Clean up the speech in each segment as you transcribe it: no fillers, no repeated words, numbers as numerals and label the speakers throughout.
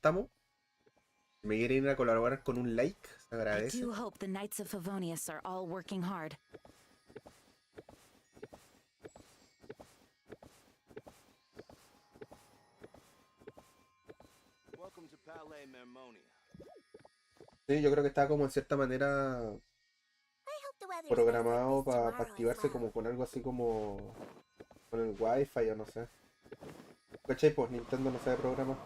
Speaker 1: estamos. Si me quieren ir a colaborar con un like, se
Speaker 2: I
Speaker 1: agradece.
Speaker 2: do hope the Knights of Favonius are all working hard.
Speaker 1: Sí, yo creo que está como en cierta manera programado para activarse como con algo así como con el wifi o no sé. ¿Cachai? Pues Nintendo no sabe programar.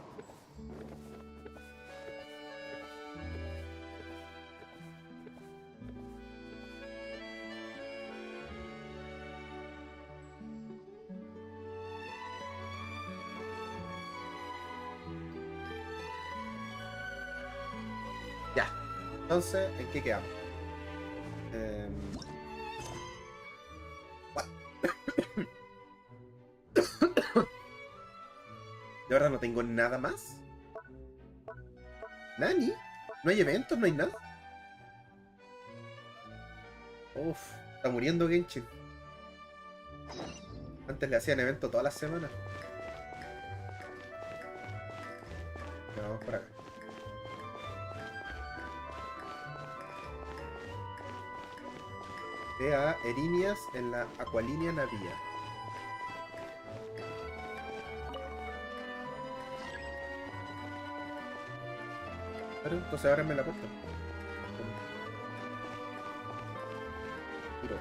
Speaker 1: Ya. Entonces, ¿en qué quedamos? What? De verdad no tengo nada más. ¿Nani? ¿No hay eventos? ¿No hay nada? Uf, está muriendo Genshin. Antes le hacían evento todas las semanas. Ya, vamos por acá. A Erinias en la Aqualínea Navía. Pero entonces ábreme la puerta. Tiro.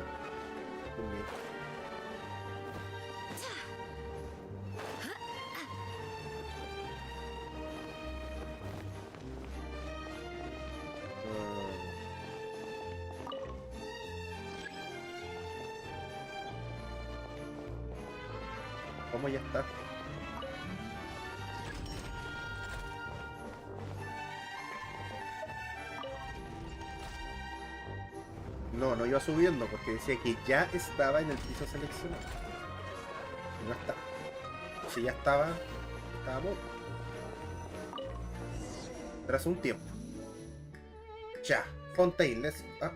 Speaker 1: ¿Cómo ya está? No, no iba subiendo porque decía que ya estaba en el piso seleccionado. Y no está. Si ya estaba, estábamos. Tras un tiempo. Ya. Fontaine, let's... Ah.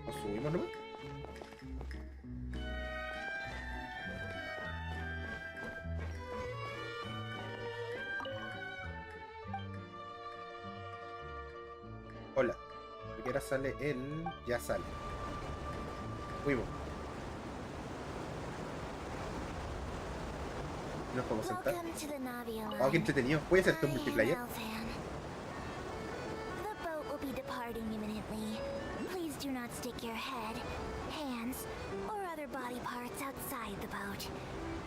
Speaker 1: ¿Nos subimos nomás? Hola. Porque ahora sale él. Ya sale. Fuimos. Nos podemos sentar. Oh, qué entretenido. ¿Puede ser tu multiplayer?
Speaker 3: Do not stick your head, hands, or other body parts outside the boat.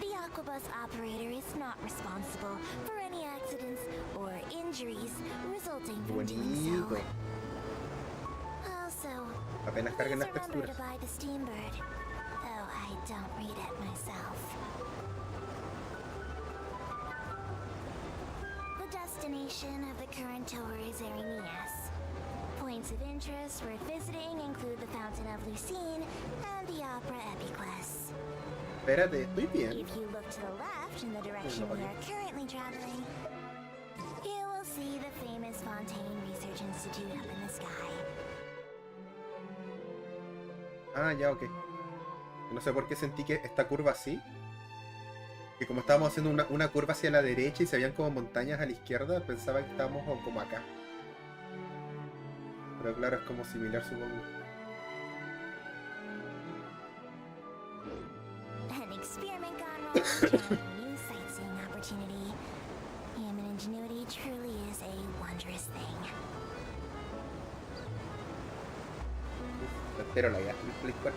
Speaker 3: The Aquabus operator is not responsible for any accidents or injuries resulting from doing so. Also,
Speaker 1: apenas carguen las
Speaker 3: please remember
Speaker 1: texturas.
Speaker 3: to buy the Steambird, though I don't read it myself. The destination of the current tour is Erinias. Points of interest worth visiting include the Fountain of Lucine and the Opera Epiclus.
Speaker 1: Espérate, estoy bien.
Speaker 3: If you look to the left in the direction we are currently traveling, you will see the famous Fontaine Research Institute up in the sky.
Speaker 1: Ah, ya, ok. No sé por qué sentí que esta curva así. Que como estábamos haciendo una curva hacia la derecha y se veían como montañas a la izquierda, pensaba que estábamos como acá. Pero claro, es como similar, supongo.
Speaker 3: An experiment gone wrong turned a new sightseeing opportunity. Human ingenuity truly is a wondrous thing.
Speaker 1: Espero la idea del Play 4.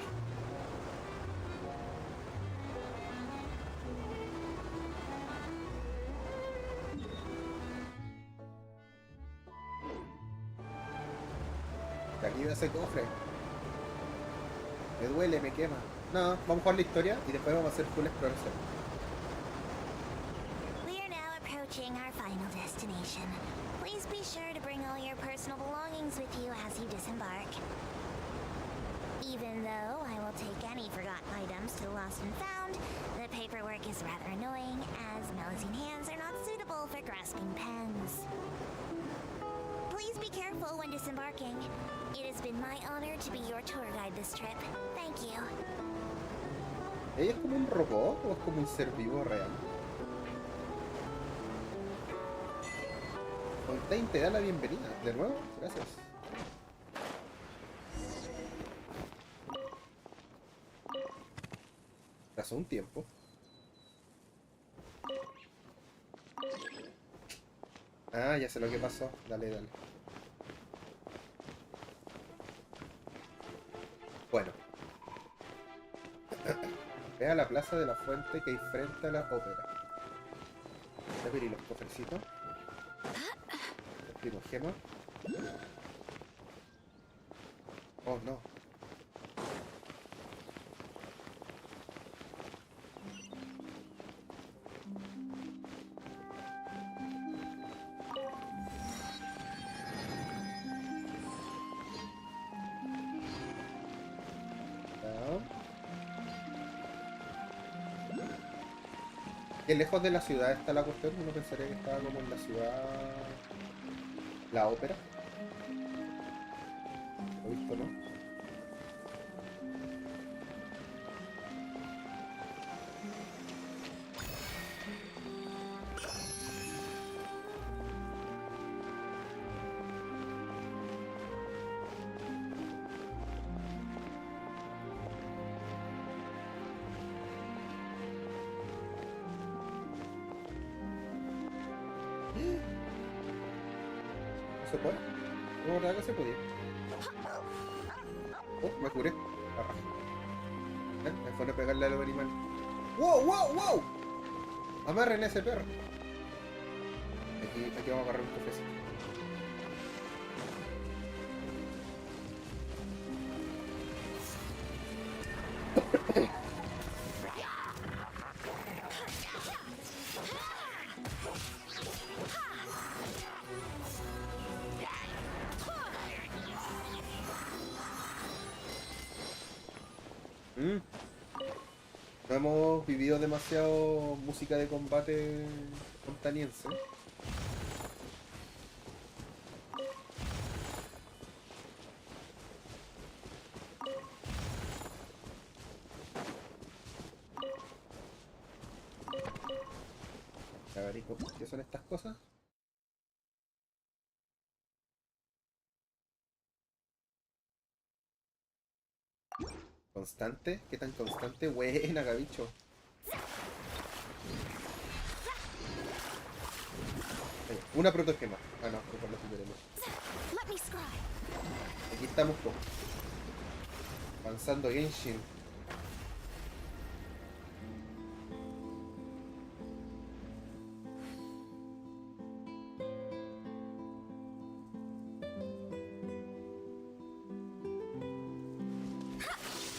Speaker 1: De aquí de ese cofre. Me duele, me quema. No, vamos a jugar la historia y después vamos a hacer full exploración.
Speaker 3: We are now approaching our final destination. Please be sure to bring all your personal belongings with you as you disembark. Even though I will take any forgotten items to the lost and found, the paperwork is rather annoying as Melusine hands are not suitable for grasping pens. Please be careful when disembarking. It has been my honor to be your tour guide this trip. Thank you.
Speaker 1: ¿Ella es como un robot o es como un ser vivo real? Fontaine te da la bienvenida. ¿De nuevo? Gracias. Pasó un tiempo. Ah, ya sé lo que pasó. Dale, dale. Bueno. Ve a la plaza de la fuente que hay frente a la ópera. Ya abrí los cofrecitos. Primo gema. Oh, no. Qué lejos de la ciudad está la cuestión. Uno pensaría que estaba como en la ciudad... La ópera. Lo he visto, ¿no? ¿No se puede? No, verdad que se podía. Oh, me curé. Me fue a pegarle a los animales. ¡Wow, wow, wow! Amarren a ese perro. Aquí vamos a agarrar un cafecito. No hemos vivido demasiado música de combate montaniense. A ver, ¿qué son estas cosas? ¿Constante? ¿Qué tan constante? Buena, gabicho. Una protogema. Ah, no, por lo superemos. Aquí estamos, po. Avanzando Genshin.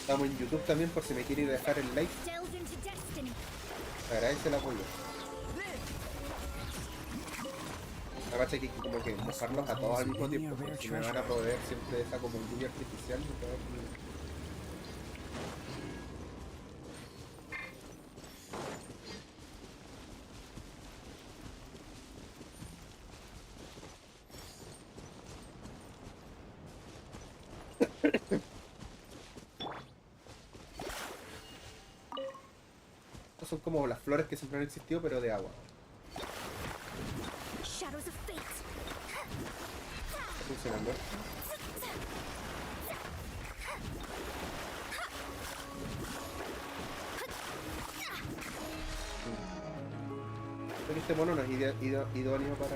Speaker 1: Estamos en YouTube también por si me quiere dejar el like. Agradece el apoyo. Apache que como que mojarlos a todos al mismo tiempo, porque si me van a proveer siempre esa como lluvia artificial, me puede dar... Estas son como las flores que siempre han existido, pero de agua. Está funcionando. Creo que este mono no es idóneo para...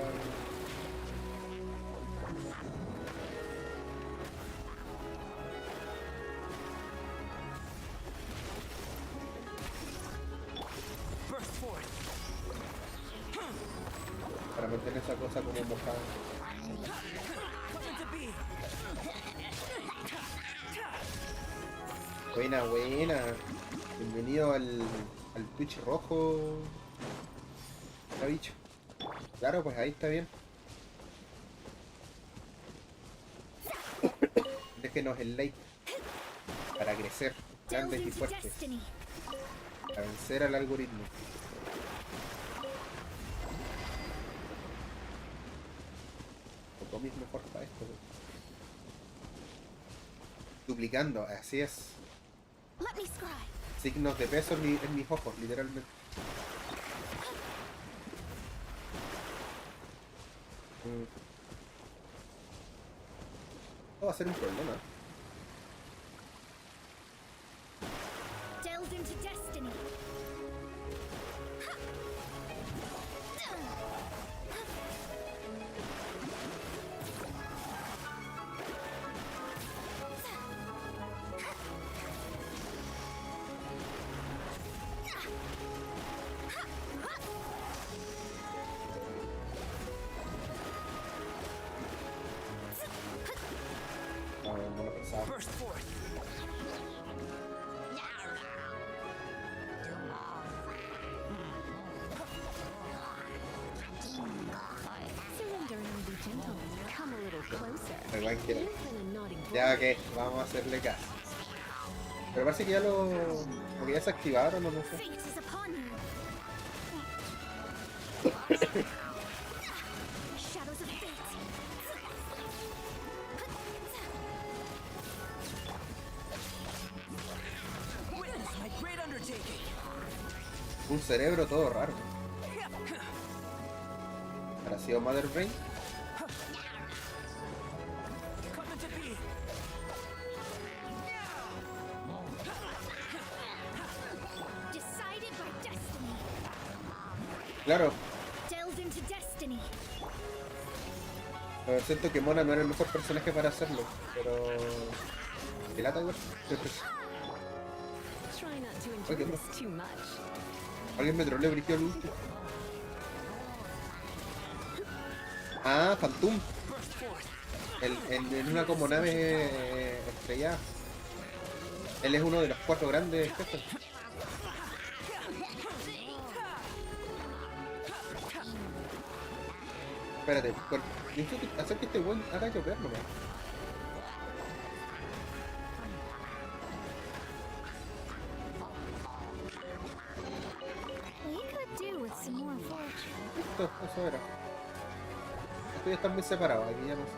Speaker 1: para mantener esa cosa como mojada. Buena, buena. Bienvenido al Twitch rojo. Bicho. Claro, pues ahí está bien. Déjenos el like para crecer grandes y fuertes. A vencer al algoritmo. Comis mejor para esto. Duplicando, así es. signos de peso en mis ojos, literalmente. Esto va a ser un problema.
Speaker 3: Delve into destiny.
Speaker 1: No lo pensaba.
Speaker 4: Burst forth.
Speaker 2: Surrender and be gentle. Come a little closer.
Speaker 1: Igual quiero.
Speaker 2: Even a nodding
Speaker 1: Ya que vamos a hacerle caso. Pero parece que ya como que ya se activaron o no sé.
Speaker 3: Fate is upon you. Shadows of fate.
Speaker 4: Witness my great undertaking.
Speaker 1: Un cerebro todo raro. ¿Habrá sido Mother Brain?
Speaker 4: Come to be.
Speaker 3: Decided by destiny.
Speaker 1: Claro,
Speaker 3: Delve into destiny.
Speaker 1: siento que Mona no era el mejor personaje para hacerlo, pero... ¿Qué lata igual?
Speaker 2: Try not to
Speaker 1: Okay,
Speaker 2: enjoy
Speaker 1: no.
Speaker 2: this too much.
Speaker 1: Alguien me troleó, brígido el último. Ah, Phantom.
Speaker 4: Burst forth.
Speaker 1: En una como nave estrellada. Él es uno de los 4 grandes jefes. Espérate, necesito hacer que este buen haga llover nomás.
Speaker 3: We could do with some more fortune.
Speaker 1: Listo, eso era. Estos ya están muy separados, aquí ya no sé.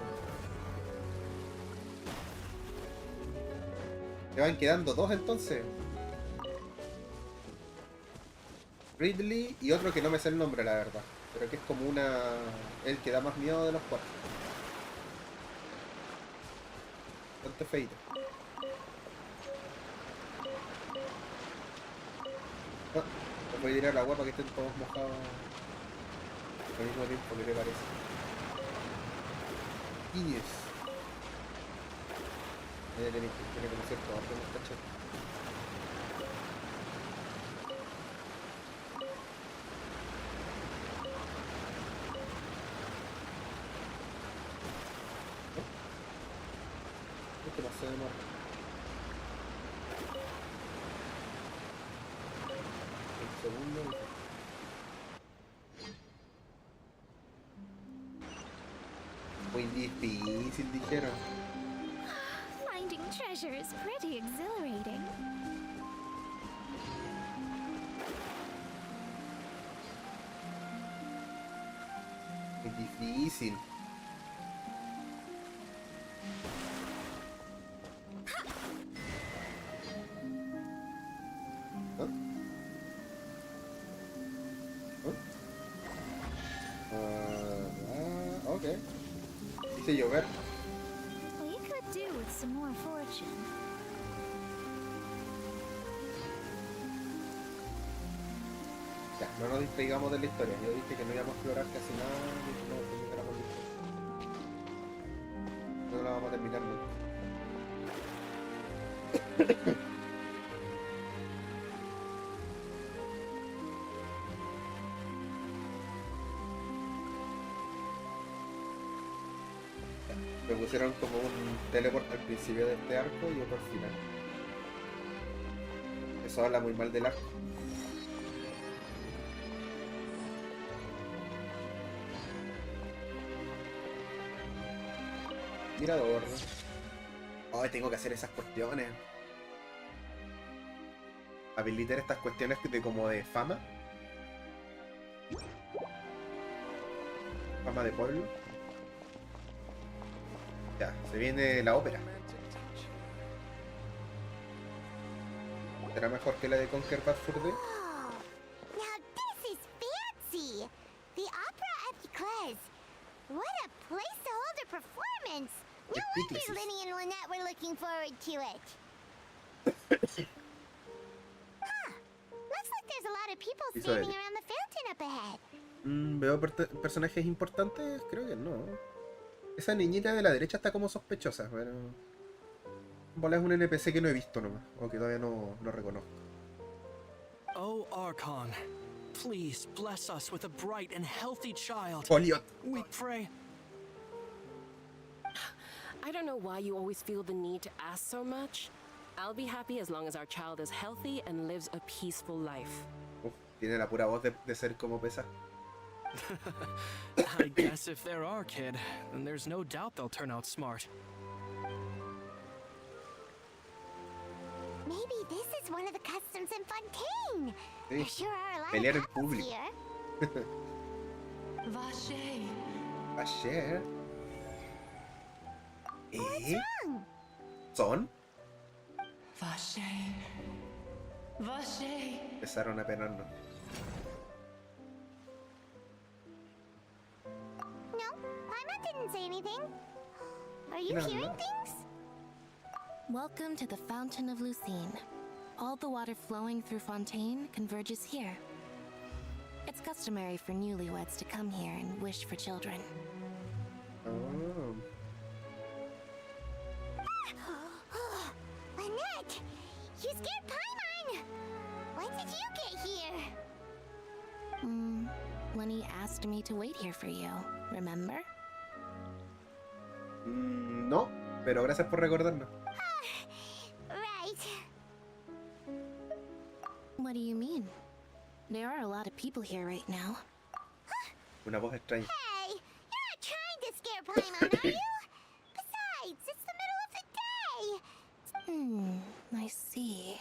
Speaker 1: Me van quedando 2 entonces. Ridley y otro que no me sé el nombre, la verdad. Pero que es como el que da más miedo de los 4. Bastante feito. Ah, les voy a tirar la agua para que estén todos mojados al mismo tiempo, ¿qué te parece? Genius. Tiene como cierto orden esta chat. ¿Qué pasó de nuevo? Un segundo. Muy difícil, dijeron.
Speaker 3: Finding treasure is pretty exhilarating.
Speaker 1: Muy difícil. ¿Ah? ¿Ah? Ok. Dice llover.
Speaker 3: We could do with some more fortune.
Speaker 1: Ya, no nos distraigamos de la historia. Yo dije que no íbamos a explorar casi nada y que no termináramos la historia. No la vamos a terminar nunca. Me pusieron como un teleport al principio de este arco y otro al final. Eso habla muy mal del arco. Mirador. Ay, tengo que hacer esas cuestiones. Habilitar estas cuestiones de como de fama. Fama de pueblo. Ya, se viene la ópera. ¿Será mejor que la de Conquer Bad Fur Day?
Speaker 3: Oh, now this is fancy! The opera at Eclairs. What a place to hold a performance! No wonder
Speaker 1: Epiclesis.
Speaker 3: Linny and Lynette were looking forward to it. Huh. Looks like there's a lot of people
Speaker 1: Hizo
Speaker 3: standing
Speaker 1: Eric.
Speaker 3: around the fountain up ahead.
Speaker 1: ¿Veo personajes importantes? Creo que no. Esa niñita de la derecha está como sospechosa, pero... Bola es un NPC que no he visto nomás, o que todavía no reconozco.
Speaker 4: Oh, Archon, please bless us with a bright and healthy child.
Speaker 1: Poliot.
Speaker 4: We pray.
Speaker 5: I don't know why you always feel the need to ask so much. I'll be happy as long as our child is healthy and lives a peaceful life.
Speaker 1: Tiene la pura voz de ser como pesa.
Speaker 4: I guess if they're our kid, then there's no doubt they'll turn out smart.
Speaker 3: Maybe this is one of the customs in Fontaine.
Speaker 1: Sí.
Speaker 3: There sure are a lot
Speaker 1: Pelear en
Speaker 3: of couples
Speaker 1: público.
Speaker 3: here.
Speaker 5: Vache.
Speaker 1: Ayer.
Speaker 3: What's wrong?
Speaker 1: ¿Son?
Speaker 5: Vache. Vache.
Speaker 1: Empezaron a penarnos.
Speaker 3: No, Paimon didn't say anything. Are you
Speaker 1: No,
Speaker 3: hearing
Speaker 1: no.
Speaker 3: things?
Speaker 6: Welcome to the Fountain of Lucine. All the water flowing through Fontaine converges here. It's customary for newlyweds to come here and wish for children.
Speaker 1: Oh.
Speaker 3: Lynette, you scared Paimon. When did you get here?
Speaker 6: Lenny asked me to wait here for you, remember?
Speaker 1: No, pero gracias por recordarnos.
Speaker 3: Right.
Speaker 6: What do you mean? There are a lot of people here right now.
Speaker 1: Una voz extraña.
Speaker 3: Hey, you're not trying to scare Paimon, are you? Besides, it's the middle of the day.
Speaker 6: I see.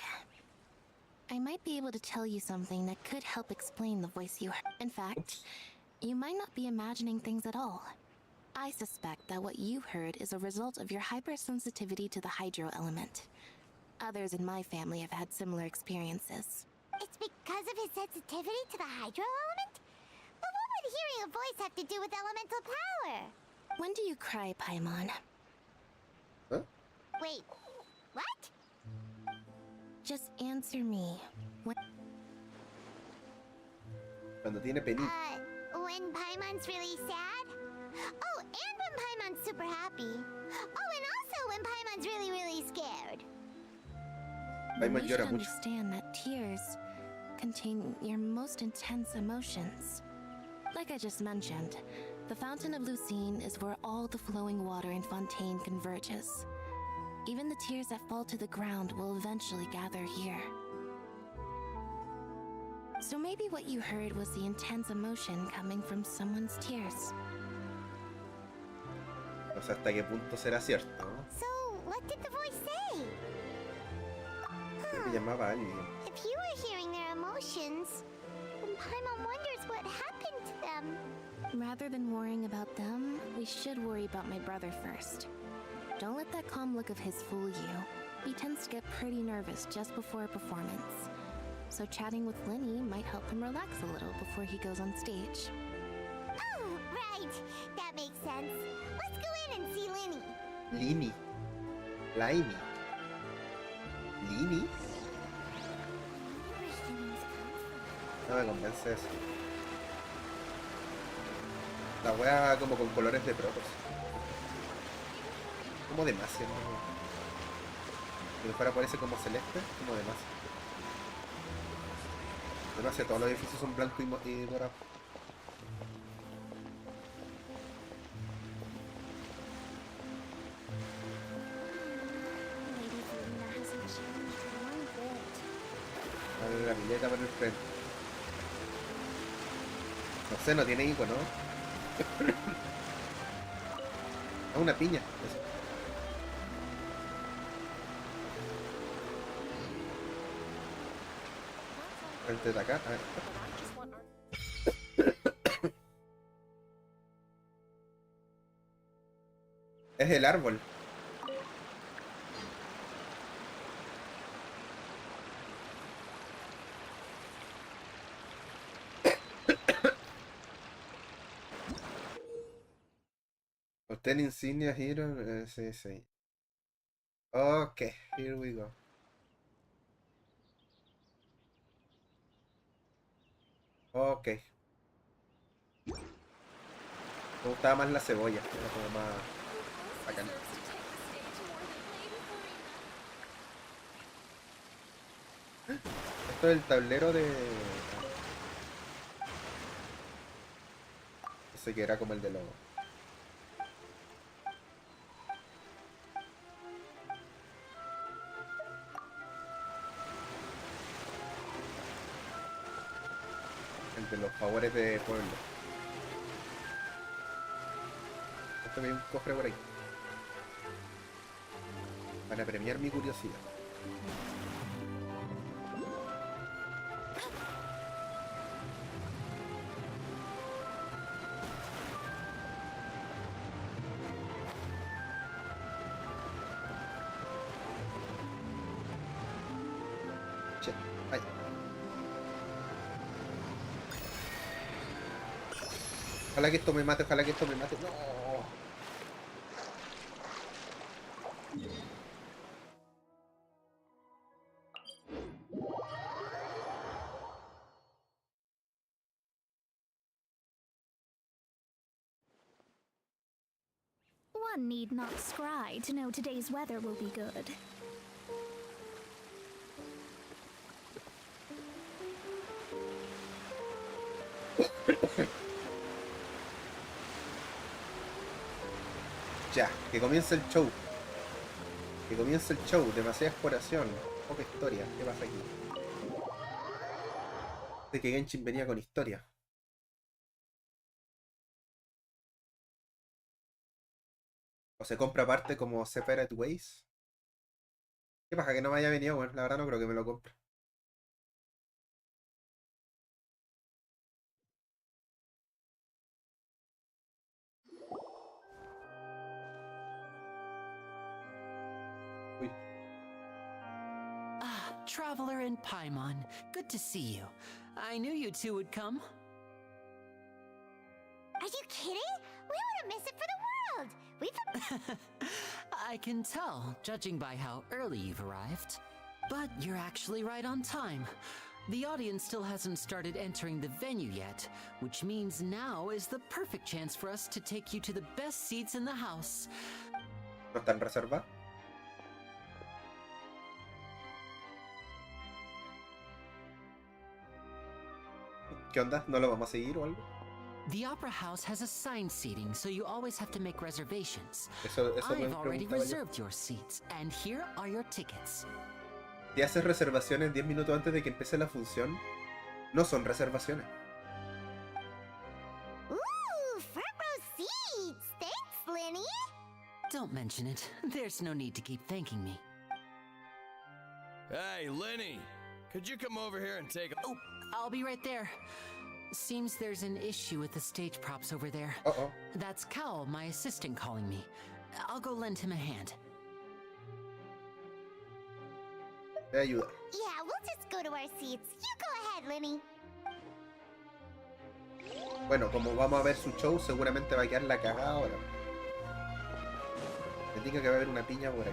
Speaker 6: I might be able to tell you something that could help explain the voice you heard. In fact, you might not be imagining things at all. I suspect that what you heard is a result of your hypersensitivity to the hydro element. Others in my family have had similar experiences.
Speaker 3: It's because of his sensitivity to the hydro element? But what would hearing a voice have to do with elemental power?
Speaker 6: When do you cry, Paimon?
Speaker 1: ¿Eh?
Speaker 3: Wait, what?
Speaker 6: Just answer me. When
Speaker 1: Cuando tiene penita.
Speaker 3: When Paimon's really sad? Oh, and when Paimon's super happy. Oh, and also when Paimon's really, really scared.
Speaker 1: Paimon
Speaker 6: you should
Speaker 1: llora mucho.
Speaker 6: understand that tears contain your most intense emotions. Like I just mentioned, the Fountain of Lucine is where all the flowing water in Fontaine converges. Even the tears that fall to the ground will eventually gather here. So maybe what you heard was the intense emotion coming from someone's tears.
Speaker 1: No sé hasta qué punto será cierto, ¿no?
Speaker 3: So, what did the voice say?
Speaker 1: Creo que llamaba a alguien.
Speaker 3: If you were hearing their emotions, then Paimon wonders what happened to them.
Speaker 6: Rather than worrying about them, we should worry about my brother first. Don't let that calm look of his fool you. He tends to get pretty nervous just before a performance. So chatting with Lenny might help him relax a little before he goes on stage.
Speaker 3: Oh, right. That makes sense. Let's go in and see Linny.
Speaker 1: Lini. Laini. Lini. No me convence eso. La wea como con colores de protos. Como demasiado. Si me fuera parece como celeste, como demasiado. Demasiado, todos los edificios son blancos y dorados.
Speaker 3: Lady Furina hasn't changed one bit.
Speaker 1: Dale la pileta por el frente. No sé, no tiene icono. Ah, una piña. Eso. Frente de acá. A ver.
Speaker 5: But I just want our
Speaker 1: Es el árbol. Obtén insignia hero. Sí, sí. Ok, here we go. Ok. Me gustaba más la cebolla. Era como más bacán. Esto es el tablero de... Ese que era como el de los... El de los favores de pueblo. Esto que hay un cofre por ahí. Para premiar mi curiosidad. Che, ay. Ojalá que esto me mate, ojalá que esto me mate. No.
Speaker 2: One need not scry to know today's weather will be good.
Speaker 1: Ya, que comience el show. Que comience el show. Demasiada exploración. Poca historia. ¿Qué pasa aquí? De que Genshin venía con historia. O se compra aparte como Separate Ways. ¿Qué pasa? Que no me haya venido. Bueno, la verdad no creo que me lo compre. Uy.
Speaker 7: Ah, Traveler and Paimon, good to see you. I knew you two would come.
Speaker 3: Are you kidding? We wouldn't miss it for the world. We've...
Speaker 7: I can tell, judging by how early you've arrived. But you're actually right on time. The audience still hasn't started entering the venue yet, which means now is the perfect chance for us to take you to the best seats in the house.
Speaker 1: ¿No están reservadas? ¿Qué onda? ¿No lo vamos a seguir o algo?
Speaker 7: The Opera House has assigned seating, so you always have to make reservations.
Speaker 1: Eso me
Speaker 7: I've already
Speaker 1: preguntaba yo.
Speaker 7: reserved your seats, and here are your tickets.
Speaker 1: Si haces reservaciones 10 minutos antes de que empiece la función, no son reservaciones.
Speaker 3: Ooh, front row seats. Thanks, Lenny.
Speaker 7: Don't mention it. There's no need to keep thanking me.
Speaker 8: Hey, Lenny, could you come over here and take a...
Speaker 7: Oh, I'll be right there. Seems there's an issue with the stage props over there.
Speaker 1: Uh-oh.
Speaker 7: That's Cowell, my assistant, calling me. I'll go lend him a hand.
Speaker 1: Me ayuda.
Speaker 3: Yeah, we'll just go to our seats. You go ahead, Lenny.
Speaker 1: Bueno, como vamos a ver su show, seguramente va a quedar la cagada ahora. Me diga que va a haber una piña por aquí.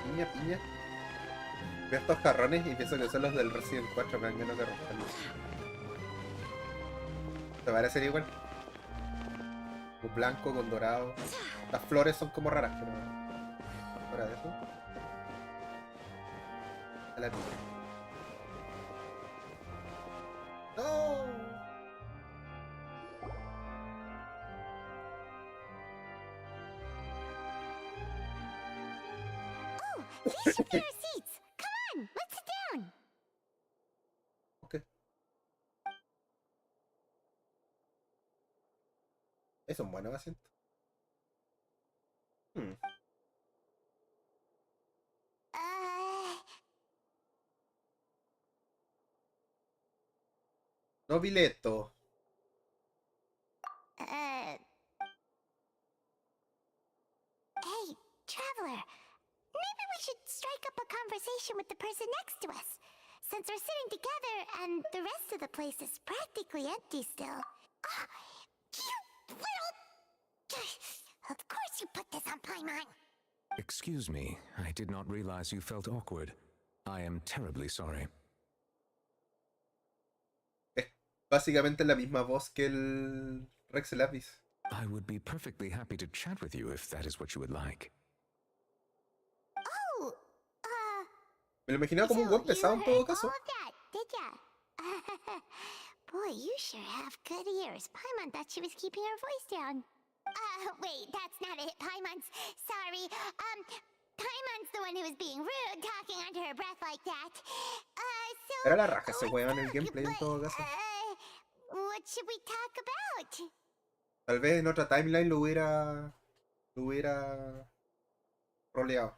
Speaker 1: Piña, piña. Veo estos jarrones y pienso que son los del Resident 4, me dan ganas de romperlos. ¿Te parece igual? Un blanco con dorado. Las flores son como raras, pero... fuera de eso. A la piña. ¡No!
Speaker 3: Oh, these should be our seats. Come on, let's sit down.
Speaker 1: Ok. Es un buen asiento. No biletto.
Speaker 3: conversation with the person next to us, since we're sitting together and the rest of the place is practically empty still. Ah, you little... Of course you put this on Paimon.
Speaker 9: Excuse me, I did not realize you felt awkward. I am terribly sorry.
Speaker 1: Es básicamente la misma voz que el Rex Lapis.
Speaker 9: I would be perfectly happy to chat with you if that is what you would like.
Speaker 3: Oh,
Speaker 1: Me lo imaginaba como un buen pesado en todo caso.
Speaker 3: all of that, did ya? Boy, you sure have good ears. Paimon thought she was keeping her voice down. Wait, that's not it. Paimon's... Sorry. Paimon's the one who was being rude, talking under her breath like that. So...
Speaker 1: Era la raja ese weón en el gameplay en todo caso.
Speaker 3: What should we talk about?
Speaker 1: Tal vez en otra timeline lo hubiera roleado.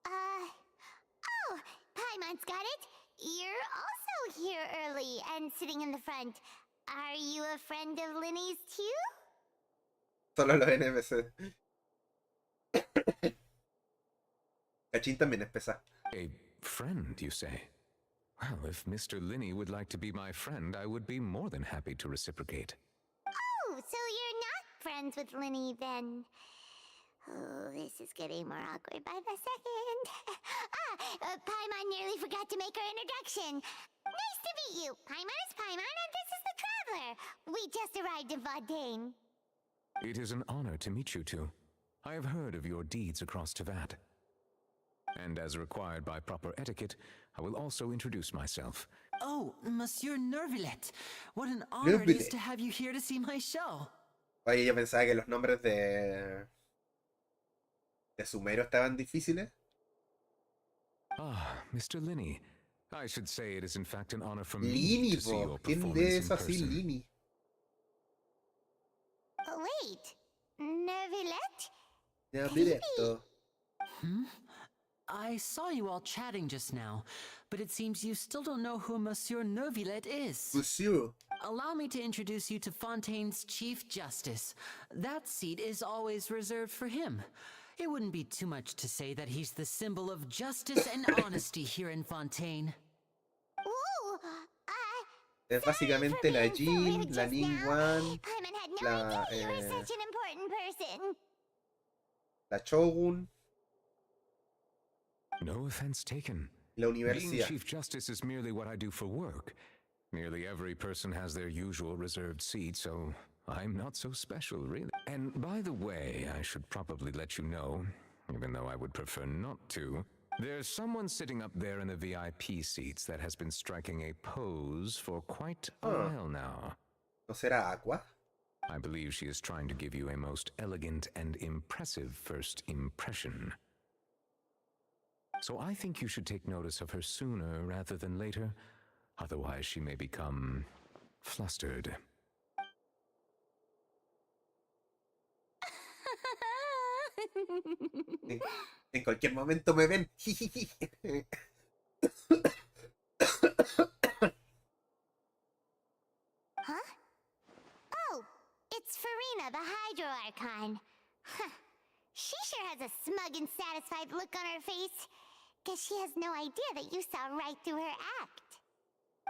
Speaker 3: Oh, Paimon's got it. You're also here early and sitting in the front. Are you a friend of Linny's too?
Speaker 1: Solo los NPC. Cachín también es pesado.
Speaker 9: A friend, you say? Well, if Mr. Linney would like to be my friend, I would be more than happy to reciprocate.
Speaker 3: Oh, so you're not friends with Linny then? Oh, this is getting more awkward by the second. Paimon nearly forgot to make her introduction. Nice to meet you. Paimon is Paimon, and this is the Traveler. We just arrived in Vaudain.
Speaker 9: It is an honor to meet you two. I have heard of your deeds across Tevat. And as required by proper etiquette, I will also introduce myself.
Speaker 7: Oh, Monsieur Nervillet. What an honor it is to have you here to see my show.
Speaker 1: Oye, yo pensaba que los nombres de Sumero estaban difíciles.
Speaker 9: Ah, Mr. Linney. I should say it is in fact an honor for me
Speaker 1: Lini,
Speaker 9: to see
Speaker 1: po.
Speaker 9: your
Speaker 1: ¿Quién
Speaker 9: performance
Speaker 1: es
Speaker 9: in
Speaker 1: así,
Speaker 9: person.
Speaker 1: Lini?
Speaker 3: Oh, wait. Nervillet?
Speaker 1: Ya, directo.
Speaker 7: I saw you all chatting just now, but it seems you still don't know who Monsieur Nervillet is.
Speaker 1: Monsieur.
Speaker 7: Allow me to introduce you to Fontaine's Chief Justice. That seat is always reserved for him. It wouldn't be too much to say that he's the symbol of justice and honesty here in Fontaine.
Speaker 3: Ooh,
Speaker 1: Es básicamente la Jean, la Ningguang,
Speaker 3: Paimon had no
Speaker 1: la,
Speaker 3: idea you were such an important person.
Speaker 1: la Shogun,
Speaker 9: No offense taken.
Speaker 1: la
Speaker 9: Being
Speaker 1: Universidad.
Speaker 9: Chief Justice is merely what I do for work. Nearly every person has their usual reserved seat, so I'm not so special, really. And by the way, I should probably let you know, even though I would prefer not to, there's someone sitting up there in the VIP seats that has been striking a pose for quite a while now.
Speaker 1: ¿No será Aqua?
Speaker 9: I believe she is trying to give you a most elegant and impressive first impression. So I think you should take notice of her sooner rather than later. Otherwise, she may become flustered.
Speaker 1: En cualquier momento me ven.
Speaker 3: Huh? Oh, it's Furina, the Hydro Archon. Huh. She sure has a smug and satisfied look on her face. Guess she has no idea that you saw right through her act.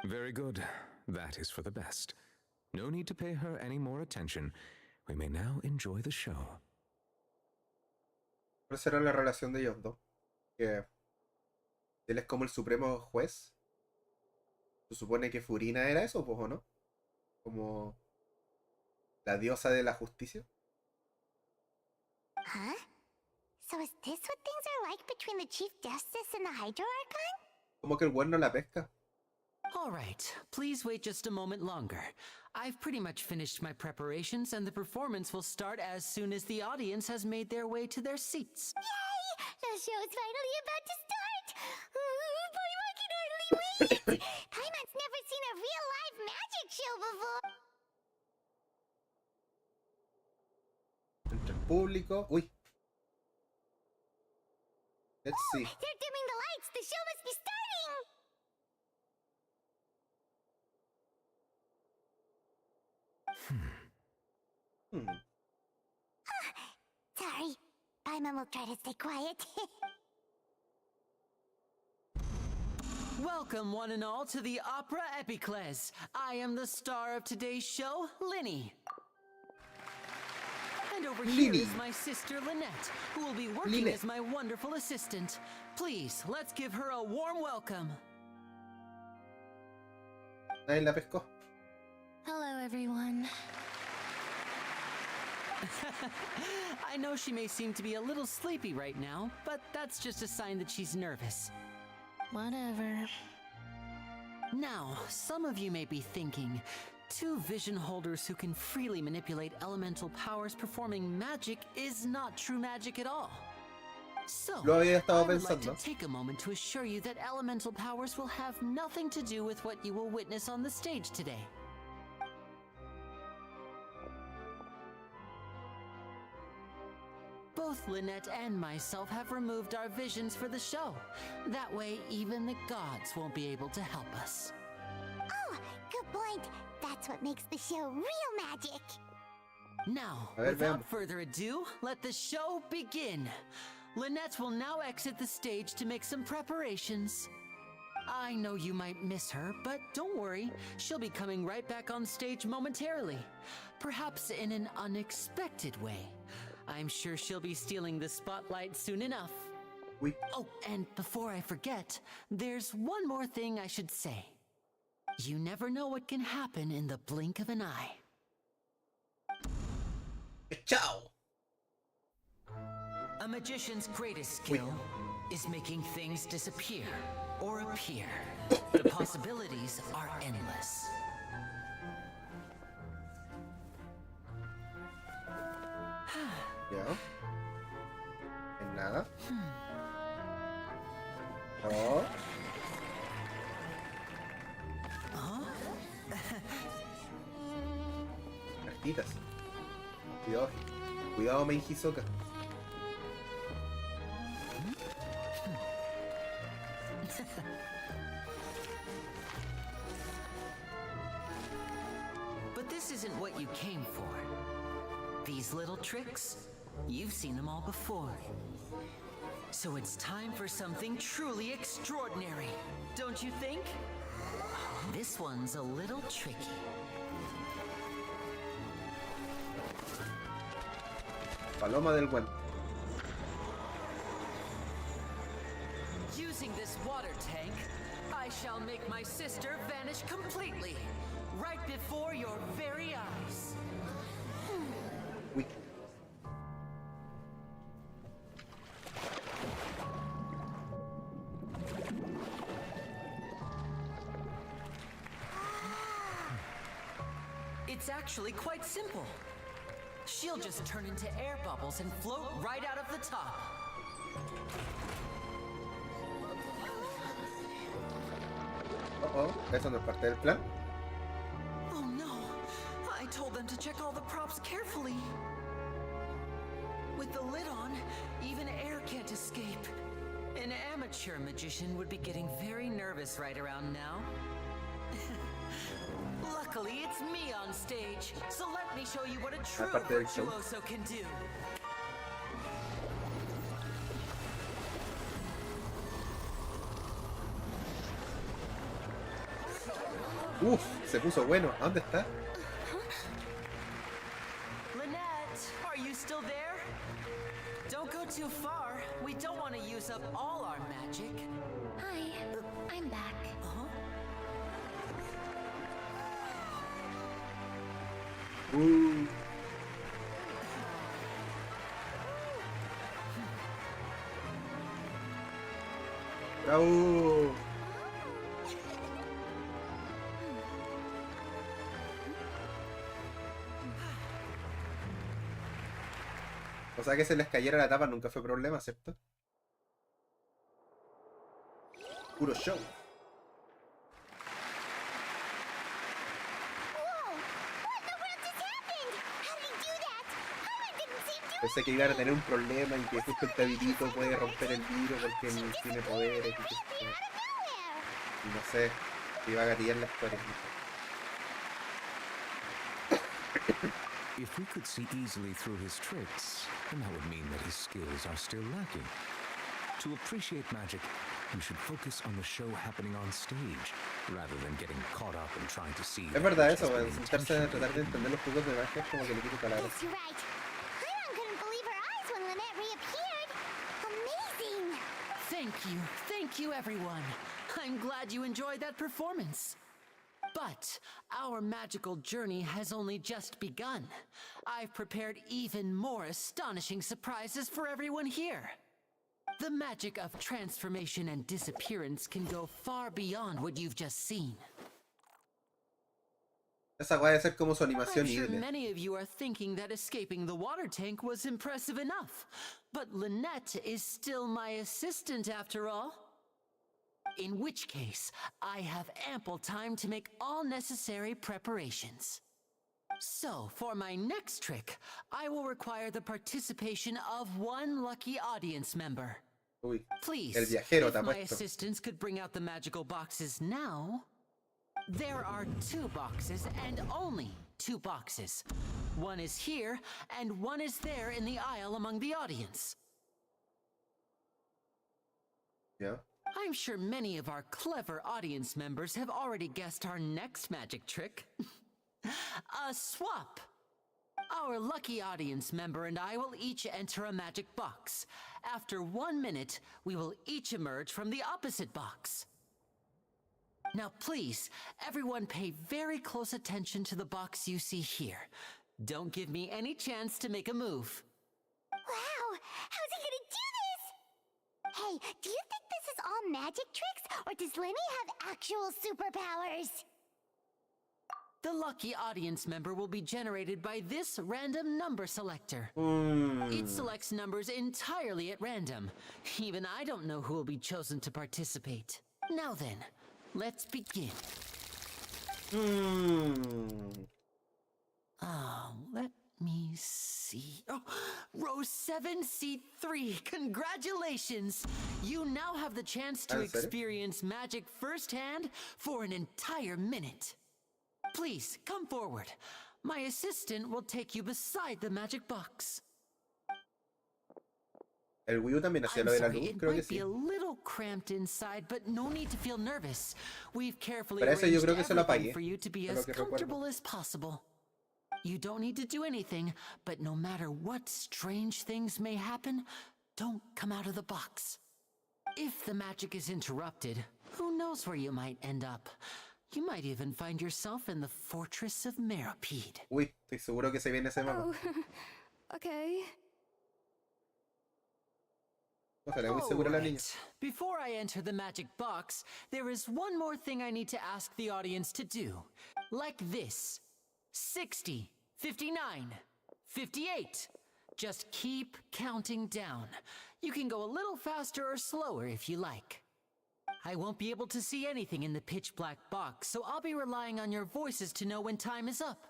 Speaker 9: Very good. That is for the best. No need to pay her any more attention. We may now enjoy the show.
Speaker 1: ¿Cuál será la relación de ellos dos? Que él es como el supremo juez. Se supone que Furina era eso, pues, ¿o no? Como la diosa de la justicia.
Speaker 3: Huh? So is this what things are like between the Chief Justice and the Hydro Archon?
Speaker 1: Como que el güey no la pesca.
Speaker 7: All right, please wait just a moment longer. I've pretty much finished my preparations, and the performance will start as soon as the audience has made their way to their seats.
Speaker 3: Yay! The show's finally about to start! Paimon can hardly wait! Paimon's never seen a real live magic show before!
Speaker 1: Entre el público. Uy. Let's see.
Speaker 3: They're dimming the lights! The show must be starting! Sorry. Paimon will try to stay quiet.
Speaker 7: Welcome, one and all, to the Opera Epicles. I am the star of today's show, Linny. And over here
Speaker 1: Linny.
Speaker 7: is my sister, Lynette, who will be working as my wonderful assistant. Please, let's give her a warm welcome.
Speaker 1: Nadie la pescó.
Speaker 6: Hello, everyone.
Speaker 7: I know she may seem to be a little sleepy right now, but that's just a sign that she's nervous.
Speaker 6: Whatever.
Speaker 7: Now, some of you may be thinking, two vision holders who can freely manipulate elemental powers performing magic is not true magic at all. So,
Speaker 1: Lo había estado
Speaker 7: I would like to
Speaker 1: pensando.
Speaker 7: take a moment to assure you that elemental powers will have nothing to do with what you will witness on the stage today. Both Lynette and myself have removed our visions for the show. That way, even the gods won't be able to help us.
Speaker 3: Oh, good point. That's what makes the show real magic.
Speaker 7: Now,
Speaker 1: A ver,
Speaker 7: without
Speaker 1: veamos.
Speaker 7: further ado, let the show begin. Lynette will now exit the stage to make some preparations. I know you might miss her, but don't worry. She'll be coming right back on stage momentarily. Perhaps in an unexpected way. I'm sure she'll be stealing the spotlight soon enough.
Speaker 1: Uy.
Speaker 7: Oh, and before I forget, there's one more thing I should say. You never know what can happen in the blink of an eye.
Speaker 1: Chao.
Speaker 7: A magician's greatest skill is making things disappear or appear. The possibilities are endless.
Speaker 1: Ya. En nada. Oh. Cartitas. Cuidado. Cuidado, Mei Hisoka.
Speaker 7: But this isn't what you came for. These little tricks, you've seen them all before. So it's time for something truly extraordinary, don't you think? This one's a little tricky.
Speaker 1: Paloma del guante.
Speaker 7: Using this water tank, I shall make my sister vanish completely, right before your very eyes.
Speaker 1: Uy.
Speaker 7: It's actually quite simple. She'll just turn into air bubbles and float right out of the top.
Speaker 1: Oh, eso no es parte del plan.
Speaker 7: Oh no! I told them to check all the props carefully. With the lid on, even air can't escape. An amateur magician would be getting very nervous right around now. Luckily, it's me on stage, so let me show you what a true
Speaker 1: Aparte del show.
Speaker 7: virtuoso can do.
Speaker 1: Uf, se puso bueno. ¿A dónde está?
Speaker 7: Lynette, are you still there? Don't go too far. We don't want to use up all our magic.
Speaker 6: Hi, I'm back.
Speaker 7: Huh?
Speaker 1: ¡Bravo! O sea que se les cayera la tapa nunca fue problema, ¿cierto? Puro show.
Speaker 3: Whoa! What the world just happened? How did he do that? Herman didn't seem to.
Speaker 1: Pensé que iban a tener un problema y que justo el tabirito puede romper el vidrio porque ni tiene poderes y, que,
Speaker 3: Appeared out of nowhere.
Speaker 1: y no sé, que iba a gatillar la historia.
Speaker 9: If we could see easily through his tricks, then that would mean that his skills are still lacking. To appreciate magic, You should focus on the show happening on stage, rather than getting caught up in trying to see.
Speaker 1: Es verdad eso, weón. Sentarse a tratar de entender los juegos de magia es como que le quito palabras.
Speaker 3: Yes, you're right. Paimon couldn't believe her eyes when Lynette reappeared. Amazing!
Speaker 7: Thank you, everyone. I'm glad you enjoyed that performance. But our magical journey has only just begun. I've prepared even more astonishing surprises for everyone here. The magic of transformation and disappearance can go far beyond what you've just seen.
Speaker 1: Esa weá debe ser como su
Speaker 7: I'm
Speaker 1: animación
Speaker 7: sure
Speaker 1: híbrida.
Speaker 7: many of you are thinking that escaping the water tank was impressive enough. But Lynette is still my assistant after all. In which case, I have ample time to make all necessary preparations. So, for my next trick, I will require the participation of one lucky audience member.
Speaker 1: Uy,
Speaker 7: Please,
Speaker 1: el viajero, te
Speaker 7: if my
Speaker 1: apuesto.
Speaker 7: assistants could bring out the magical boxes now. There are 2 boxes and only 2 boxes. One is here and one is there in the aisle among the audience.
Speaker 1: ¿Ya?
Speaker 7: I'm sure many of our clever audience members have already guessed our next magic trick. A swap. Our lucky audience member and I will each enter a magic box. After 1 minute, we will each emerge from the opposite box. Now please, everyone pay very close attention to the box you see here. Don't give me any chance to make a move.
Speaker 3: Wow! How's he gonna do this? Hey, do you think this is all magic tricks, or does Lenny have actual superpowers?
Speaker 7: The lucky audience member will be generated by this random number selector. It selects numbers entirely at random. Even I don't know who will be chosen to participate. Now then, let's begin. Let me see. Oh, row 7, seat 3. Congratulations! You now have the chance to
Speaker 1: ¿En serio?
Speaker 7: experience magic firsthand for an entire minute. Please, come forward. My assistant will take you beside the magic box.
Speaker 1: El Wii U también hacía
Speaker 7: I'm
Speaker 1: lo de la
Speaker 7: sorry,
Speaker 1: luz,
Speaker 7: it
Speaker 1: creo que
Speaker 7: might be
Speaker 1: sí.
Speaker 7: a little cramped inside, but no need to feel nervous. We've carefully
Speaker 1: Pero ese yo
Speaker 7: arranged
Speaker 1: creo que se lo
Speaker 7: everything
Speaker 1: apagué,
Speaker 7: for you to be
Speaker 1: de lo
Speaker 7: as
Speaker 1: que recuerdo.
Speaker 7: comfortable as possible. You don't need to do anything, but no matter what strange things may happen, don't come out of the box. If the magic is interrupted, who knows where you might end up? You might even find yourself in the fortress of Meripede.
Speaker 1: Uy, estoy seguro que se viene ese mapa.
Speaker 2: Oh, okay.
Speaker 1: No sale muy segura la niña.
Speaker 7: Alright. Before I enter the magic box, there is one more thing I need to ask the audience to do. Like this. 60, 59, 58. Just keep counting down. You can go a little faster or slower if you like. I won't be able to see anything in the pitch black box, so I'll be relying on your voices to know when time is up.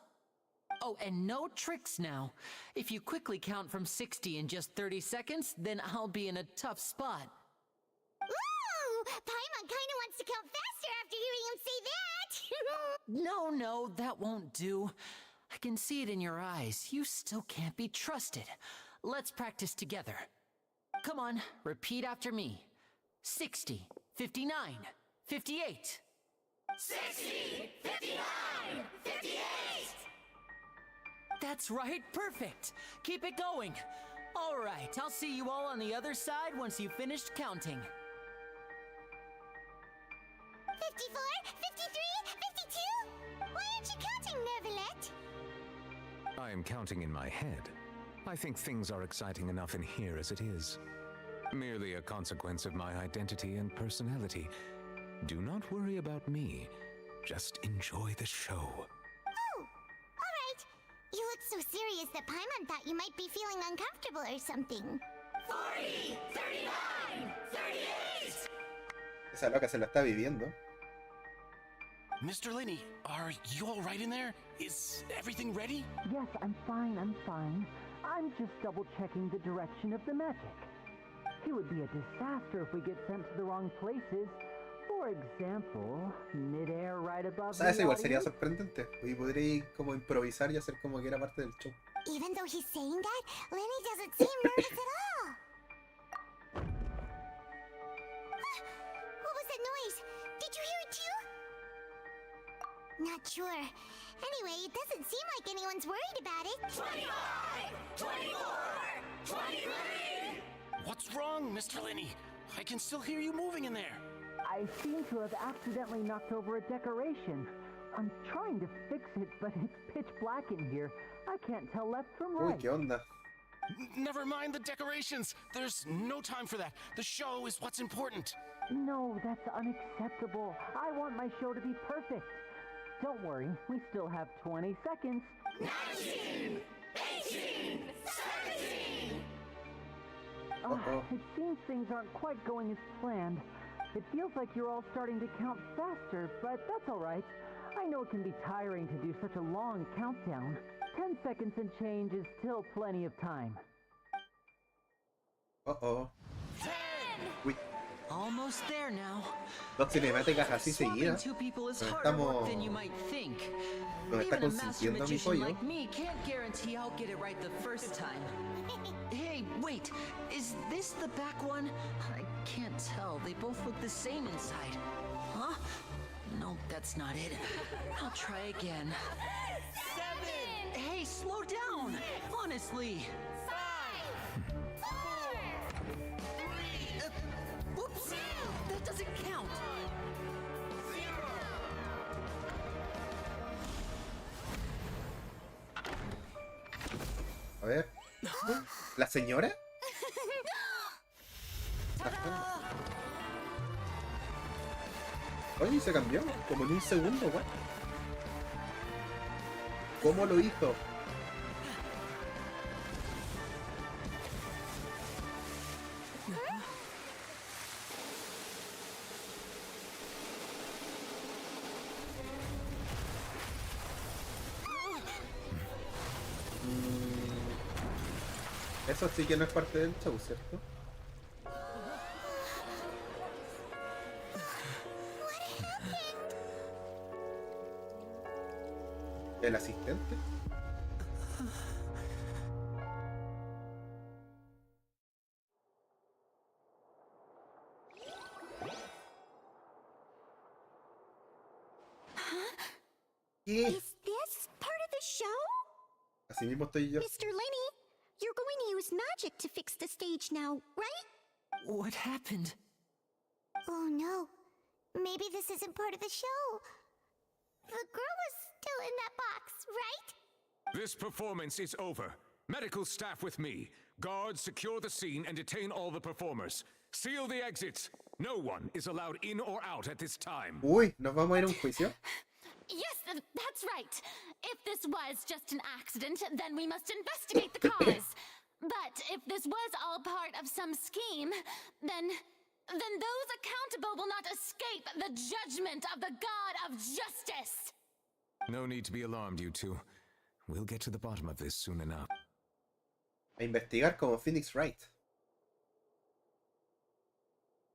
Speaker 7: Oh, and no tricks now. If you quickly count from 60 in just 30 seconds, then I'll be in a tough spot.
Speaker 3: Ooh! Paimon kinda wants to count faster after hearing him say that!
Speaker 7: No, that won't do. I can see it in your eyes. You still can't be trusted. Let's practice together. Come on, repeat after me. 60, 59, 58.
Speaker 3: 60! 59! 58!
Speaker 7: That's right, perfect. Keep it going. All right, I'll see you all on the other side once you've finished counting.
Speaker 3: 54, 53, 52? Why aren't you counting, Neverlet?
Speaker 9: I am counting in my head. I think things are exciting enough in here as it is. Merely a consequence of my identity and personality. Do not worry about me. Just enjoy the show.
Speaker 3: Oh, alright. You look so serious that Paimon thought you might be feeling uncomfortable or something. 40, 39, 38!
Speaker 1: Esa loca se lo está viviendo.
Speaker 10: Mr. Linney, are you all right in there? Is everything ready?
Speaker 11: Yes, I'm fine. I'm just double-checking the direction of the magic. It would be a disaster if we get sent to the wrong places. For example, mid-air right above the
Speaker 1: ¿Sabes? Igual sería
Speaker 11: audience.
Speaker 1: sorprendente. Y podría como improvisar y hacer como que era parte del show.
Speaker 3: Even though he's saying that, Lenny doesn't seem nervous at all. that noise? Did you hear it too? Not sure. Anyway, it doesn't seem like anyone's worried about it.
Speaker 10: 25! 24! 23! What's wrong, Mr. Linney? I can still hear you moving in there.
Speaker 11: I seem to have accidentally knocked over a decoration. I'm trying to fix it, but it's pitch black in here. I can't tell left from
Speaker 1: Uy,
Speaker 11: right.
Speaker 1: ¿qué onda?
Speaker 10: Never mind the decorations. There's no time for that. The show is what's important.
Speaker 11: No, that's unacceptable. I want my show to be perfect. Don't worry, we still have 20 seconds.
Speaker 10: 19! 18! 17!
Speaker 11: It seems things aren't quite going as planned. It feels like you're all starting to count faster, but that's all right. I know it can be tiring to do such a long countdown. 10 seconds and change is still plenty of time.
Speaker 1: Uh-oh.
Speaker 10: 10!
Speaker 1: Uy,
Speaker 7: Almost there now.
Speaker 1: dos cinemáticas así
Speaker 7: Swapping
Speaker 1: seguidas.
Speaker 7: two people is
Speaker 1: Nos
Speaker 7: harder work
Speaker 1: estamos...
Speaker 7: than you might think.
Speaker 1: Nos está
Speaker 7: Even a master
Speaker 1: consintiendo mi
Speaker 7: magician
Speaker 1: pollo.
Speaker 7: like me can't guarantee I'll get it right the first time. Hey, wait, is this the back one? I can't tell. They both look the same inside. Huh? No, that's not it. I'll try again.
Speaker 10: 7!
Speaker 7: Hey, slow down! Honestly.
Speaker 10: 5! 4! 3!
Speaker 7: Whoops! That doesn't count.
Speaker 10: 0!
Speaker 1: A ver. ¿La señora? Oye, se cambió. Como en un segundo, ¿what? ¿Cómo lo hizo? Eso sí que no es parte del show, ¿cierto? ¿El asistente? ¿Qué?
Speaker 3: Is this part of the show?
Speaker 1: Así mismo estoy yo.
Speaker 3: Mr. Linney, you're going to use magic to fix the stage now, right?
Speaker 7: What happened?
Speaker 3: Oh no. Maybe this isn't part of the show. The girl was still in that box, right?
Speaker 9: This performance is over. Medical staff with me. Guards secure the scene and detain all the performers. Seal the exits. No one is allowed in or out at this time.
Speaker 1: Uy, ¿nos vamos a ir a un juicio?
Speaker 2: Yes, that's right. If this was just an accident, then we must investigate the cause. But if this was all part of some scheme, then those accountable will not escape the judgment of the God of Justice.
Speaker 9: No need to be alarmed, you two. We'll get to the bottom of this soon enough.
Speaker 1: A investigar como Phoenix Wright.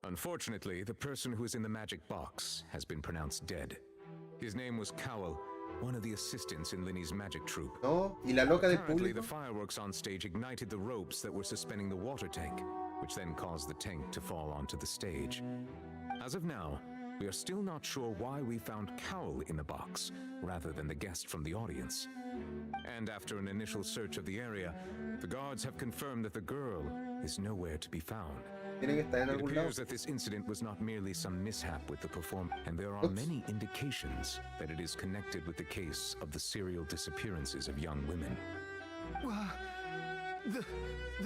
Speaker 9: Unfortunately, the person who is in the magic box has been pronounced dead. His name was Cowell, one of the assistants in Linney's magic troupe.
Speaker 1: No, y la loca del
Speaker 9: Apparently,
Speaker 1: público.
Speaker 9: the fireworks on stage ignited the ropes that were suspending the water tank, which then caused the tank to fall onto the stage. As of now, we are still not sure why we found Cowell in the box, rather than the guest from the audience. And after an initial search of the area, the guards have confirmed that the girl is nowhere to be found.
Speaker 1: Tiene que estar en
Speaker 9: It
Speaker 1: algún lado.
Speaker 9: appears that this incident was not merely some mishap with the performer, and there are
Speaker 1: Oops.
Speaker 9: many indications that it is connected with the case of the serial disappearances of young women.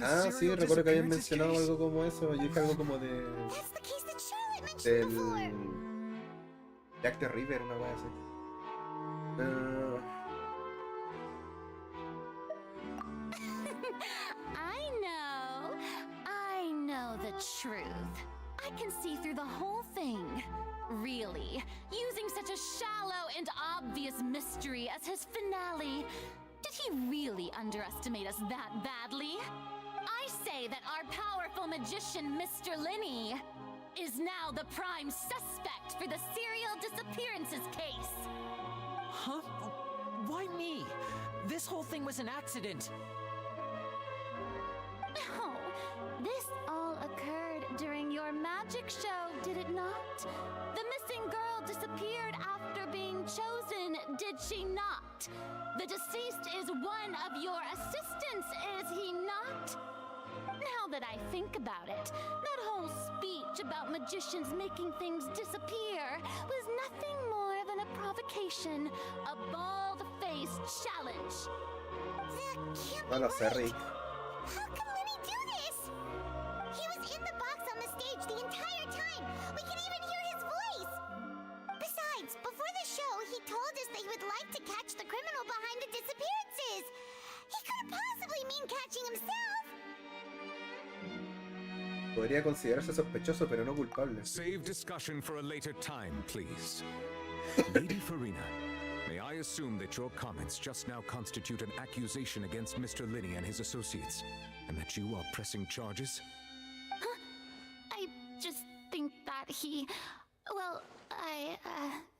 Speaker 1: Ah, sí, recuerdo que habían mencionado algo como eso. Yo dije algo como de...
Speaker 3: That's the case that Charlotte mentioned before.
Speaker 1: Del... Jack the River, una cosa así.
Speaker 2: I know the truth. I can see through the whole thing. Really, using such a shallow and obvious mystery as his finale. Did he really underestimate us that badly? I say that our powerful magician, Mr. Linney, is now the prime suspect for the serial disappearances case.
Speaker 7: Huh? Why me? This whole thing was an accident.
Speaker 2: Oh, this all occurred during your magic show, did it not? The missing girl disappeared after being chosen, did she not? The deceased is one of your assistants, is he not? Now that I think about it, that whole speech about magicians making things disappear was nothing more than a provocation, a bald-faced challenge.
Speaker 3: That can't
Speaker 1: No
Speaker 3: be
Speaker 1: lo sé,
Speaker 3: right.
Speaker 1: Rick.
Speaker 3: How can Lenny do this? He was in the box on the stage the entire time. We can even hear his voice. Besides, before the show, he told us that he would like to catch the criminal behind the disappearances. He couldn't possibly mean catching himself.
Speaker 1: Podría considerarse sospechoso, pero no culpable.
Speaker 9: Save discussion for a later time, please. Lady Furina, may I assume that your comments just now constitute an accusation against Mr. Linney and his associates, and that you are pressing charges?
Speaker 2: I just think that well, I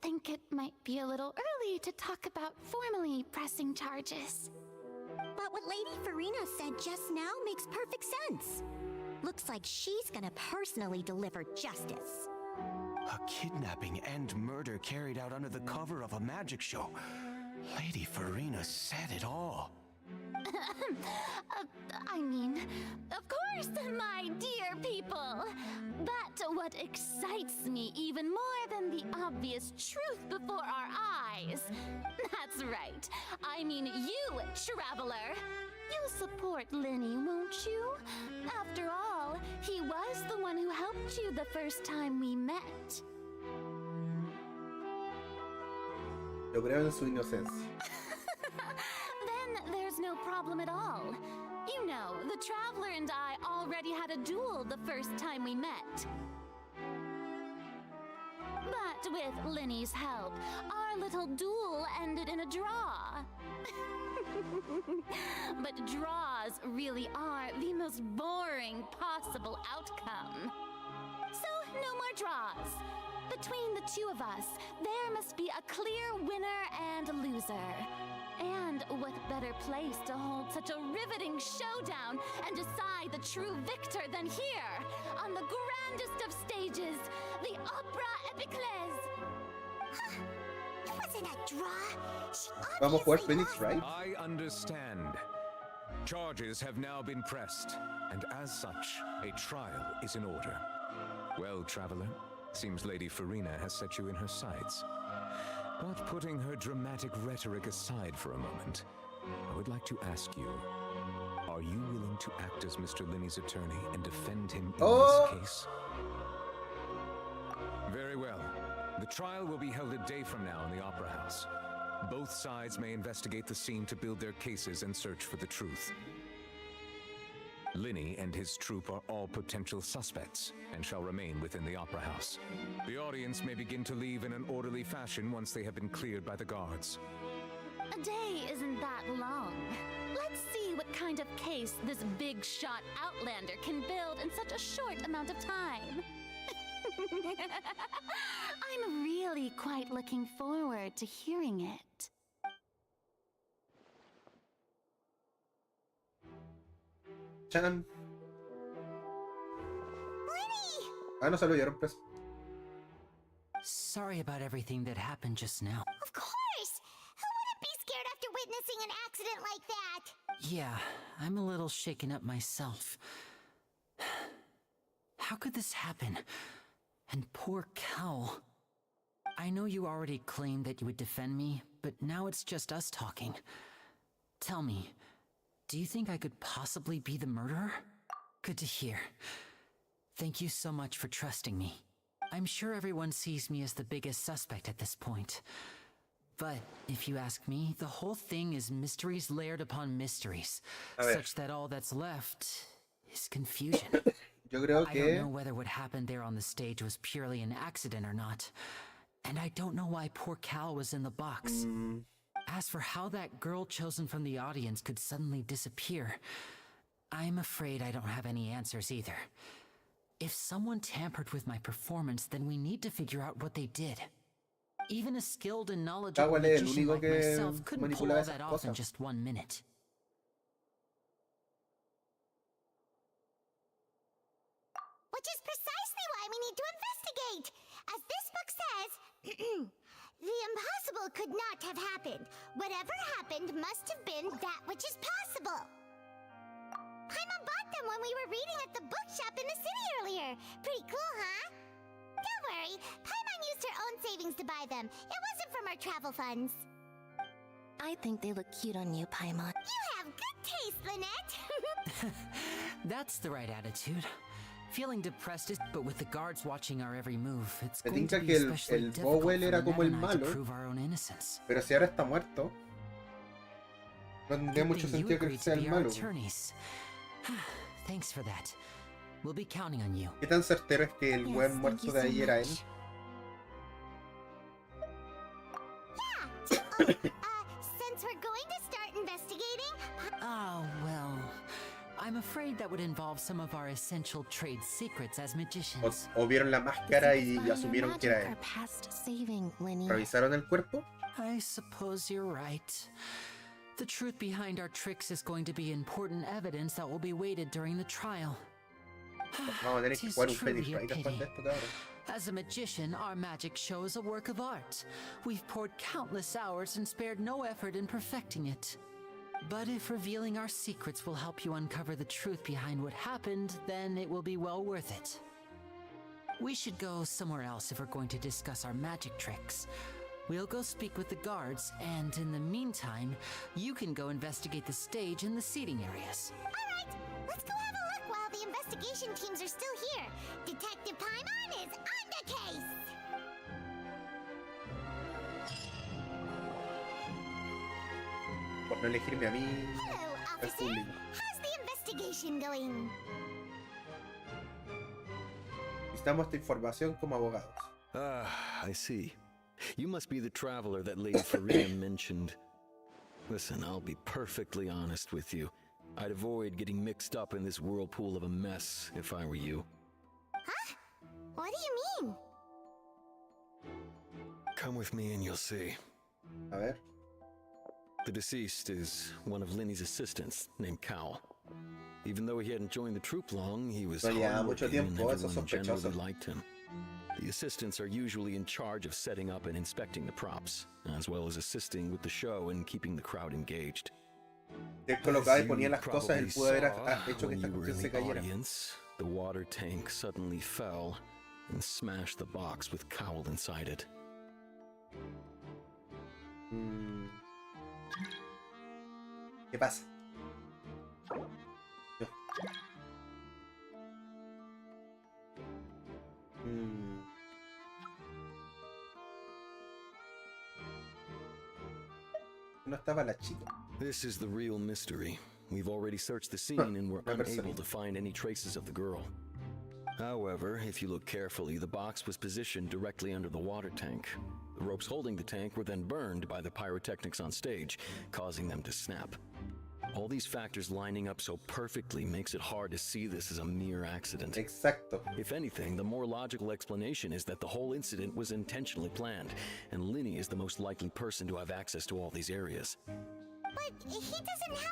Speaker 2: think it might be a little early to talk about formally pressing charges.
Speaker 3: But what Lady Furina said just now makes perfect sense. Looks like she's gonna personally deliver justice.
Speaker 10: A kidnapping and murder carried out under the cover of a magic show. Lady Furina said it all.
Speaker 2: I mean, of course, my dear people. But what excites me even more than the obvious truth before our eyes. That's right. I mean you, traveler. You'll support Lenny, won't you? After all, he was the one who helped you the first time we met.
Speaker 1: Yo creo en su inocencia.
Speaker 2: Then there's no problem at all. You know, the Traveler and I already had a duel the first time we met. But with Lenny's help, our little duel ended in a draw. But draws really are the most boring possible outcome. So, no more draws. Between the two of us, there must be a clear winner and loser. And what better place to hold such a riveting showdown and decide the true victor than here, on the grandest of stages, the Opera Epiclese.
Speaker 3: It wasn't a draw. She
Speaker 1: Vamos a jugar
Speaker 3: obviously
Speaker 1: Phoenix
Speaker 3: lost.
Speaker 1: Wright.
Speaker 9: I understand. Charges have now been pressed, and as such, a trial is in order. Well, traveler, seems Lady Furina has set you in her sights. But putting her dramatic rhetoric aside for a moment, I would like to ask you, are you willing to act as Mr. Linney's attorney and defend him in this case? Very well. The trial will be held a day from now in the Opera House. Both sides may investigate the scene to build their cases and search for the truth. Linney and his troupe are all potential suspects and shall remain within the Opera House. The audience may begin to leave in an orderly fashion once they have been cleared by the guards.
Speaker 2: A day isn't that long. Let's see what kind of case this big shot Outlander can build in such a short amount of time. I'm really quite looking forward to hearing it.
Speaker 1: Chan.
Speaker 3: Lenny!
Speaker 1: Ah, no se lo llevaron preso.
Speaker 7: Sorry about everything that happened just now.
Speaker 3: Of course! Who wouldn't be scared after witnessing an accident like that?
Speaker 7: Yeah, I'm a little shaken up myself. How could this happen? And poor Cal. I know you already claimed that you would defend me, but now it's just us talking. Tell me, do you think I could possibly be the murderer? Good to hear. Thank you so much for trusting me. I'm sure everyone sees me as the biggest suspect at this point. But if you ask me, the whole thing is mysteries layered upon mysteries, such that all that's left is confusion.
Speaker 1: Yo creo
Speaker 7: I
Speaker 1: que
Speaker 7: don't know whether what happened there on the stage was purely an accident or not. And I don't know why poor Cal was in the box. As for how that girl chosen from the audience could suddenly disappear, I'm afraid I don't have any answers either. If someone tampered with my performance, then we need to figure out what they did. Even a skilled and knowledgeable
Speaker 1: Cáguale, el
Speaker 7: magician
Speaker 1: único
Speaker 7: like
Speaker 1: que
Speaker 7: myself couldn't pull
Speaker 1: manipulaba
Speaker 7: all
Speaker 1: esas
Speaker 7: that off in
Speaker 1: cosas.
Speaker 7: just 1 minute.
Speaker 3: What which is precisely why we need to investigate. As this book says, the impossible could not have happened. Whatever happened must have been that which is possible. Paimon bought them when we were reading at the bookshop in the city earlier. Pretty cool, huh? Don't worry, Paimon used her own savings to buy them. It wasn't from our travel funds.
Speaker 6: I think they look cute on you, Paimon.
Speaker 3: You have good taste, Lynette.
Speaker 7: That's the right attitude. Feeling depressed is, but with the guards watching our every move, it's
Speaker 1: Me
Speaker 7: going to
Speaker 1: tinca
Speaker 7: be
Speaker 1: que
Speaker 7: especially
Speaker 1: el
Speaker 7: difficult
Speaker 1: Bowell
Speaker 7: for
Speaker 1: era
Speaker 7: Lynette
Speaker 1: como el
Speaker 7: and I to
Speaker 1: malo,
Speaker 7: prove our own innocence.
Speaker 1: pero si ahora está muerto, no tendría mucho sentido que él sea el malo.
Speaker 7: Thanks for that. We'll be counting on you.
Speaker 1: ¿Qué tan certero es que el buen muerto de ahí era él?
Speaker 3: Since we're going to start investigating...
Speaker 7: Oh, well... I'm afraid that would involve some of our essential trade secrets as magicians.
Speaker 1: O vieron la máscara y asumieron que era él. ¿Revisaron el cuerpo?
Speaker 7: I suppose you're right. The truth behind our tricks is going to be important evidence that will be weighted during the trial.
Speaker 1: Vamos a tener que jugar un Phoenix Wright después de esto, cabrón.
Speaker 7: As a magician, our magic show is a work of art. We've poured countless hours and spared no effort in perfecting it. But if revealing our secrets will help you uncover the truth behind what happened, then it will be well worth it. We should go somewhere else if we're going to discuss our magic tricks. We'll go speak with the guards, and in the meantime, you can go investigate the stage and the seating areas.
Speaker 3: Alright, let's go have a look while the investigation teams are still here. Detective Paimon is on the case!
Speaker 1: Por no elegirme a mí.
Speaker 3: Hello, officer. How's the investigation going?
Speaker 1: Necesitamos esta información como abogados.
Speaker 12: I see. You must be the traveler that Lady Furina mentioned. Listen, I'll be perfectly honest with you. I'd avoid getting mixed up in this whirlpool of a mess if I were you.
Speaker 3: Huh? What do you mean?
Speaker 12: Come with me and you'll see.
Speaker 1: A ver.
Speaker 12: The deceased is one of Linny's assistants named Cal. Even though he hadn't joined the troop long, he was hardworking and everyone generally liked him. The assistants are usually in charge of setting up and inspecting the props, as well as assisting with the show and keeping the crowd engaged.
Speaker 1: Él colocaba y ponía las cosas, él pudo haber hecho que esta
Speaker 12: When you were
Speaker 1: cuestión
Speaker 12: in
Speaker 1: se
Speaker 12: the
Speaker 1: cayera.
Speaker 12: audience, the water tank suddenly fell and smashed the box with Cowl inside it.
Speaker 1: ¿Qué pasa? No estaba la chica.
Speaker 12: This is the real mystery. We've already searched the scene and were unable to find any traces of the girl. However, if you look carefully, the box was positioned directly under the water tank. The ropes holding the tank were then burned by the pyrotechnics on stage, causing them to snap. All these factors lining up so perfectly makes it hard to see this as a mere accident.
Speaker 1: Exacto.
Speaker 12: If anything, the more logical explanation is that the whole incident was intentionally planned, and Linny is the most likely person to have access to all these areas.
Speaker 3: But he doesn't have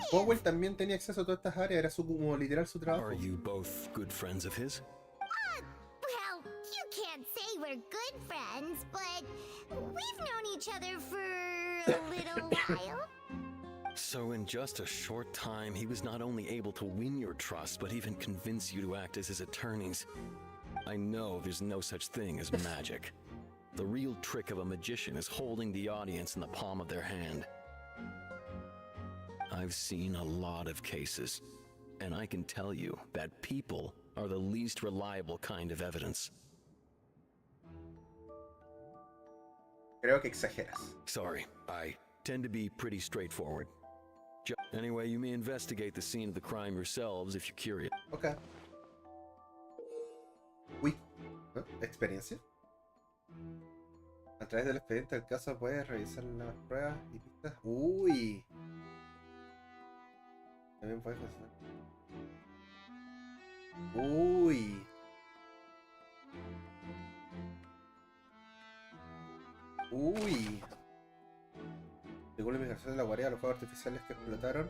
Speaker 1: Powell también tenía acceso a todas estas áreas, era su, como literal su trabajo.
Speaker 12: Are you both good friends of his?
Speaker 3: Well, you can't say we're good friends, but we've known each other for a little while.
Speaker 12: So in just a short time, he was not only able to win your trust, but even convince you to act as his attorneys. I know there's no such thing as magic. The real trick of a magician is holding the audience in the palm of their hand. I've seen a lot of cases, and I can tell you that people are the least reliable kind of evidence.
Speaker 1: Creo que exageras.
Speaker 12: Sorry, I tend to be pretty straightforward. Anyway, you may investigate the scene of the crime yourselves if you're curious.
Speaker 1: Okay. Uy, ¿no? ¿Experiencia? A través del expediente del caso puedes revisar las pruebas y pistas. Uy. También puedes hacer. Uy. Uy. Según la investigación de la guardia, los fuegos artificiales que explotaron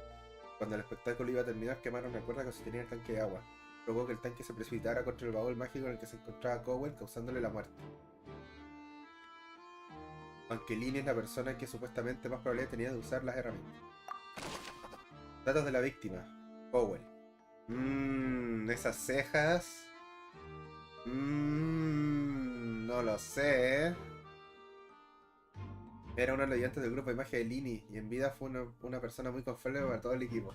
Speaker 1: cuando el espectáculo iba a terminar quemaron la cuerda que sostenía el tanque de agua. provocó que el tanque se precipitara contra el baúl mágico en el que se encontraba Cowell, causándole la muerte. Aunque Lynn es la persona que supuestamente más probabilidad tenía de usar las herramientas. Datos de la víctima. Cowell. Esas cejas. No lo sé. Era uno de los ayudantes del grupo de magia de Lini y en vida fue una persona muy confiable para todo el equipo.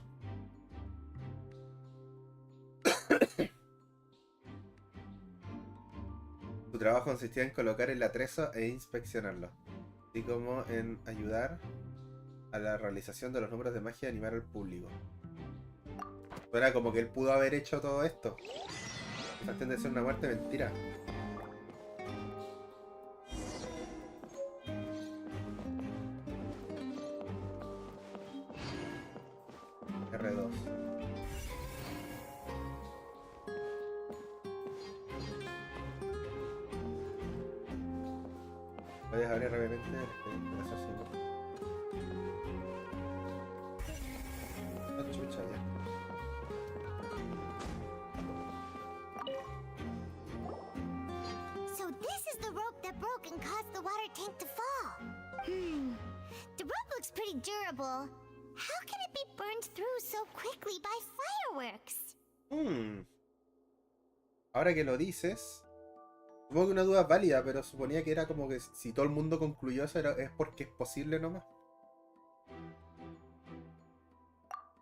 Speaker 1: Su trabajo consistía en colocar el atrezo e inspeccionarlo, así como en ayudar a la realización de los números de magia y animar al público. Era como que él pudo haber hecho todo esto. Esta tiende a ser una muerte mentira. R2. Puedes abrir brevemente el asesino. Ah, chucha, ya.
Speaker 3: So this is the rope that broke and caused the water tank to fall. The rope looks pretty durable. How can it be burned through so quickly by fireworks?
Speaker 1: Ahora que lo dices, supongo que una duda es válida, pero suponía que era como que si todo el mundo concluyó eso es porque es posible nomás.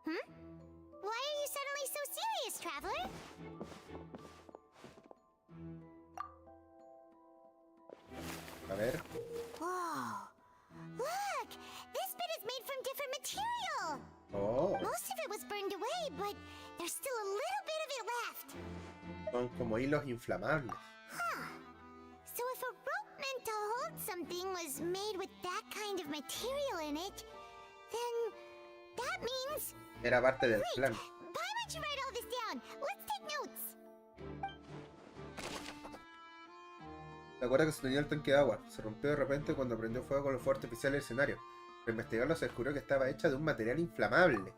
Speaker 3: Why are you suddenly so serious, traveler?
Speaker 1: A ver.
Speaker 3: Whoa. Look! This bit is made from different material!
Speaker 1: Oh.
Speaker 3: Most of it was burned away, but there's still a little bit of it left.
Speaker 1: Son como hilos inflamables.
Speaker 3: Huh. So if a rope meant to hold something was made with that kind of material in it, then that means...
Speaker 1: Era parte del plan.
Speaker 3: Why don't you write all this down? Let's take notes.
Speaker 1: ¿Te acuerdas que se tenía el tanque de agua? Se rompió de repente cuando prendió fuego con los fuegos artificiales del escenario. Al investigarlo se descubrió que estaba hecha de un material inflamable.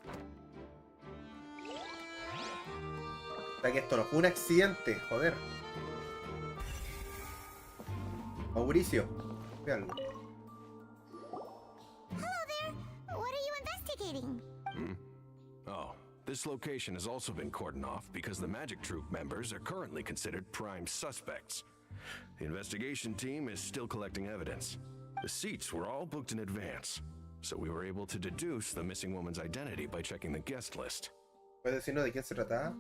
Speaker 1: O sea que esto no fue un accidente, joder. Mauricio, ve algo.
Speaker 3: Hello there. What are you investigating?
Speaker 10: Oh, this location has also been cordoned off because the Magic Troop members are currently considered prime suspects. The investigation team is still collecting evidence. The seats were all booked in advance, so we were able to deduce the missing woman's identity by checking the guest list.
Speaker 1: ¿Puedes decirnos de quién se trataba?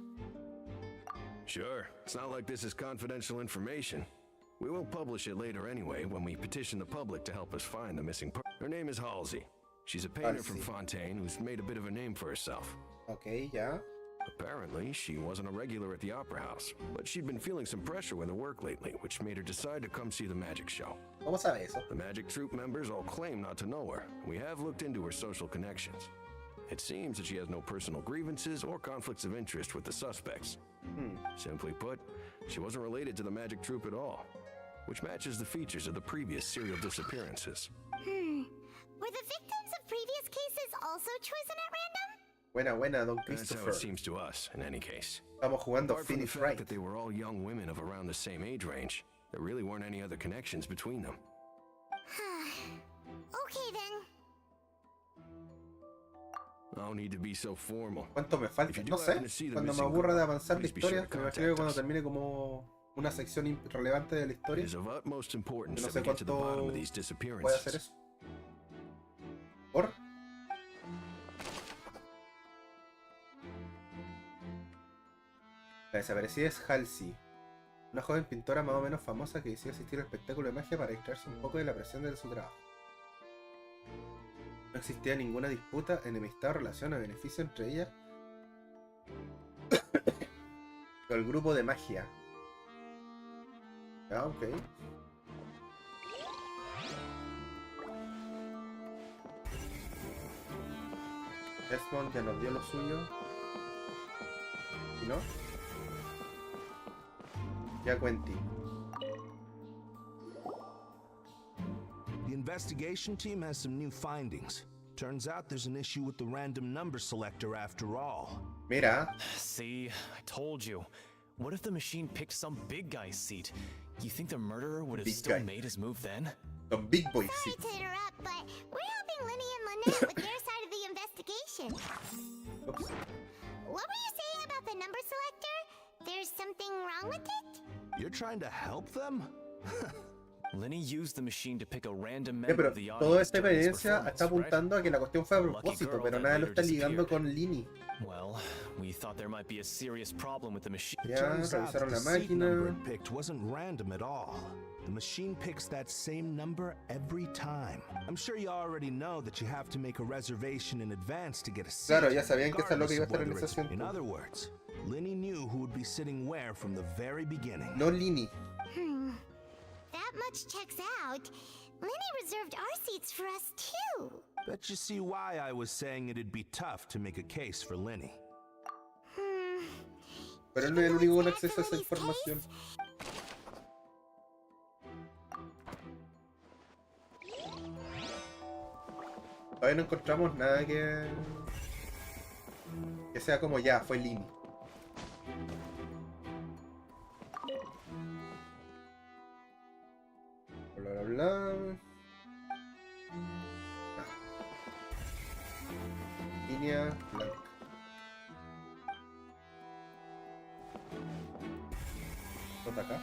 Speaker 10: Sure, it's not like this is confidential information. We will publish it later anyway when we petition the public to help us find the missing person. Her name is Halsey. She's a painter from Fontaine who's made a bit of a name for herself.
Speaker 1: Okay, yeah.
Speaker 10: Apparently, she wasn't a regular at the Opera House, but she'd been feeling some pressure with her work lately, which made her decide to come see the magic show.
Speaker 1: ¿Cómo sabe eso?
Speaker 10: The Magic Troop members all claim not to know her. We have looked into her social connections. It seems that she has no personal grievances or conflicts of interest with the suspects. Simply put, she wasn't related to the Magic Troop at all, which matches the features of the previous serial disappearances.
Speaker 3: Were the victims of previous cases also chosen at random?
Speaker 1: Buena, Don
Speaker 10: That's how
Speaker 1: Christopher.
Speaker 10: it seems to us, in any case.
Speaker 1: Estamos jugando
Speaker 10: Apart from the
Speaker 1: Finish
Speaker 10: fact
Speaker 1: Right.
Speaker 10: that they were all young women of around the same age range, there really weren't any other connections between them.
Speaker 3: Okay then.
Speaker 10: No need to be so formal.
Speaker 1: ¿Cuánto me falta? No sé. Cuando me aburra de avanzar la historia, me imagino que cuando termine como una sección irrelevante de la historia,
Speaker 10: It is of utmost importance
Speaker 1: no
Speaker 10: that
Speaker 1: sé
Speaker 10: we get to the bottom
Speaker 1: cuánto
Speaker 10: of these
Speaker 1: puede hacer
Speaker 10: disappearances.
Speaker 1: eso. ¿Por? La desaparecida es Halsey, una joven pintora más o menos famosa que decidió asistir al espectáculo de magia para distraerse un poco de la presión de su trabajo. No existía ninguna disputa, enemistad o relación o beneficio entre ella y el grupo de magia. Ah, ok. Desmond ya nos dio lo suyo. ¿Y no? Ya Quentin.
Speaker 13: The investigation team has some new findings. Turns out there's an issue with the random number selector after all.
Speaker 1: Mira.
Speaker 14: See, I told you. What if the machine picked some big guy's seat? You think the murderer would have still made his move then?
Speaker 1: The big boy
Speaker 3: Sorry
Speaker 1: seat.
Speaker 3: to interrupt, but we're helping Linny and Lynette with their side of the investigation.
Speaker 1: Oops.
Speaker 3: What were you saying about the number selector? There's something wrong with it?
Speaker 13: You're trying to help them?
Speaker 14: Lenny used the machine to pick a random
Speaker 1: Yeah,
Speaker 14: member
Speaker 1: pero
Speaker 14: of the
Speaker 1: toda
Speaker 14: audience
Speaker 1: esta
Speaker 14: during his
Speaker 1: evidencia está apuntando a que la cuestión fue a propósito, pero nada lo está ligando con Lini.
Speaker 14: Well, we thought there might be a serious problem with the machine.
Speaker 1: Ya,
Speaker 13: Turns out
Speaker 1: revisaron
Speaker 13: that
Speaker 1: la
Speaker 13: the seat number
Speaker 1: máquina.
Speaker 13: it picked wasn't random at all. The machine picks that same number every time. I'm sure you already know that you have to make a reservation in advance to get a seat.
Speaker 1: Claro, ya sabían que esa loca iba a
Speaker 13: regardless of
Speaker 1: estar en
Speaker 13: whether
Speaker 1: ese
Speaker 13: it's- In
Speaker 1: asiento.
Speaker 13: other words, Linny knew who would be sitting where from the very beginning.
Speaker 1: No Lini.
Speaker 3: That much checks out. Linny reserved our seats for us too.
Speaker 13: Bet you see why I was saying it'd be tough to make a case for Linny.
Speaker 1: Pero él no es el único con acceso a esa información. Todavía no encontramos nada que sea como ya, fue Lini. Bla bla bla. Línea blanca. ¿Dónde acá?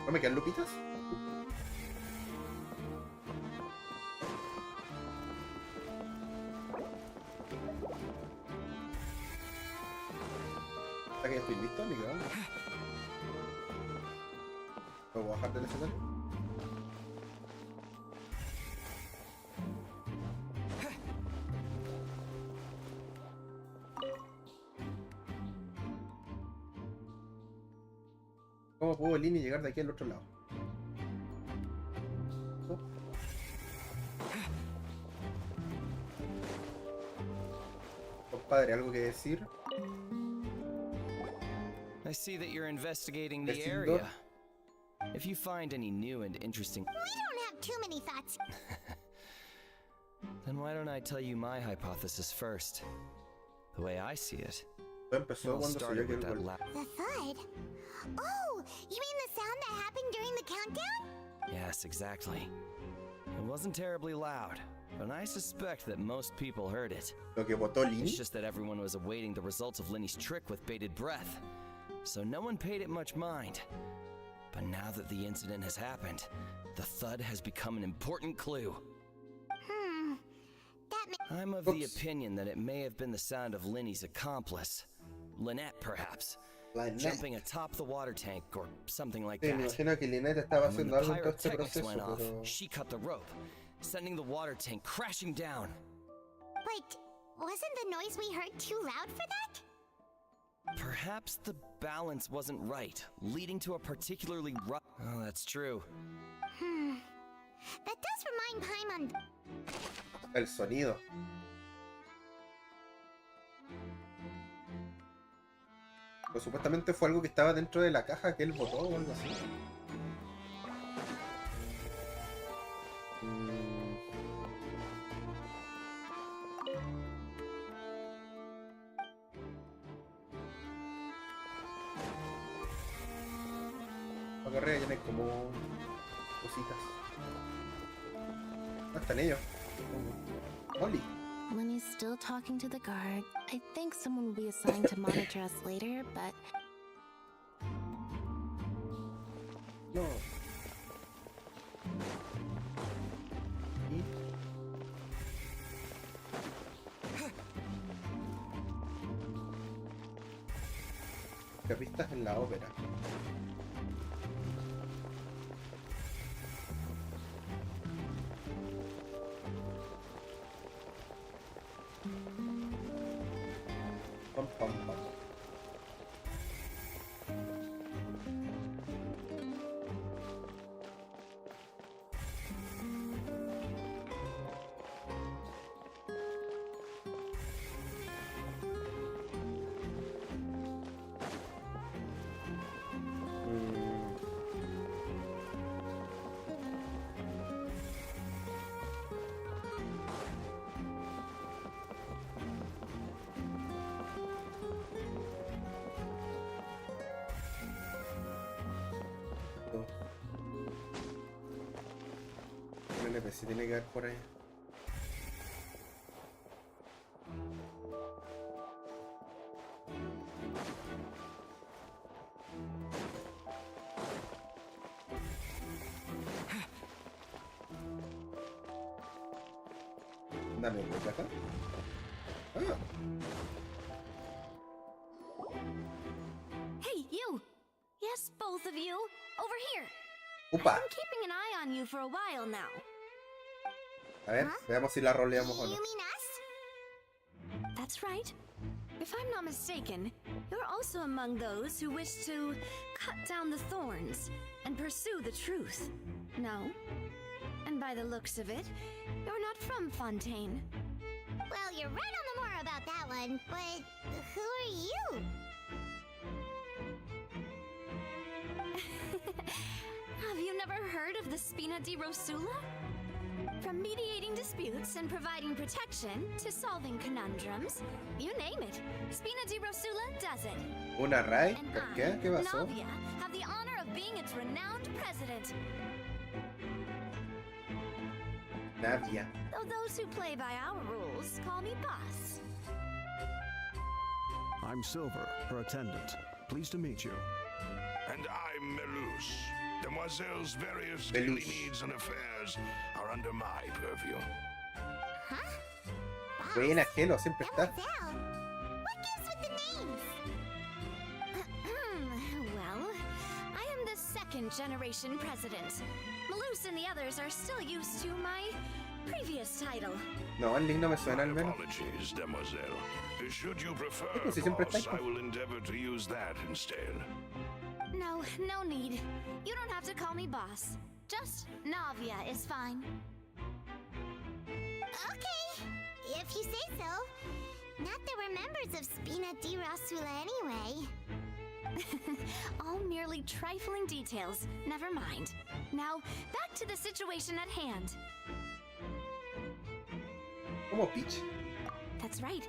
Speaker 1: ¿No me quedan lupitas? ¿Hasta que ya estoy listo? Ni cagando. ¿Puedo bajar del escenario? ¿Cómo puedo Lini llegar de aquí al otro lado? ¿Oh? Compadre, ¿algo que decir?
Speaker 8: I see that you're investigating the
Speaker 1: Vecino.
Speaker 8: area. If you find any new and interesting,
Speaker 3: We don't have too many thoughts.
Speaker 8: then why don't I tell you my hypothesis first? The way I see it,
Speaker 1: Todo empezó
Speaker 8: it all
Speaker 1: cuando se
Speaker 8: started
Speaker 1: vio
Speaker 8: with
Speaker 1: que
Speaker 8: that
Speaker 1: el
Speaker 3: The thud? Oh, you mean the sound that happened during the countdown?
Speaker 8: Yes, exactly. It wasn't terribly loud, but I suspect that most people heard it.
Speaker 1: Lo que votó Lini.
Speaker 8: It's just that everyone was awaiting the results of Linny's trick with bated breath, so no one paid it much mind. But now that the incident has happened, the thud has become an important clue. I'm of the opinion that it may have been the sound of Linny's accomplice. Lynette, perhaps.
Speaker 1: Lynette.
Speaker 8: Jumping atop the water tank or something like
Speaker 1: Sí, me
Speaker 8: that.
Speaker 1: imagino que Lynette estaba
Speaker 8: And when
Speaker 1: haciendo
Speaker 8: the
Speaker 1: algo en todo este
Speaker 8: pyrotechnics went
Speaker 1: proceso,
Speaker 8: off,
Speaker 1: pero...
Speaker 8: she cut the rope, sending the water tank crashing down.
Speaker 3: But wasn't the noise we heard too loud for that?
Speaker 8: Perhaps the balance wasn't right, leading to a particularly rough... Oh, that's true.
Speaker 3: That does remind Paimon.
Speaker 1: El sonido. Pero supuestamente fue algo que estaba dentro de la caja que él botó o algo así. La carrera llena como cositas. ¿Dónde están ellos? Oli.
Speaker 6: Lenny's still talking to the guard. I think someone will be assigned to monitor us later, but
Speaker 1: No. Capistas en la ópera. Pam, pam, pam. NPC tiene que haber por ahí. Dame de acá. Ah.
Speaker 2: Hey, you! Yes, both of you! Over here!
Speaker 1: Upa.
Speaker 2: I'm keeping an eye on you for a while now.
Speaker 1: A ver, veamos si la roleamos o no.
Speaker 3: You mean us?
Speaker 2: That's right. If I'm not mistaken, you're also among those who wish to cut down the thorns and pursue the truth. No? And by the looks of it, you're not from Fontaine.
Speaker 3: Well, you're right on the more about that one, but who are you?
Speaker 2: Have you never heard of the Spina di Rosula? From mediating disputes and providing protection to solving conundrums, you name it, Spina di Rosula does it.
Speaker 1: ¿Una Rai?
Speaker 2: And
Speaker 1: ¿Por qué? ¿Qué
Speaker 2: I,
Speaker 1: pasó?
Speaker 2: Navia, have the honor of being its renowned president.
Speaker 1: Navia.
Speaker 2: Though those who play by our rules call me boss.
Speaker 15: I'm Silver, her attendant. Pleased to meet you.
Speaker 16: And I'm Melus. Demoiselle's various daily needs and affairs are under my purview.
Speaker 3: Huh?
Speaker 1: Buena, Gelo, siempre está.
Speaker 3: What gives with the names?
Speaker 2: Well, I am the second generation president. Malus and the others are still used to my previous title.
Speaker 1: No, el link no me suena al menos.
Speaker 16: Apologies, Demoiselle. Should you prefer,
Speaker 1: Pues si siempre está
Speaker 16: boss,
Speaker 1: ahí,
Speaker 16: I will endeavor to use that instead.
Speaker 2: No, no need. You don't have to call me boss. Just Navia is fine.
Speaker 3: Okay, if you say so. Not that we're members of Spina di Rosula anyway.
Speaker 2: All merely trifling details. Never mind. Now, back to the situation at hand.
Speaker 1: Como Peach.
Speaker 2: That's right.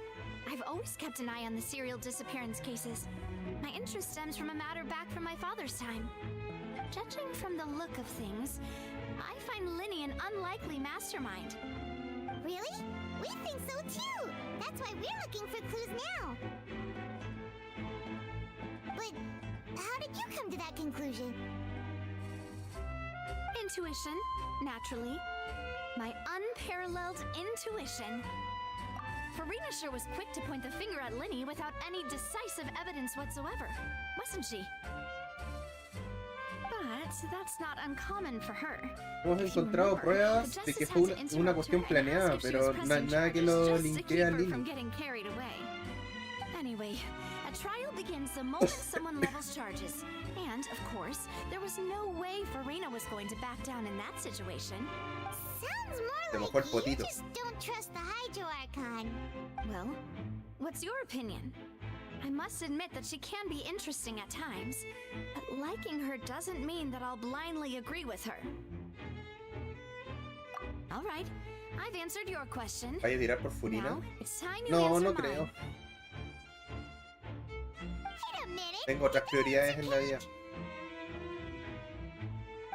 Speaker 2: I've always kept an eye on the serial disappearance cases. My interest stems from a matter back from my father's time. Judging from the look of things, I find Linny an unlikely mastermind.
Speaker 3: Really? We think so too! That's why we're looking for clues now! But how did you come to that conclusion?
Speaker 2: Intuition, naturally. My unparalleled intuition. Furina sure was quick to point the finger at Linny without any decisive evidence whatsoever, wasn't she? But that's not uncommon for her.
Speaker 1: Hemos encontrado pruebas de que fue una cuestión planeada, pero nada que lo linkee a Lily.
Speaker 2: Anyway, a trial begins the moment someone levels charges. And, of course, there was no way Furina was going to back down in that situation.
Speaker 3: Sounds more like you just don't trust the Hydro Archon.
Speaker 2: Well, what's your opinion? I must admit that she can be interesting at times, but liking her doesn't mean that I'll blindly agree with her. All right, I've answered your question.
Speaker 1: ¿Vaya a tirar por Furina?
Speaker 2: Now, it's time you
Speaker 1: No,
Speaker 2: answer
Speaker 1: no
Speaker 2: mine.
Speaker 1: creo.
Speaker 3: Wait a minute.
Speaker 1: Tengo otras prioridades en la vida.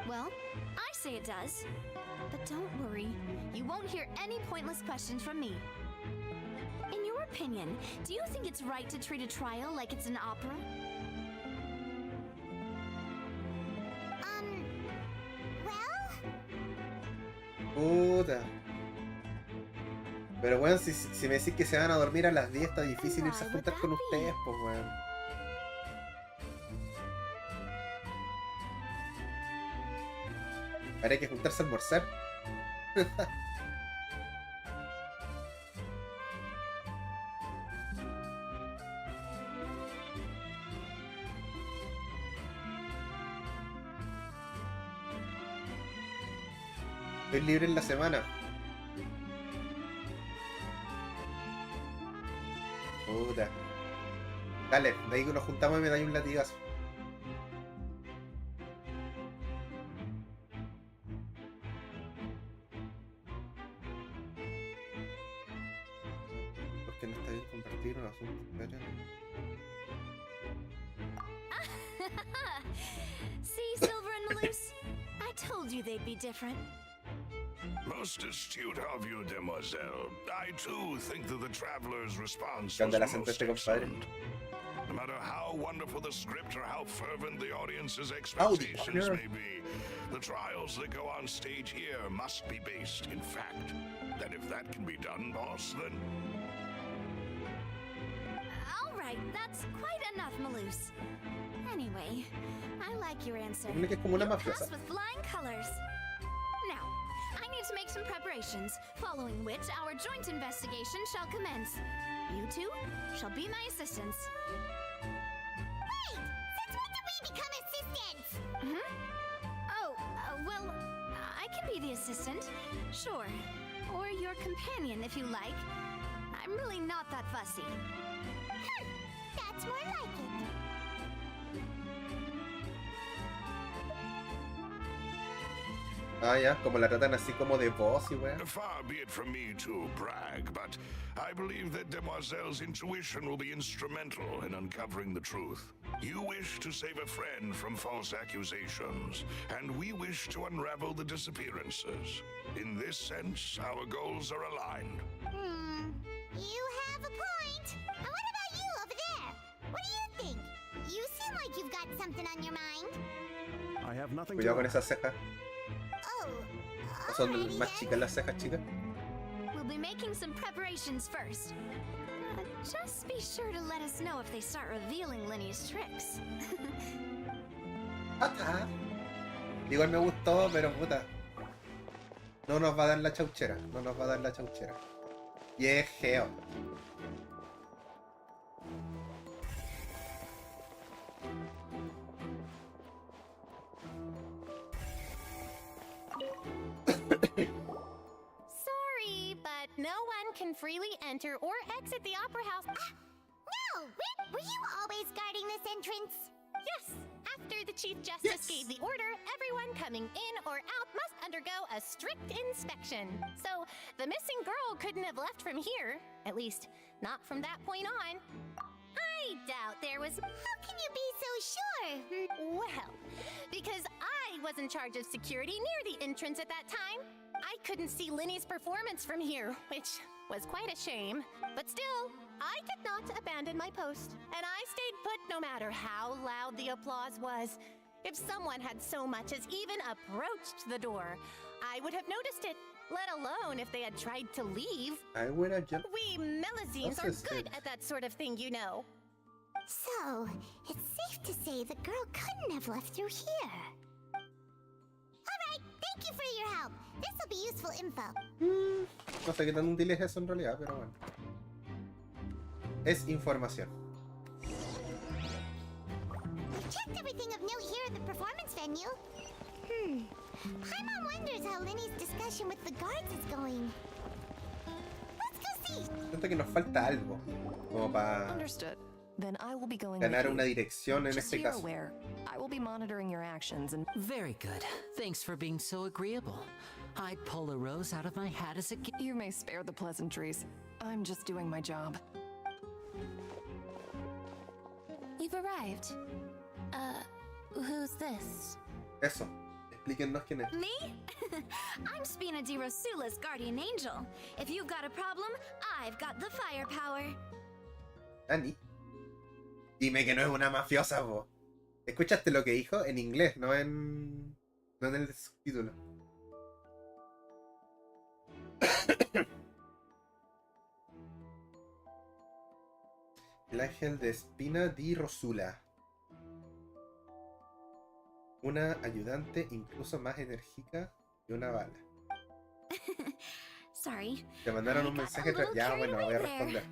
Speaker 2: Well, I say it does. But don't worry, you won't hear any pointless questions from me. In your opinion, do you think it's right to treat a trial like it's an opera?
Speaker 3: Well?
Speaker 1: Puta. Pero bueno, si me decís que se van a dormir a las 10, está difícil irse a juntar con ustedes, pues weón. Habría que juntarse a almorzar. Estoy libre en la semana. Puta. Dale, de ahí que nos juntamos y me dais un latigazo. ¿Por qué no está bien compartir un asunto? Espera.
Speaker 2: See, Silver and Malus? I told you they'd be different.
Speaker 16: Most astute of you, demoiselle. I too think that the traveler's response
Speaker 1: ¿Qué onda el
Speaker 16: was
Speaker 1: acento
Speaker 16: most
Speaker 1: este compadre?
Speaker 16: excellent. No matter how wonderful the script or how fervent the audience's expectations may be, the trials that go on stage here must be based in fact. And if that can be done, boss, then...
Speaker 3: All right, that's quite enough, Maloose. Anyway, I like your answer.
Speaker 1: Tiene que es como una mafiosa.
Speaker 3: Pass with flying colors. Now, I need to make some preparations, following which our joint investigation shall commence. You two shall be my assistants.
Speaker 17: Wait! Since when did we become assistants?
Speaker 3: Oh, well, I can be the assistant, sure. Or your companion, if you like. I'm really not that fussy.
Speaker 17: That's more like it.
Speaker 1: Ah, ya, como la tratan así como de boss y weá.
Speaker 16: Far be it from me to brag, but I believe that Demoiselle's intuition will be instrumental in uncovering the truth. You wish to save a friend from false accusations, and we wish to unravel the disappearances. In this sense, our goals are aligned.
Speaker 17: You have a point. And what about you over there? What do you think? You seem like you've got something on your mind.
Speaker 15: I have nothing
Speaker 1: Cuidado
Speaker 15: to
Speaker 1: con esas cejas. Son más chicas las cejas, chicas.
Speaker 3: We'll be making some preparations first. Just be sure to let us know if they start revealing Lenny's tricks.
Speaker 1: Igual me gustó, pero puta. No nos va a dar la chauchera. No nos va a dar la chauchera. Y es geo.
Speaker 6: Sorry, but no one can freely enter or exit the Opera House.
Speaker 17: No! Were you always guarding this entrance?
Speaker 6: Yes! After the Chief Justice gave the order, everyone coming in or out must undergo a strict inspection. So, the missing girl couldn't have left from here. At least, not from that point on.
Speaker 17: I doubt there was... How can you be so sure?
Speaker 6: Well, because I was in charge of security near the entrance at that time. I couldn't see Lenny's performance from here, which was quite a shame. But still, I did not abandon my post, and I stayed put no matter how loud the applause was. If someone had so much as even approached the door, I would have noticed it, let alone if they had tried to leave.
Speaker 1: I would have jumped.
Speaker 6: We Melazines are good at that sort of thing, you know.
Speaker 17: So, it's safe to say the girl couldn't have left through here. Alright, thank you for your help. This will be useful info.
Speaker 1: No sé qué tan útil es eso en realidad, pero bueno. Es información.
Speaker 17: We've checked everything of note here at the performance venue. Paimon wonders how Lenny's discussion with the guards is going. Let's go see.
Speaker 1: Siento que nos falta algo como para
Speaker 18: Understood. Then I will be going
Speaker 1: ganar
Speaker 18: with
Speaker 1: una
Speaker 18: you.
Speaker 1: dirección en
Speaker 18: Just
Speaker 1: este
Speaker 18: so you're
Speaker 1: caso.
Speaker 18: aware, I will be monitoring your actions and...
Speaker 7: Very good. Thanks for being so agreeable. I'd pull a rose out of my hat as a gift.
Speaker 18: You may spare the pleasantries. I'm just doing my job.
Speaker 6: You've arrived. Who's this?
Speaker 1: Eso. Explíquennos quién es.
Speaker 3: Me? I'm Spina di Rosula's guardian angel. If you've got a problem, I've got the firepower.
Speaker 1: Annie. Dime que no es una mafiosa, vos. ¿Escuchaste lo que dijo? En inglés, no en el subtítulo. El ángel de Spina di Rosula. Una ayudante incluso más enérgica que una bala.
Speaker 3: Sorry.
Speaker 1: Te mandaron un mensaje. Ya, bueno, voy a responder.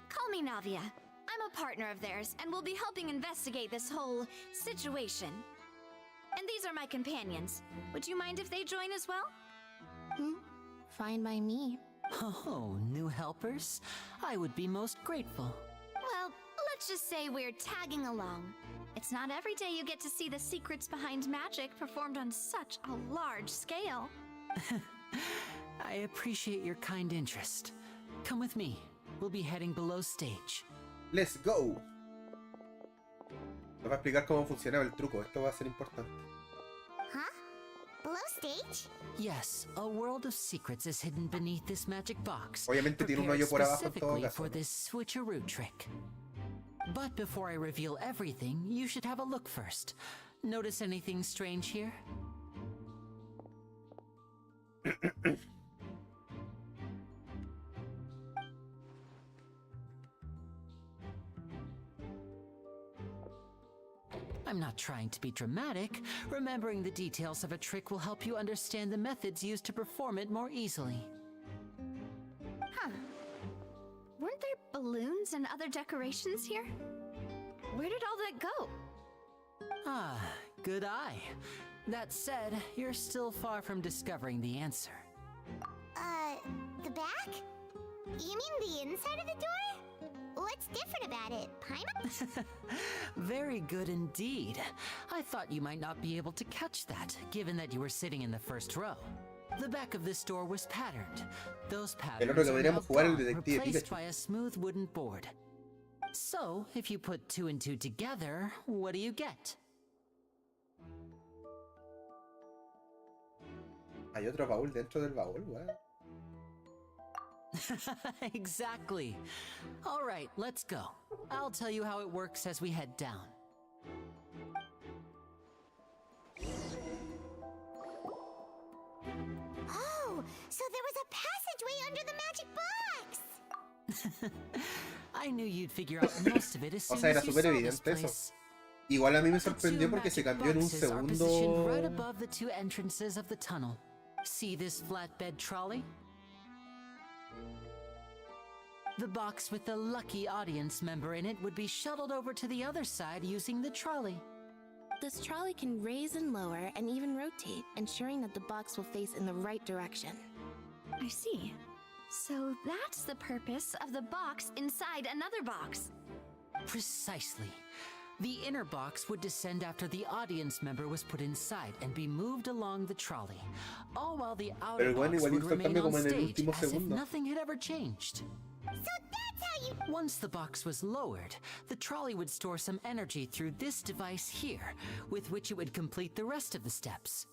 Speaker 3: Call me Navia. I'm a partner of theirs, and we'll be helping investigate this whole situation. And these are my companions. Would you mind if they join as well?
Speaker 6: Fine by me.
Speaker 7: Oh, new helpers? I would be most grateful.
Speaker 3: Well, let's just say we're tagging along. It's not every day you get to see the secrets behind magic performed on such a large scale.
Speaker 7: I appreciate your kind interest. Come with me. We'll be heading below stage.
Speaker 1: Let's go. Nos va a explicar cómo funcionaba el truco. Esto va a ser importante.
Speaker 17: Huh? Below stage?
Speaker 7: Yes, a world of secrets is hidden beneath this magic box.
Speaker 1: Obviamente tiene un hoyo por abajo en todo
Speaker 7: specifically
Speaker 1: caso.
Speaker 7: for this switcheroo trick. But before I reveal everything, you should have a look first. Notice anything strange here? I'm not trying to be dramatic. Remembering the details of a trick will help you understand the methods used to perform it more easily.
Speaker 2: Huh. Weren't there balloons and other decorations here? Where did all that go?
Speaker 7: Ah, good eye. That said, you're still far from discovering the answer.
Speaker 17: The back? You mean the inside of the door? What's different about it? Paimon?
Speaker 7: Very good indeed. I thought you might not be able to catch that, given that you were sitting in the first row. The back of this door was patterned. Those patterns are now gone, replaced by a smooth wooden board. So, if you put 2 and 2 together, what do you get?
Speaker 1: Hay otro baúl dentro del baúl, wow.
Speaker 7: Exactly. All right, let's go. I'll tell you how it works as we head down.
Speaker 17: Oh, so there was a passageway under the magic box!
Speaker 7: I knew you'd figure out most of it as
Speaker 1: O
Speaker 7: soon
Speaker 1: sea, era
Speaker 7: as you
Speaker 1: súper
Speaker 7: saw this
Speaker 1: evidente eso.
Speaker 7: place.
Speaker 1: Igual a mí me sorprendió porque se cambió en un
Speaker 7: Boxes are positioned right
Speaker 1: segundo.
Speaker 7: above the 2 entrances of the tunnel. See this flatbed trolley? The box with the lucky audience member in it would be shuttled over to the other side using the trolley.
Speaker 6: This trolley can raise and lower and even rotate, ensuring that the box will face in the right direction.
Speaker 2: I see. So that's the purpose of the box inside another box.
Speaker 7: Precisely. The inner box would descend after the audience member was put inside and be moved along the trolley, all while the outer
Speaker 1: Pero bueno,
Speaker 7: box
Speaker 1: igual
Speaker 7: would
Speaker 1: hizo el
Speaker 7: remain
Speaker 1: cambio
Speaker 7: on
Speaker 1: como en el
Speaker 7: stage
Speaker 1: último
Speaker 7: as if
Speaker 1: segundo.
Speaker 7: nothing had ever changed.
Speaker 17: So that's how you...
Speaker 7: Once the box was lowered, the trolley would store some energy through this device here, with which it would complete the rest of the steps.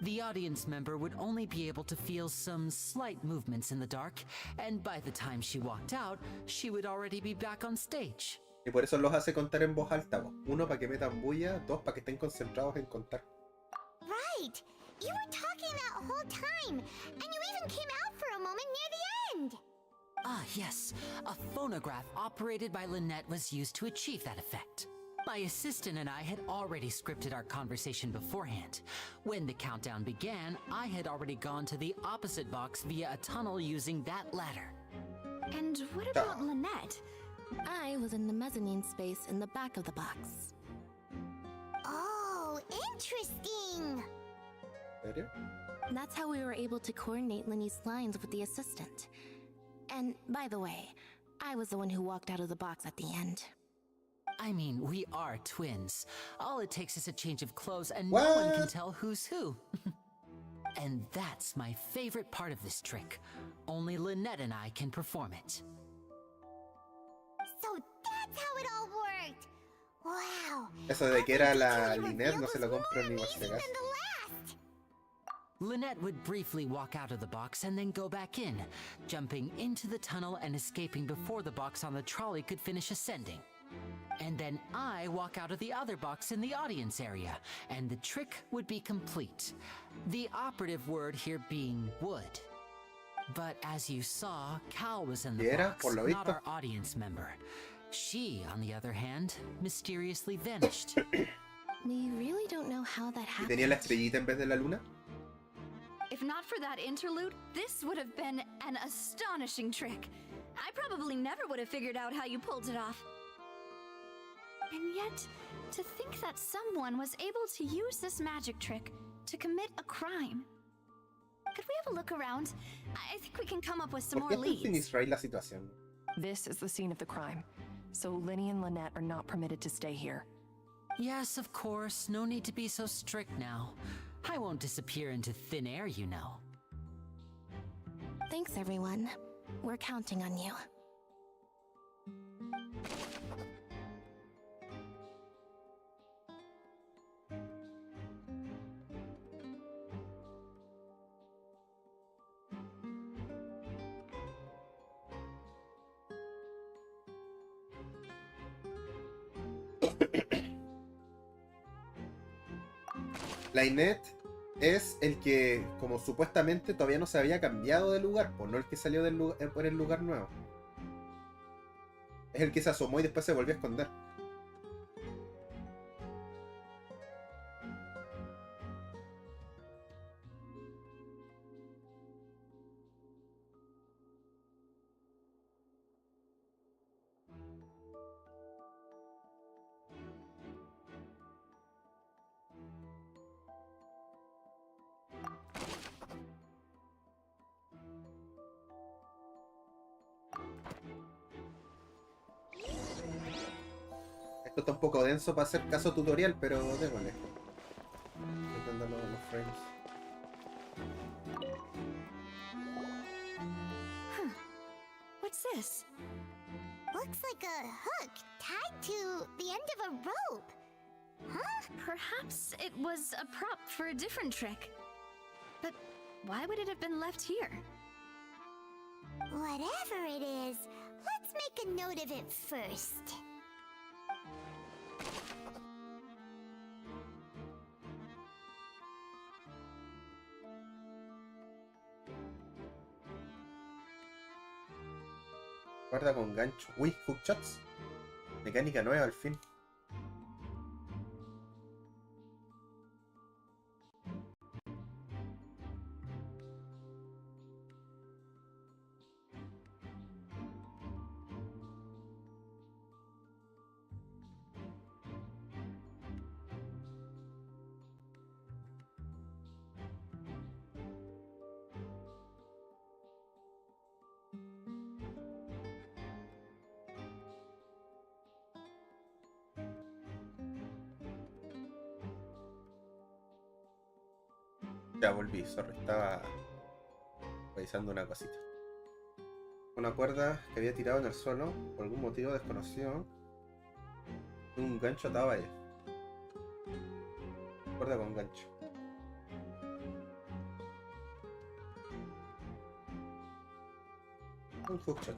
Speaker 7: The audience member would only be able to feel some slight movements in the dark, and by the time she walked out, she would already be back on stage.
Speaker 1: Y por eso los hace contar en voz alta. Po. 1 para que metan bulla, 2 para que estén concentrados en contar.
Speaker 17: Right! You were talking that whole time, and you even came out for a moment near the end!
Speaker 7: Ah, yes. A phonograph operated by Lynette was used to achieve that effect. My assistant and I had already scripted our conversation beforehand. When the countdown began, I had already gone to the opposite box via a tunnel using that ladder.
Speaker 2: And what about Lynette?
Speaker 6: I was in the mezzanine space in the back of the box.
Speaker 17: Oh, interesting!
Speaker 1: ¿Serio?
Speaker 6: That's how we were able to coordinate Linny's lines with the assistant. And by the way, I was the one who walked out of the box at the end.
Speaker 7: I mean, we are twins. All it takes is a change of clothes and no one can tell who's who. And that's my favorite part of this trick. Only Lynette and I can perform it.
Speaker 17: So that's how it all worked! Wow!
Speaker 1: Eso de que era la Lynette no se lo compro ni por si acaso.
Speaker 7: Lynette would briefly walk out of the box and then go back in, jumping into the tunnel and escaping before the box on the trolley could finish ascending. And then I walk out of the other box in the audience area, and the trick would be complete. The operative word here being would. But as you saw, Cal was in the box, not our audience member. She, on the other hand, mysteriously vanished.
Speaker 6: We really don't know how that
Speaker 1: ¿Y
Speaker 6: happened.
Speaker 1: tenía la estrellita en vez de la luna?
Speaker 2: If not for that interlude, this would have been an astonishing trick. I probably never would have figured out how you pulled it off. And yet, to think that someone was able to use this magic trick to commit a crime. Could we have a look around? I think we can come up with some
Speaker 1: ¿Por
Speaker 2: more
Speaker 1: qué tú
Speaker 2: leads.
Speaker 1: finishráis la situación?
Speaker 18: This is the scene of the crime, so Linny and Lynette are not permitted to stay here.
Speaker 7: Yes, of course. No need to be so strict now. I won't disappear into thin air, you know.
Speaker 6: Thanks, everyone. We're counting on you.
Speaker 1: La Inet es el que, como supuestamente todavía no se había cambiado de lugar, pues no el que salió del lugar, por el lugar nuevo. Es el que se asomó y después se volvió a esconder. Esto está un poco denso para hacer caso tutorial, pero démosle. Estoy dando los frames.
Speaker 17: Huh. What's this? Looks like a hook tied to the end of a rope. Huh?
Speaker 2: Perhaps it was a prop for a different trick. But why would it have been left here?
Speaker 17: Whatever it is, let's make a note of it first.
Speaker 1: Guarda con gancho. Uy, hookshots. Mecánica nueva al fin. Ya volví, sorry, estaba revisando una cosita. Una cuerda que había tirado en el suelo por algún motivo desconocido. Un gancho atado ahí. Cuerda con gancho. Un hookshot.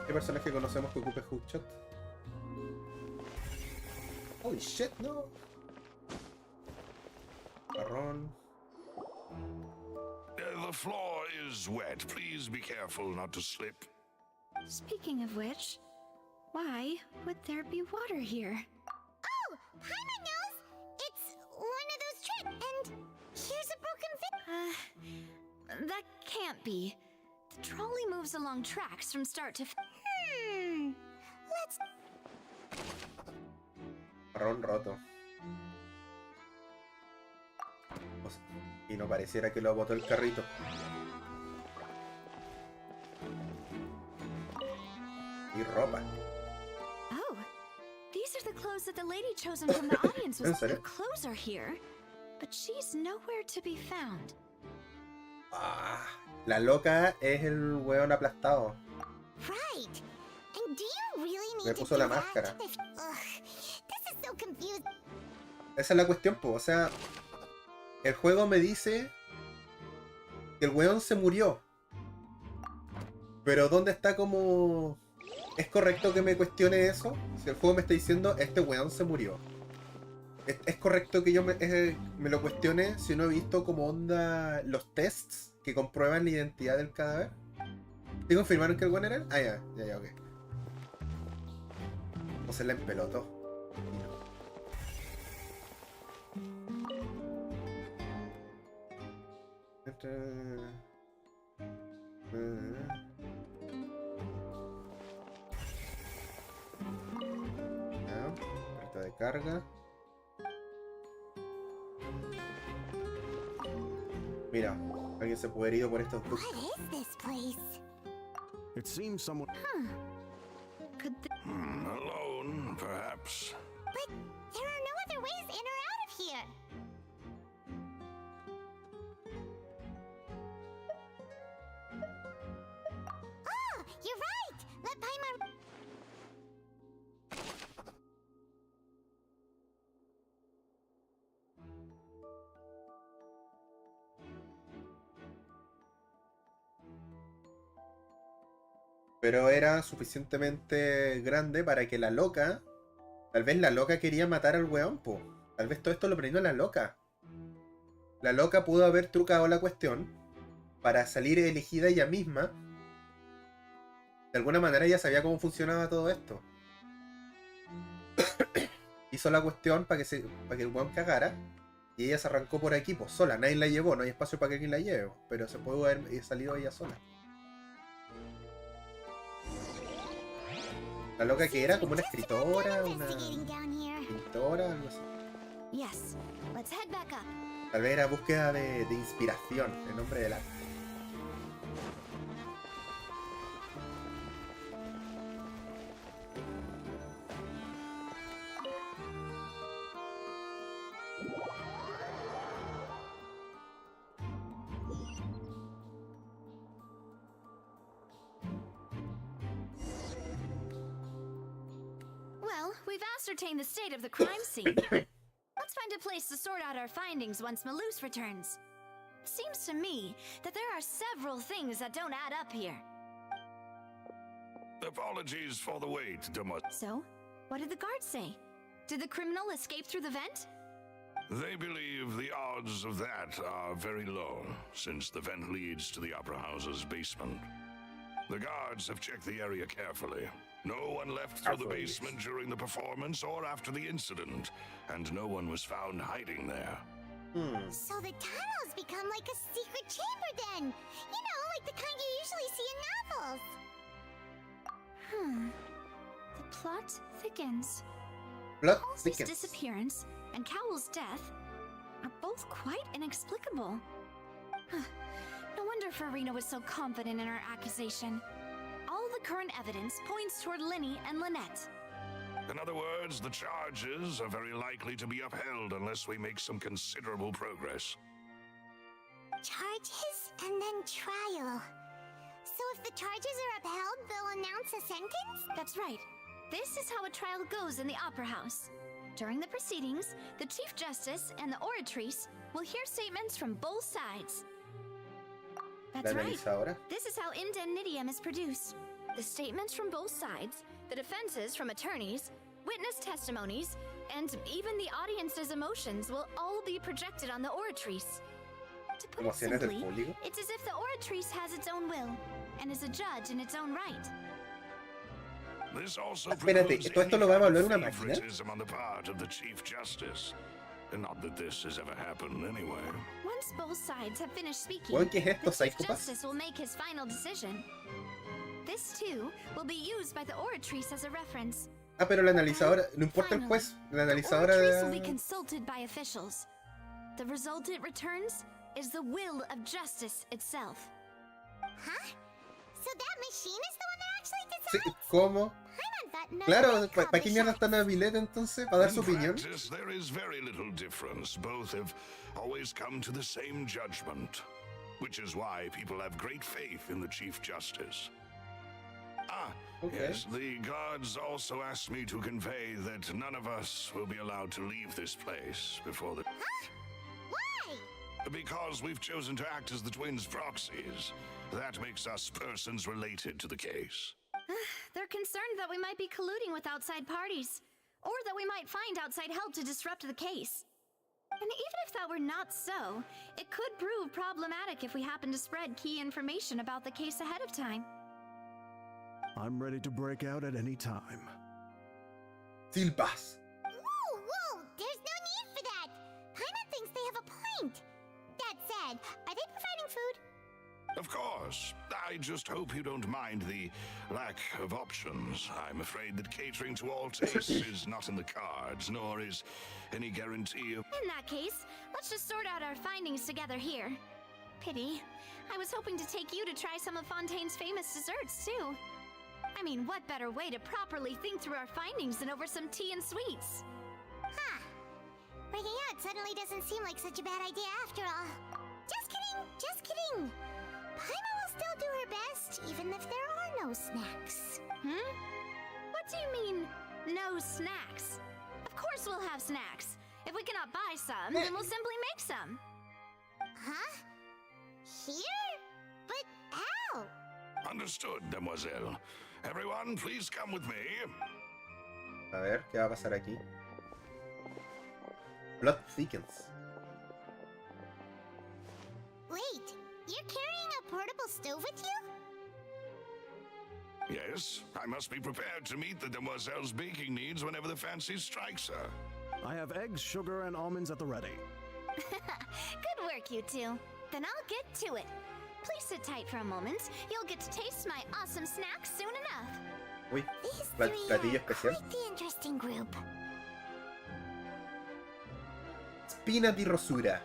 Speaker 1: ¿Qué personaje conocemos que ocupe hookshot? Holy shit, no. Marrón.
Speaker 16: The floor is wet. Please be careful not to slip.
Speaker 2: Speaking of which, why would there be water here?
Speaker 17: Oh, Paimon knows! It's one of those tricks, and here's a broken
Speaker 2: That can't be. The trolley moves along tracks from start to
Speaker 17: Let's...
Speaker 1: Marrón roto. Y no pareciera que lo botó el carrito. Y ropa.
Speaker 2: Oh, these are the clothes that the lady chosen from the audience was. Her clothes are here, but she's nowhere to be found.
Speaker 1: Ah, la loca es el weón aplastado.
Speaker 17: Right. And do you really need
Speaker 1: Me puso la máscara.
Speaker 17: Ugh, this is so confusing.
Speaker 1: Esa es la cuestión, pues. O sea, el juego me dice que el weón se murió. Pero ¿dónde está como... ¿Es correcto que me cuestione eso? Si el juego me está diciendo, este weón se murió. ¿Es correcto que yo me lo cuestione si no he visto como onda los tests que comprueban la identidad del cadáver? ¿Sí confirmaron que el weón era él? Ah, ya, ok. O se la empelotó. Puerta de carga. Mira, alguien se puede ir por estos ductos.
Speaker 17: What is this place?
Speaker 15: It seems someone...
Speaker 16: Alone, perhaps.
Speaker 17: But there are no other ways in or out of here. Oh, you're right! Let Paimon...
Speaker 1: Pero era suficientemente grande para que la loca Tal vez la loca quería matar al weón, po. Tal vez todo esto lo aprendió la loca. La loca pudo haber trucado la cuestión para salir elegida ella misma. De alguna manera ella sabía cómo funcionaba todo esto. Hizo la cuestión para que el weón cagara. Y ella se arrancó por aquí, pues sola. Nadie la llevó, no hay espacio para que alguien la lleve. Pero se pudo haber salido ella sola. La loca que era como una escritora, una pintora, algo así. Tal vez era búsqueda de inspiración en nombre del arte.
Speaker 2: Well, we've ascertained the state of the crime scene. Let's find a place to sort out our findings once Malus returns. Seems to me that there are several things that don't add up here.
Speaker 16: Apologies for the wait, demoiselle.
Speaker 2: So, what did the guards say? Did the criminal escape through the vent?
Speaker 16: They believe the odds of that are very low, since the vent leads to the Opera House's basement. The guards have checked the area carefully. No one left through the basement during the performance or after the incident, and no one was found hiding there.
Speaker 17: So the tunnels become like a secret chamber then! You know, like the kind you usually see in novels!
Speaker 2: The plot thickens.
Speaker 1: Plot
Speaker 2: Halsey's
Speaker 1: thickens.
Speaker 2: disappearance and Cowell's death are both quite inexplicable. No wonder Furina was so confident in her accusation. All the current evidence points toward Linny and Lynette.
Speaker 16: In other words, the charges are very likely to be upheld unless we make some considerable progress.
Speaker 17: Charges and then trial. So if the charges are upheld, they'll announce a sentence?
Speaker 2: That's right. This is how a trial goes in the Opera House. During the proceedings, the Chief Justice and the Oratrice will hear statements from both sides. That's right. This is how indemnitium is produced. The statements from both sides, the defenses from attorneys, witness testimonies, and even the audience's emotions will all be projected on the Oratrice. To put it simply, it's as if the Oratrice has its own will, and is a judge in its own right.
Speaker 16: This also
Speaker 1: Espérate, ¿todo esto lo va a evaluar una máquina?
Speaker 16: favoritism on the part of the Chief Justice. And not that this has ever happened anyway.
Speaker 2: Once both sides have finished speaking,
Speaker 1: Bueno, ¿qué es esto,
Speaker 2: the Chief
Speaker 1: psicópatas?
Speaker 2: Justice will make his final decision. This too will be used by the Oratrice as a reference.
Speaker 1: Ah, pero la analizadora, no importa el juez, la analizadora
Speaker 2: Oratrice will be
Speaker 1: de...
Speaker 2: consulted by officials. The result it returns is the will of justice itself.
Speaker 17: Huh? So that machine is the one that actually
Speaker 1: Sí,
Speaker 17: decides?
Speaker 1: ¿cómo?
Speaker 17: I thought no
Speaker 1: Claro, ¿para qué mierda está Navilet entonces? ¿Para dar su
Speaker 16: In
Speaker 1: opinión?
Speaker 16: practice, there is very little difference. Both have always come to the same judgment, which is why people have great faith in the Chief Justice.
Speaker 1: Okay.
Speaker 16: Yes, the guards also asked me to convey that none of us will be allowed to leave this place before the...
Speaker 17: Why?
Speaker 16: Because we've chosen to act as the twins' proxies. That makes us persons related to the case.
Speaker 2: They're concerned that we might be colluding with outside parties, or that we might find outside help to disrupt the case. And even if that were not so, it could prove problematic if we happen to spread key information about the case ahead of time.
Speaker 15: I'm ready to break out at any time.
Speaker 1: Silpas.
Speaker 17: Whoa! There's no need for that! Paimon thinks they have a point! That said, are they providing food?
Speaker 16: Of course. I just hope you don't mind the lack of options. I'm afraid that catering to all tastes is not in the cards, nor is any guarantee of...
Speaker 2: In that case, let's just sort out our findings together here. Pity. I was hoping to take you to try some of Fontaine's famous desserts, too. I mean, what better way to properly think through our findings than over some tea and sweets?
Speaker 17: Huh. Breaking out suddenly doesn't seem like such a bad idea after all. Just kidding! Just kidding! Paimon will still do her best, even if there are no snacks.
Speaker 2: What do you mean, no snacks? Of course we'll have snacks. If we cannot buy some, then we'll simply make some.
Speaker 17: Huh? Here? But how?
Speaker 16: Understood, demoiselle. Everyone, please come with me.
Speaker 1: A ver, ¿qué va a pasar aquí? Plot thickens.
Speaker 17: Wait, you're carrying a portable stove with you?
Speaker 16: Yes, I must be prepared to meet the demoiselle's baking needs whenever the fancy strikes her.
Speaker 15: I have eggs, sugar, and almonds at the ready.
Speaker 2: Good work, you two. Then I'll get to it. Please sit tight for a moment. You'll get to taste my awesome snacks soon enough.
Speaker 1: Uy,
Speaker 17: These
Speaker 1: platillo
Speaker 17: three are
Speaker 1: especial.
Speaker 17: quite the interesting group.
Speaker 1: Spina di rosura.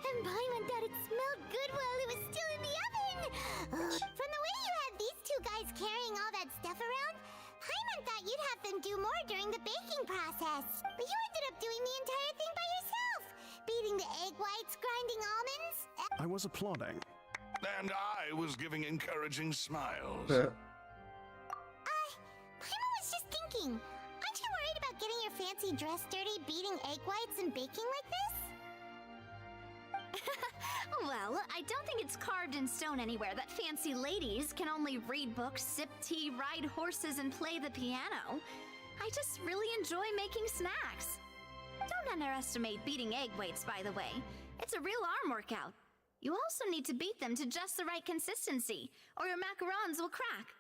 Speaker 17: And Paimon thought it smelled good while it was still in the oven. From the way you had these two guys carrying all that stuff around, Paimon thought you'd have them do more during the baking process. But you ended up doing the entire thing by yourself. Beating the egg whites, grinding almonds.
Speaker 15: I was applauding.
Speaker 16: And I was giving encouraging smiles.
Speaker 17: Paimon was just thinking, aren't you worried about getting your fancy dress dirty beating egg whites and baking like this?
Speaker 2: Well, I don't think it's carved in stone anywhere that fancy ladies can only read books, sip tea, ride horses, and play the piano. I just really enjoy making snacks. Don't underestimate beating egg whites, by the way. It's a real arm workout. You also need to beat them to just the right consistency, or your macarons will crack.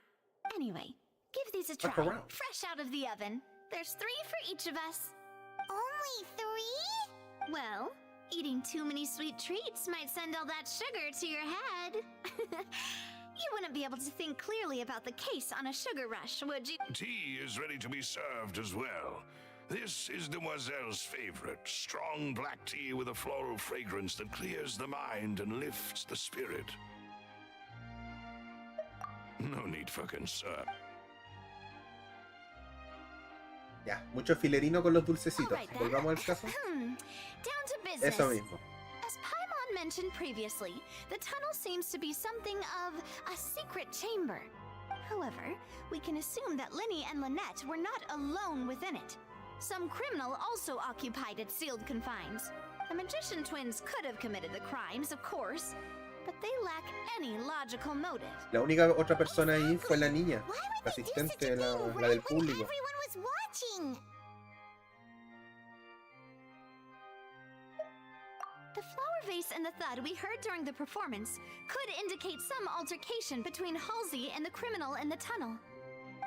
Speaker 2: Anyway, give these a try.
Speaker 1: Macarons.
Speaker 2: Fresh out of the oven. There's 3 for each of us.
Speaker 17: Only 3?
Speaker 2: Well, eating too many sweet treats might send all that sugar to your head. You wouldn't be able to think clearly about the case on a sugar rush, would you?
Speaker 16: Tea is ready to be served as well. This is Demoiselle's favorite, strong black tea with a floral fragrance that clears the mind and lifts the spirit. No need for concern.
Speaker 1: Ya, mucho filerino con los dulcecitos.
Speaker 2: All right, then.
Speaker 1: Volvamos al caso.
Speaker 2: Down to business.
Speaker 1: Eso mismo.
Speaker 2: As Paimon mentioned previously, the tunnel seems to be something of a secret chamber. However, we can assume that Linny and Lynette were not alone within it. Some criminal also occupied its sealed confines. The magician twins could have committed the crimes, of course, but they lack any logical motive.
Speaker 1: La única otra persona ahí fue la niña, la asistente, la del público.
Speaker 17: Everyone was watching.
Speaker 2: The flower vase and the thud we heard during the performance could indicate some altercation between Halsey and the criminal in the tunnel,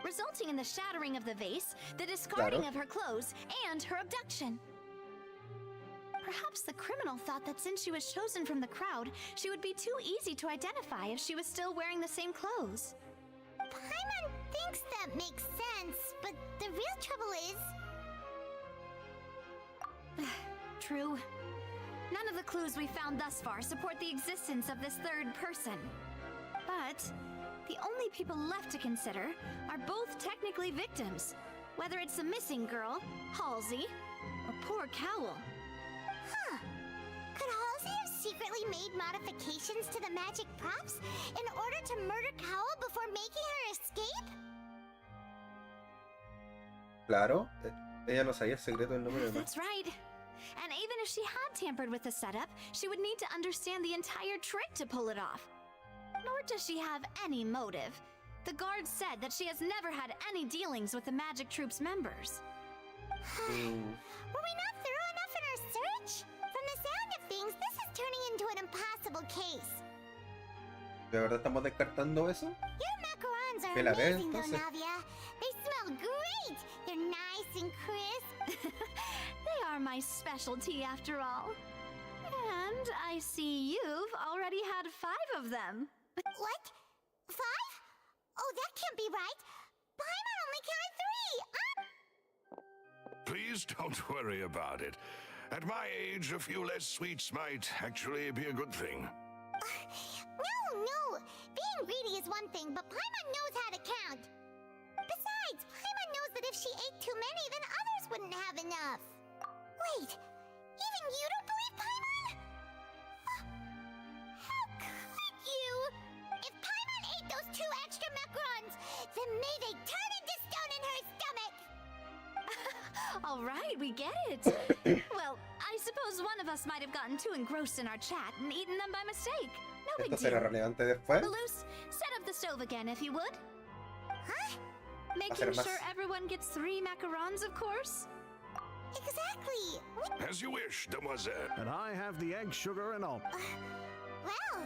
Speaker 2: resulting in the shattering of the vase, the discarding of her clothes, and her abduction. Perhaps the criminal thought that since she was chosen from the crowd, she would be too easy to identify if she was still wearing the same clothes.
Speaker 17: Paimon thinks that makes sense, but the real trouble is...
Speaker 2: True. None of the clues we found thus far support the existence of this third person. But the only people left to consider are both technically victims, whether it's the missing girl, Halsey, or poor Cowl.
Speaker 17: Huh. Could Halsey have secretly made modifications to the magic props in order to murder Cowl before making her escape?
Speaker 1: Claro, ella no sabía el secreto del número de
Speaker 2: That's right. And even if she had tampered with the setup, she would need to understand the entire trick to pull it off. Nor does she have any motive. The guard said that she has never had any dealings with the Magic Troop's members.
Speaker 17: Were we not thorough enough in our search? From the sound of things, this is turning into an impossible case.
Speaker 1: ¿De verdad estamos descartando eso?
Speaker 17: Your macarons are
Speaker 1: Que la vea,
Speaker 17: amazing, though,
Speaker 1: entonces.
Speaker 17: Navia. They smell great. They're nice and crisp.
Speaker 2: They are my specialty, after all. And I see you've already had 5 of them.
Speaker 17: What? 5? Oh, that can't be right. Paimon only counted 3.
Speaker 16: Please don't worry about it. At my age, a few less sweets might actually be a good thing.
Speaker 17: No. Being greedy is one thing, but Paimon knows how to count. Besides, Paimon knows that if she ate too many, then others wouldn't have enough. Wait, even you don't believe Paimon? How could you? If Paimon ate those 2 extra macarons, then may they turn into stone in her stomach!
Speaker 2: All right, we get it. Well, I suppose one of us might have gotten too engrossed in our chat and eaten them by mistake.
Speaker 17: No big
Speaker 1: ¿Esto será
Speaker 17: deal.
Speaker 1: relevante después?
Speaker 2: Malus, set up the stove again if you would.
Speaker 17: Huh?
Speaker 2: Making sure everyone gets 3 macarons, of course.
Speaker 17: Exactly.
Speaker 16: As you wish, demoiselle.
Speaker 15: And I have the egg, sugar, and all.
Speaker 17: Well,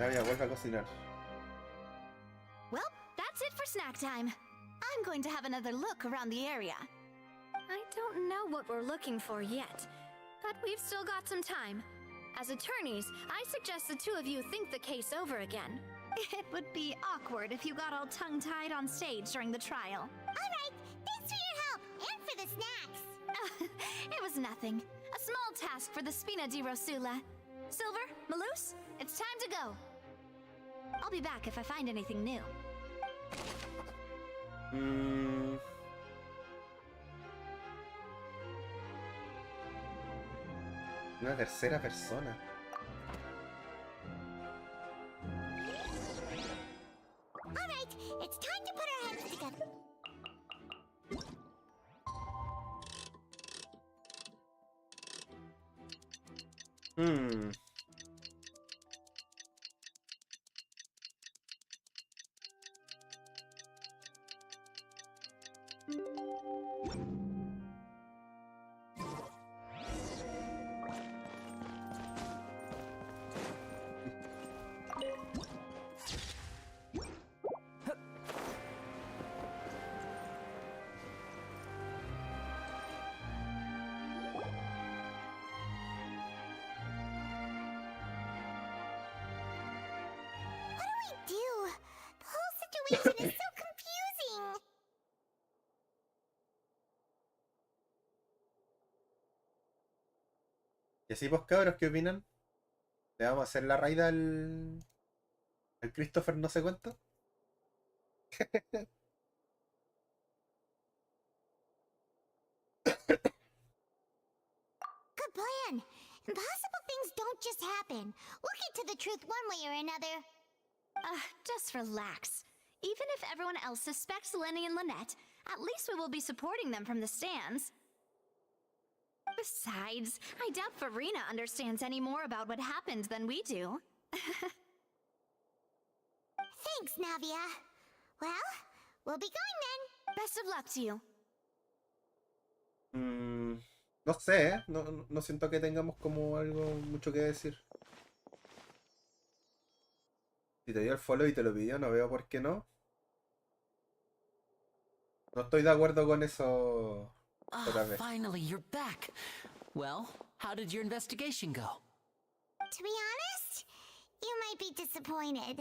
Speaker 1: Ya, vuelve a cocinar.
Speaker 2: Well, that's it for snack time. I'm going to have another look around the area.
Speaker 19: I don't know what we're looking for yet, but we've still got some time. As attorneys, I suggest the two of you think the case over again.
Speaker 2: It would be awkward if you got all tongue-tied on stage during the trial.
Speaker 17: alright, thanks for your help, and for the snacks.
Speaker 2: It was nothing. A small task for the Spina di Rosula. Silver, Malus, it's time to go. I'll be back if I find anything new.
Speaker 1: Una tercera persona.
Speaker 17: Alright, it's time to put our heads together. Do? The whole situation is so confusing.
Speaker 1: Y así pues cabros, ¿qué opinan? ¿Le vamos a hacer la raida al Christopher no sé cuánto?
Speaker 17: Good plan. Impossible things don't just happen. We'll get to the truth one way or another.
Speaker 2: Just relax. Even if everyone else suspects Lenny and Lynette, at least we will be supporting them from the stands. Besides, I doubt Furina understands any more about what happened than we do.
Speaker 17: Thanks, Navia. Well, we'll be going then.
Speaker 2: Best of luck to you.
Speaker 1: No sé, ¿eh? No siento que tengamos como algo mucho que decir. Si te dio el follow y te lo pidió, no veo por qué no. No estoy de acuerdo con eso.
Speaker 7: Finally, you're back. Well, how did your investigation go?
Speaker 17: To be honest, you might be disappointed.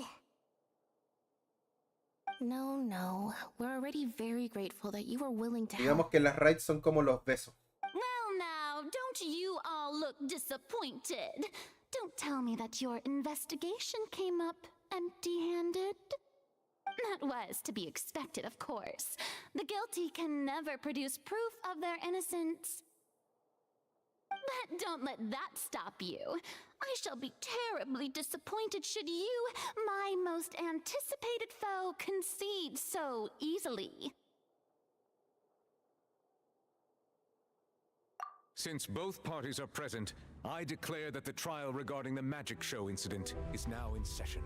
Speaker 6: No. We're already very grateful that you were willing to help.
Speaker 1: Digamos que las raids son como los besos.
Speaker 2: Well, now, don't you all look disappointed. Don't tell me that your investigation came up empty-handed. That was to be expected, of course. The guilty can never produce proof of their innocence. But don't let that stop you. I shall be terribly disappointed should you, my most anticipated foe, concede so easily.
Speaker 9: Since both parties are present, I declare that the trial regarding the magic show incident is now in session.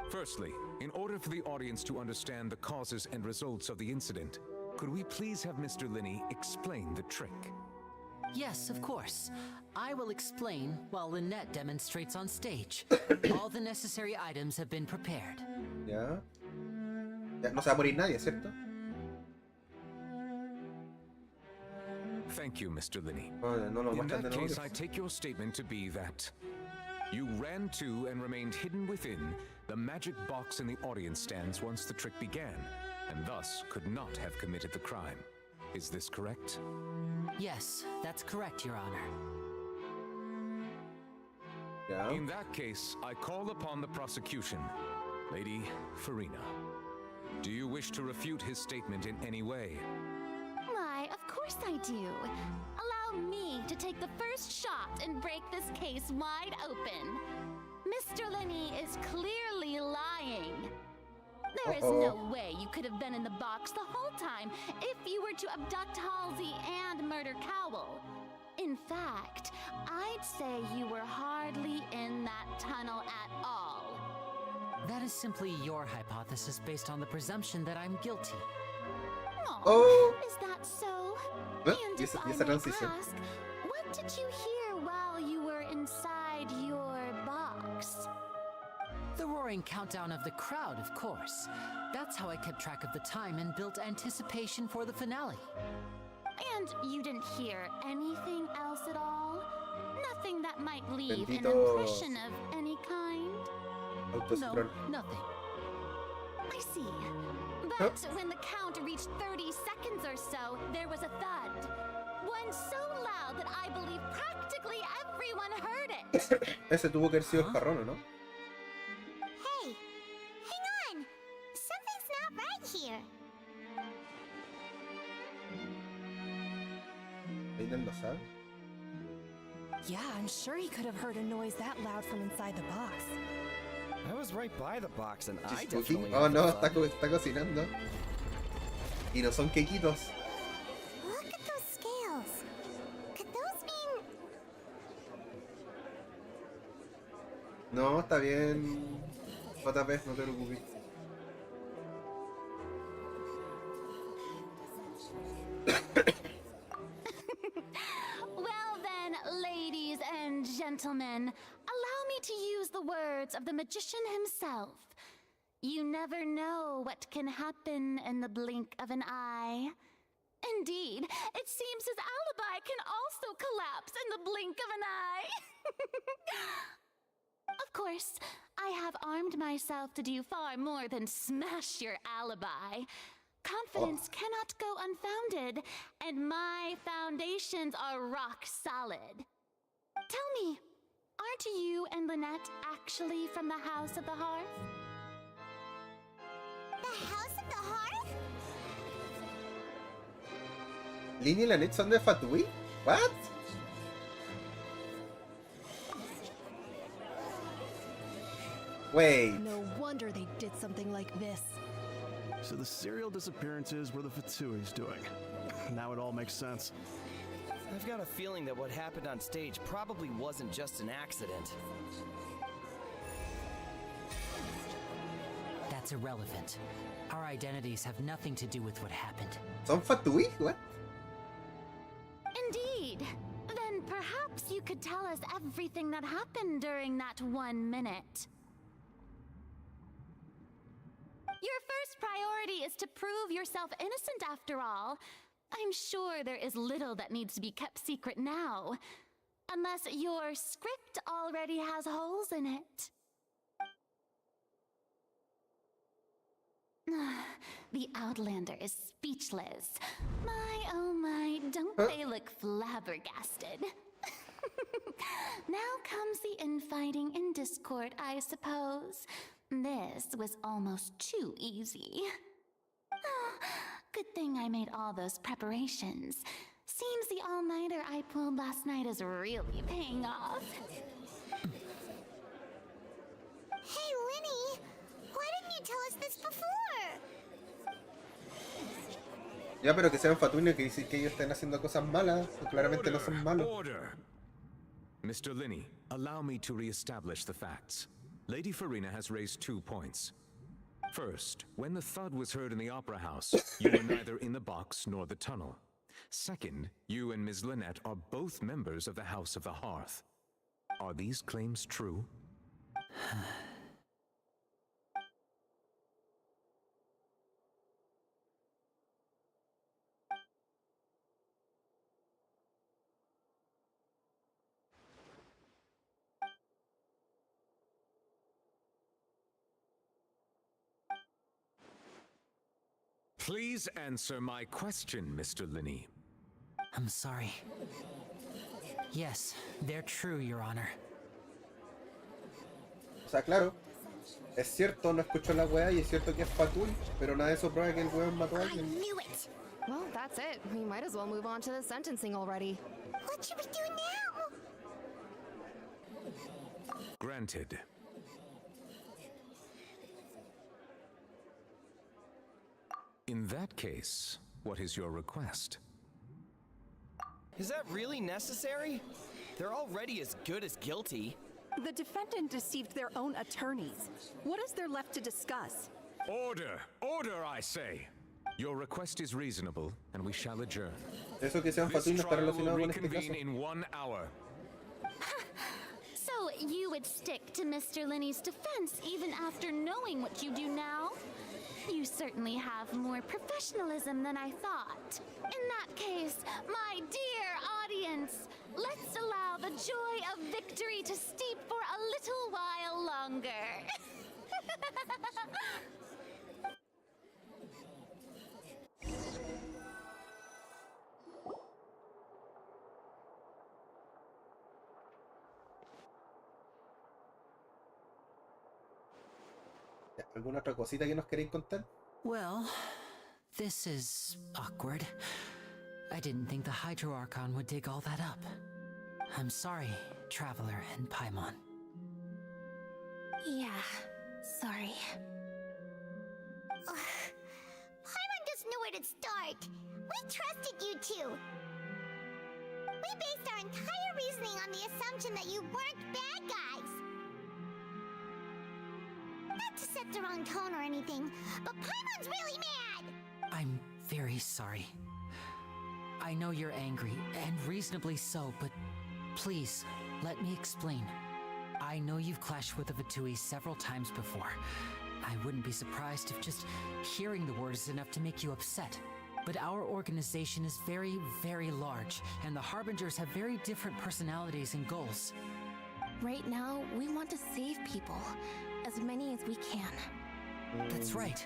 Speaker 9: Firstly, in order for the audience to understand the causes and results of the incident, could we please have Mr. Linney explain the trick?
Speaker 7: Yes, of course. I will explain while Lynette demonstrates on stage. All the necessary items have been prepared.
Speaker 1: Ya. No se va a morir nadie, ¿cierto?
Speaker 9: Thank you, Mr. Linney.
Speaker 1: No,
Speaker 9: In that case, I take your statement to be that you ran to and remained hidden within the magic box in the audience stands once the trick began, and thus could not have committed the crime. Is this correct?
Speaker 7: Yes, that's correct, Your Honor.
Speaker 1: Yeah.
Speaker 9: In that case, I call upon the prosecution. Lady Furina, do you wish to refute his statement in any way?
Speaker 2: Why, of course I do. Allow me to take the first shot and break this case wide open. Mr. Linney is clearly lying. There is no way you could have been in the box the whole time if you were to abduct Halsey and murder Cowell. In fact, I'd say you were hardly in that tunnel at all.
Speaker 7: That is simply your hypothesis based on the presumption that I'm guilty.
Speaker 1: Oh.
Speaker 2: Is that so?
Speaker 1: ¿Eh?
Speaker 2: And
Speaker 1: ¿Y
Speaker 2: if
Speaker 1: esa
Speaker 2: I may
Speaker 1: transición?
Speaker 2: ask, what did you hear while you were inside your box?
Speaker 7: The roaring countdown of the crowd, of course. That's how I kept track of the time and built anticipation for the finale.
Speaker 2: And you didn't hear anything else at all? Nothing that might leave an
Speaker 1: Bendito.
Speaker 2: impression of any kind?
Speaker 1: Autoscroll.
Speaker 7: Nothing.
Speaker 2: I see. But when the count reached 30 seconds or so, there was a thud. One so loud that I believe practically everyone heard it.
Speaker 1: Ese tuvo que haber sido el jarrón, ¿o no?
Speaker 17: Hey, hang on. Something's not right here.
Speaker 1: ¿Aiden lo sabe?
Speaker 18: Yeah, I'm sure he could have heard a noise that loud from inside the box.
Speaker 8: I was right by the box and I
Speaker 1: She's cooking.
Speaker 8: definitely
Speaker 1: Oh
Speaker 8: heard
Speaker 1: no,
Speaker 8: the thud.
Speaker 1: está cocinando. Y no son quequitos.
Speaker 17: Look at those scales. Could those mean...
Speaker 1: No, está bien. JP, no te preocupes.
Speaker 2: Well then, ladies and gentlemen, allow me to use the words of the magician himself. You never know what can happen in the blink of an eye. Indeed, it seems his alibi can also collapse in the blink of an eye. Of course, I have armed myself to do far more than smash your alibi. Confidence cannot go unfounded, and my foundations are rock solid. Tell me, aren't you and Lynette actually from the House of the Hearth?
Speaker 17: The House of the Hearth?
Speaker 1: ¿Lini y Lynette son de Fatui? What? Wait.
Speaker 18: No wonder they did something like this.
Speaker 15: So the serial disappearances were the Fatsui's doing. Now it all makes sense.
Speaker 8: I've got a feeling that what happened on stage probably wasn't just an accident.
Speaker 7: That's irrelevant. Our identities have nothing to do with what happened.
Speaker 1: ¿Son Fatui? What?
Speaker 2: Indeed. Then perhaps you could tell us everything that happened during that 1 minute. Your first priority is to prove yourself innocent after all. I'm sure there is little that needs to be kept secret now. Unless your script already has holes in it. The Outlander is speechless. My, oh my, don't they look flabbergasted? Now comes the infighting and discord, I suppose. This was almost too easy. Good thing I made all those preparations. Seems the all-nighter I pulled last night is really paying off.
Speaker 17: Hey, Linny! Why didn't you tell us this before?
Speaker 1: Ya, pero que sean Fatui no quiere decir que ellos estén haciendo cosas malas. Claramente no son malos.
Speaker 9: Order! Mr. Linney, allow me to re-establish the facts. Lady Furina has raised 2 points. First, when the thud was heard in the Opera House, you were neither in the box nor the tunnel. Second, you and Ms. Lynette are both members of the House of the Hearth. Are these claims true? Please answer my question, Mr. Linney.
Speaker 7: I'm sorry. Yes, they're true, Your Honor.
Speaker 1: O sea, claro. Es cierto, no escuchó la wea y es cierto que es Fatui, pero nada de eso prueba que el weón mató a alguien.
Speaker 17: Knew it!
Speaker 18: Well, that's it. We might as well move on to the sentencing already.
Speaker 17: What should we do now?
Speaker 9: Granted. In that case, what is your request?
Speaker 8: Is that really necessary? They're already as good as guilty.
Speaker 20: The defendant deceived their own attorneys. What is there left to discuss?
Speaker 9: Order! Order, I say! Your request is reasonable, and we shall adjourn.
Speaker 1: Eso que sean
Speaker 9: This
Speaker 1: Fatou no está
Speaker 9: trial will
Speaker 1: relacionado con este
Speaker 9: reconvene
Speaker 1: caso.
Speaker 9: in 1 hour.
Speaker 2: So you would stick to Mr. Linney's defense even after knowing what you do now? You certainly have more professionalism than I thought. In that case, my dear audience, let's allow the joy of victory to steep for a little while longer.
Speaker 1: ¿Alguna otra cosita que nos queréis contar?
Speaker 7: Well, this is awkward. I didn't think the Hydro Archon would dig all that up. I'm sorry, Traveler and Paimon.
Speaker 3: Yeah, sorry.
Speaker 17: Paimon doesn't know where to start. We trusted you two. We based our entire reasoning on the assumption that you weren't bad guys. Not to set the wrong tone or anything, but Paimon's really mad!
Speaker 7: I'm very sorry. I know you're angry, and reasonably so, but please, let me explain. I know you've clashed with the Fatui several times before. I wouldn't be surprised if just hearing the word is enough to make you upset. But our organization is very, very large, and the Harbingers have very different personalities and goals.
Speaker 6: Right now, we want to save people. As many as we can.
Speaker 7: That's right.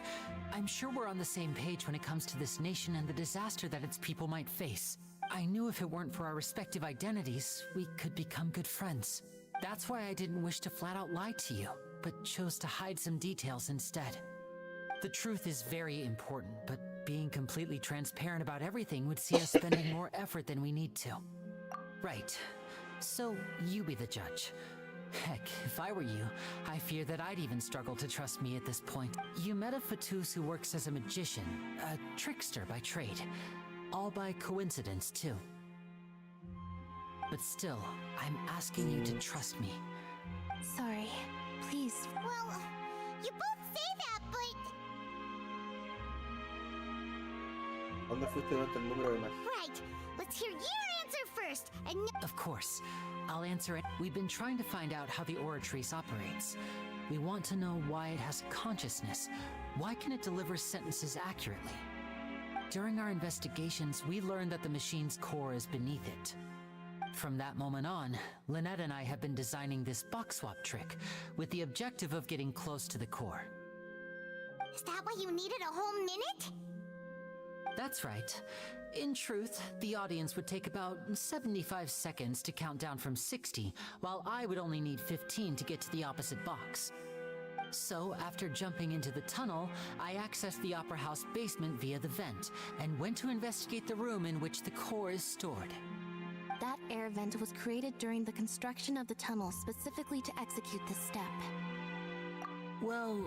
Speaker 7: I'm sure we're on the same page when it comes to this nation and the disaster that its people might face. I knew if it weren't for our respective identities, we could become good friends. That's why I didn't wish to flat out lie to you, but chose to hide some details instead. The truth is very important, but being completely transparent about everything would see us spending more effort than we need to. Right. So, you be the judge. Heck, if I were you, I fear that I'd even struggle to trust me at this point. You met a Fatus who works as a magician, a trickster by trade. All by coincidence, too. But still, I'm asking you to trust me.
Speaker 6: Sorry. Please.
Speaker 17: Well, you both say that, but...
Speaker 1: ¿Dónde fuiste durante el número de más?
Speaker 17: Right. Let's hear your answer first, and...
Speaker 7: Of course. I'll answer it. We've been trying to find out how the Oratrice operates. We want to know why it has consciousness. Why can it deliver sentences accurately? During our investigations, we learned that the machine's core is beneath it. From that moment on, Lynette and I have been designing this box swap trick, with the objective of getting close to the core.
Speaker 17: Is that why you needed a whole minute?
Speaker 7: That's right. In truth, the audience would take about 75 seconds to count down from 60, while I would only need 15 to get to the opposite box. So, after jumping into the tunnel, I accessed the Opera House basement via the vent, and went to investigate the room in which the core is stored.
Speaker 6: That air vent was created during the construction of the tunnel specifically to execute this step.
Speaker 7: Well,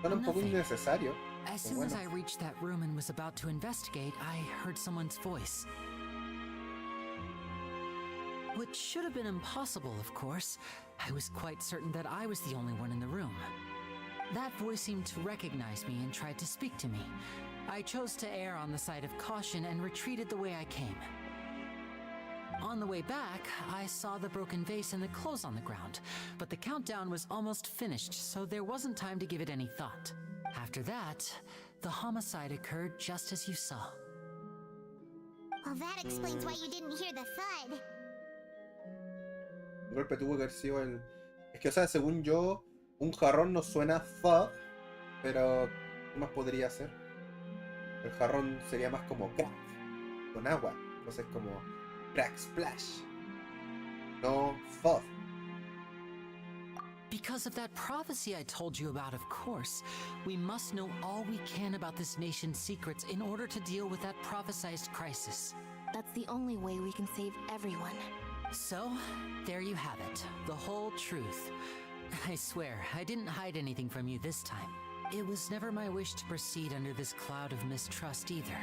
Speaker 1: Suena un poco
Speaker 7: nothing.
Speaker 1: innecesario.
Speaker 7: As soon as I reached that room and was about to investigate, I heard someone's voice. Which should have been impossible, of course. I was quite certain that I was the only one in the room. That voice seemed to recognize me and tried to speak to me. I chose to err on the side of caution and retreated the way I came. On the way back, I saw the broken vase and the clothes on the ground, but the countdown was almost finished, so there wasn't time to give it any thought. After that, the homicide occurred just as you saw.
Speaker 17: Well, that explains why you didn't hear the thud.
Speaker 1: El golpe tuvo que haber sido el... Es que, o sea, según yo, un jarrón no suena thud, pero ¿qué más podría ser? El jarrón sería más como crack, con agua. Entonces como crack splash, no thud.
Speaker 7: Because of that prophecy I told you about, of course, we must know all we can about this nation's secrets in order to deal with that prophesized crisis.
Speaker 6: That's the only way we can save everyone.
Speaker 7: So, there you have it, the whole truth. I swear, I didn't hide anything from you this time. It was never my wish to proceed under this cloud of mistrust either.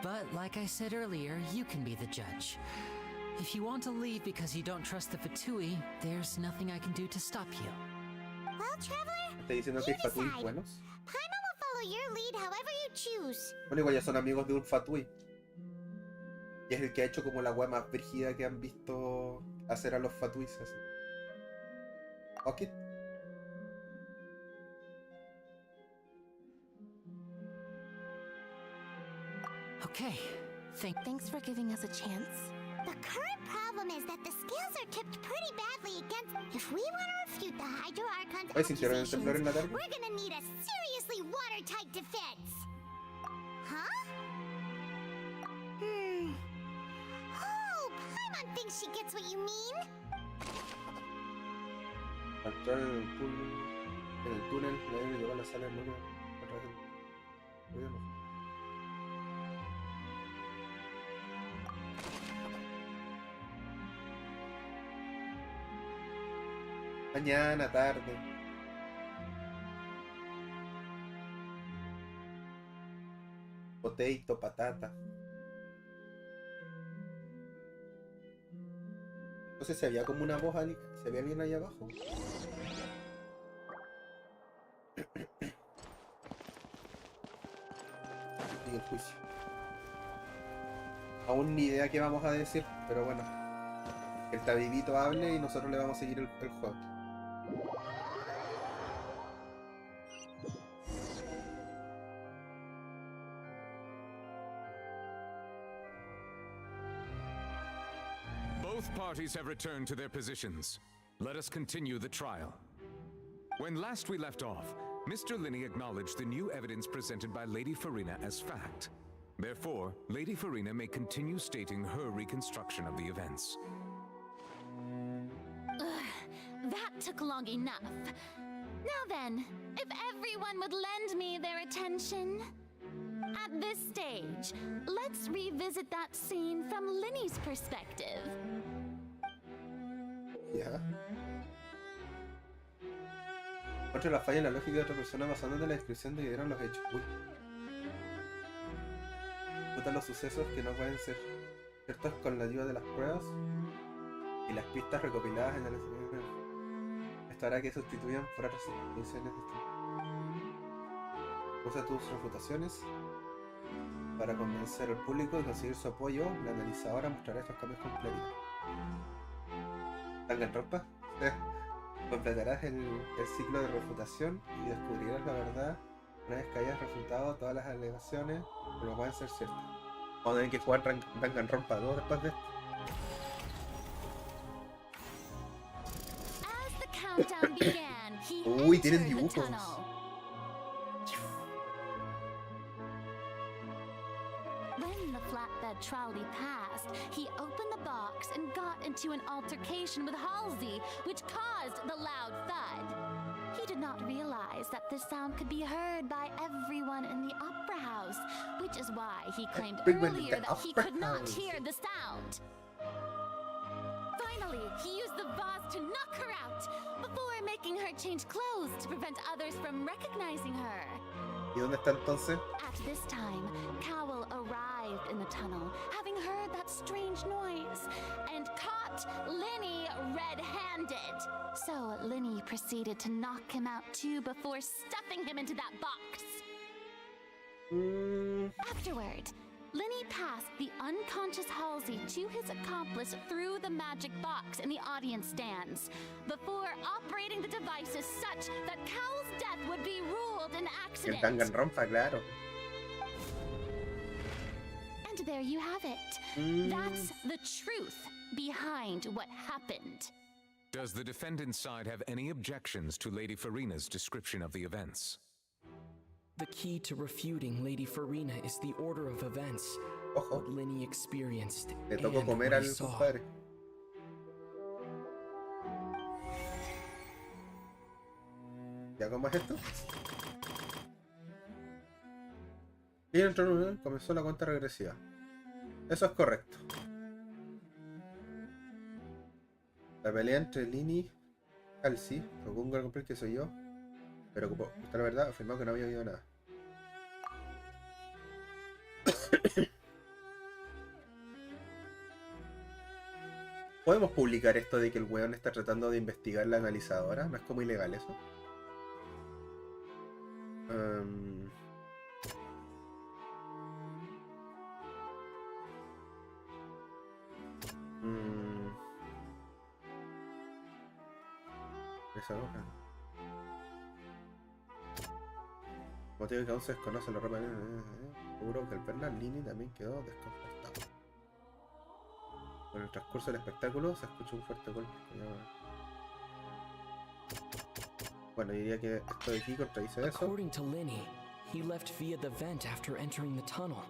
Speaker 7: But like I said earlier, you can be the judge. If you want to leave because you don't trust the Fatui, there's nothing I can do to stop you.
Speaker 17: Well, Traveler,
Speaker 1: ¿Está diciendo que hay Fatui buenos?
Speaker 17: Paimon will follow your lead however you choose.
Speaker 1: Bueno, igual ya son amigos de un Fatui. Y es el que ha hecho como la wea más brígida que han visto hacer a los Fatuis así. Ok.
Speaker 6: Okay. Thanks for giving us a chance.
Speaker 17: The current problem is that the scales are tipped pretty badly against. If we want to refute the Hydro Archon's
Speaker 1: Ay, ¿sintieron el temblor en la tarde?
Speaker 17: we're gonna need a seriously watertight defense. Huh? Oh, Paimon thinks she gets what you mean.
Speaker 1: Entrar en el túnel, la deben llevar a la sala de nuevo. Mañana, tarde. Potato, patata. No sé si había como una voz, ¿se había alguien ahí abajo? Y el juicio. Aún ni idea qué vamos a decir, pero bueno. Que el tabibito hable y nosotros le vamos a seguir el juego.
Speaker 9: Both parties have returned to their positions. Let us continue the trial. When last we left off, Mr. Linney acknowledged the new evidence presented by Lady Furina as fact. Therefore, Lady Furina may continue stating her reconstruction of the events.
Speaker 2: That took long enough. Now then, if everyone would lend me their attention. At this stage, let's revisit that scene from Linney's perspective.
Speaker 1: Ya. Muestra la falla en la lógica de otra persona basándote en la descripción de que dieron los hechos. Uy. Disputa los sucesos que no pueden ser ciertos con la ayuda de las pruebas y las pistas recopiladas en el escenario. Esto hará que sustituyan por otras instituciones distintas. Usa tus refutaciones para convencer al público y conseguir su apoyo. La analizadora mostrará estos cambios con claridad. ¿Danganronpa? Completarás el ciclo de refutación y descubrirás la verdad una vez que hayas refutado todas las alegaciones que no pueden ser ciertas. Vamos a tener que jugar Danganronpa 2 después de esto. Uy, tienen dibujos.
Speaker 2: When the flatbed trolley passed, he opened the box and got into an altercation with Halsey, which caused the loud thud. He did not realize that the sound could be heard by everyone in the opera house, which is why he claimed earlier that he could not hear the sound. Finally, he used the vase to knock her out, before making her change clothes to prevent others from recognizing her.
Speaker 1: ¿Y dónde está entonces?
Speaker 2: At this time, Cowell arrived in the tunnel, having heard that strange noise, and caught Linney red-handed. So Linney proceeded to knock him out too before stuffing him into that box. Afterward, Linney passed the unconscious Halsey to his accomplice through the magic box in the audience stands, before operating the devices such that Cowell's death would be ruled an accident.
Speaker 1: El Danganronpa, claro.
Speaker 2: And there you have it. That's the truth behind what happened.
Speaker 9: Does the defendant's side have any objections to Lady Furina's description of the events?
Speaker 5: The key to refuting Lady Furina is the order of events. What Linney experienced
Speaker 1: Le tocó
Speaker 5: and
Speaker 1: comer
Speaker 5: what
Speaker 1: al
Speaker 5: he saw.
Speaker 1: compadre. ¿Ya cómo es esto? Y entró en una, comenzó la cuenta regresiva. Eso es correcto. La pelea entre Linney y Halsey, propongo al cumplir que soy yo, pero como está la verdad, afirmó que no había oído nada. ¿Podemos publicar esto de que el weón está tratando de investigar la analizadora? ¿No es como ilegal eso? Esa hoja. Motivo que aún se desconoce la ropa. Seguro que al verla, Lini también quedó desconcertado. Con el transcurso del espectáculo se escucha un fuerte golpe. Bueno, diría que esto de aquí contradice eso.
Speaker 4: According to Lenny, he left via the vent after entering the tunnel.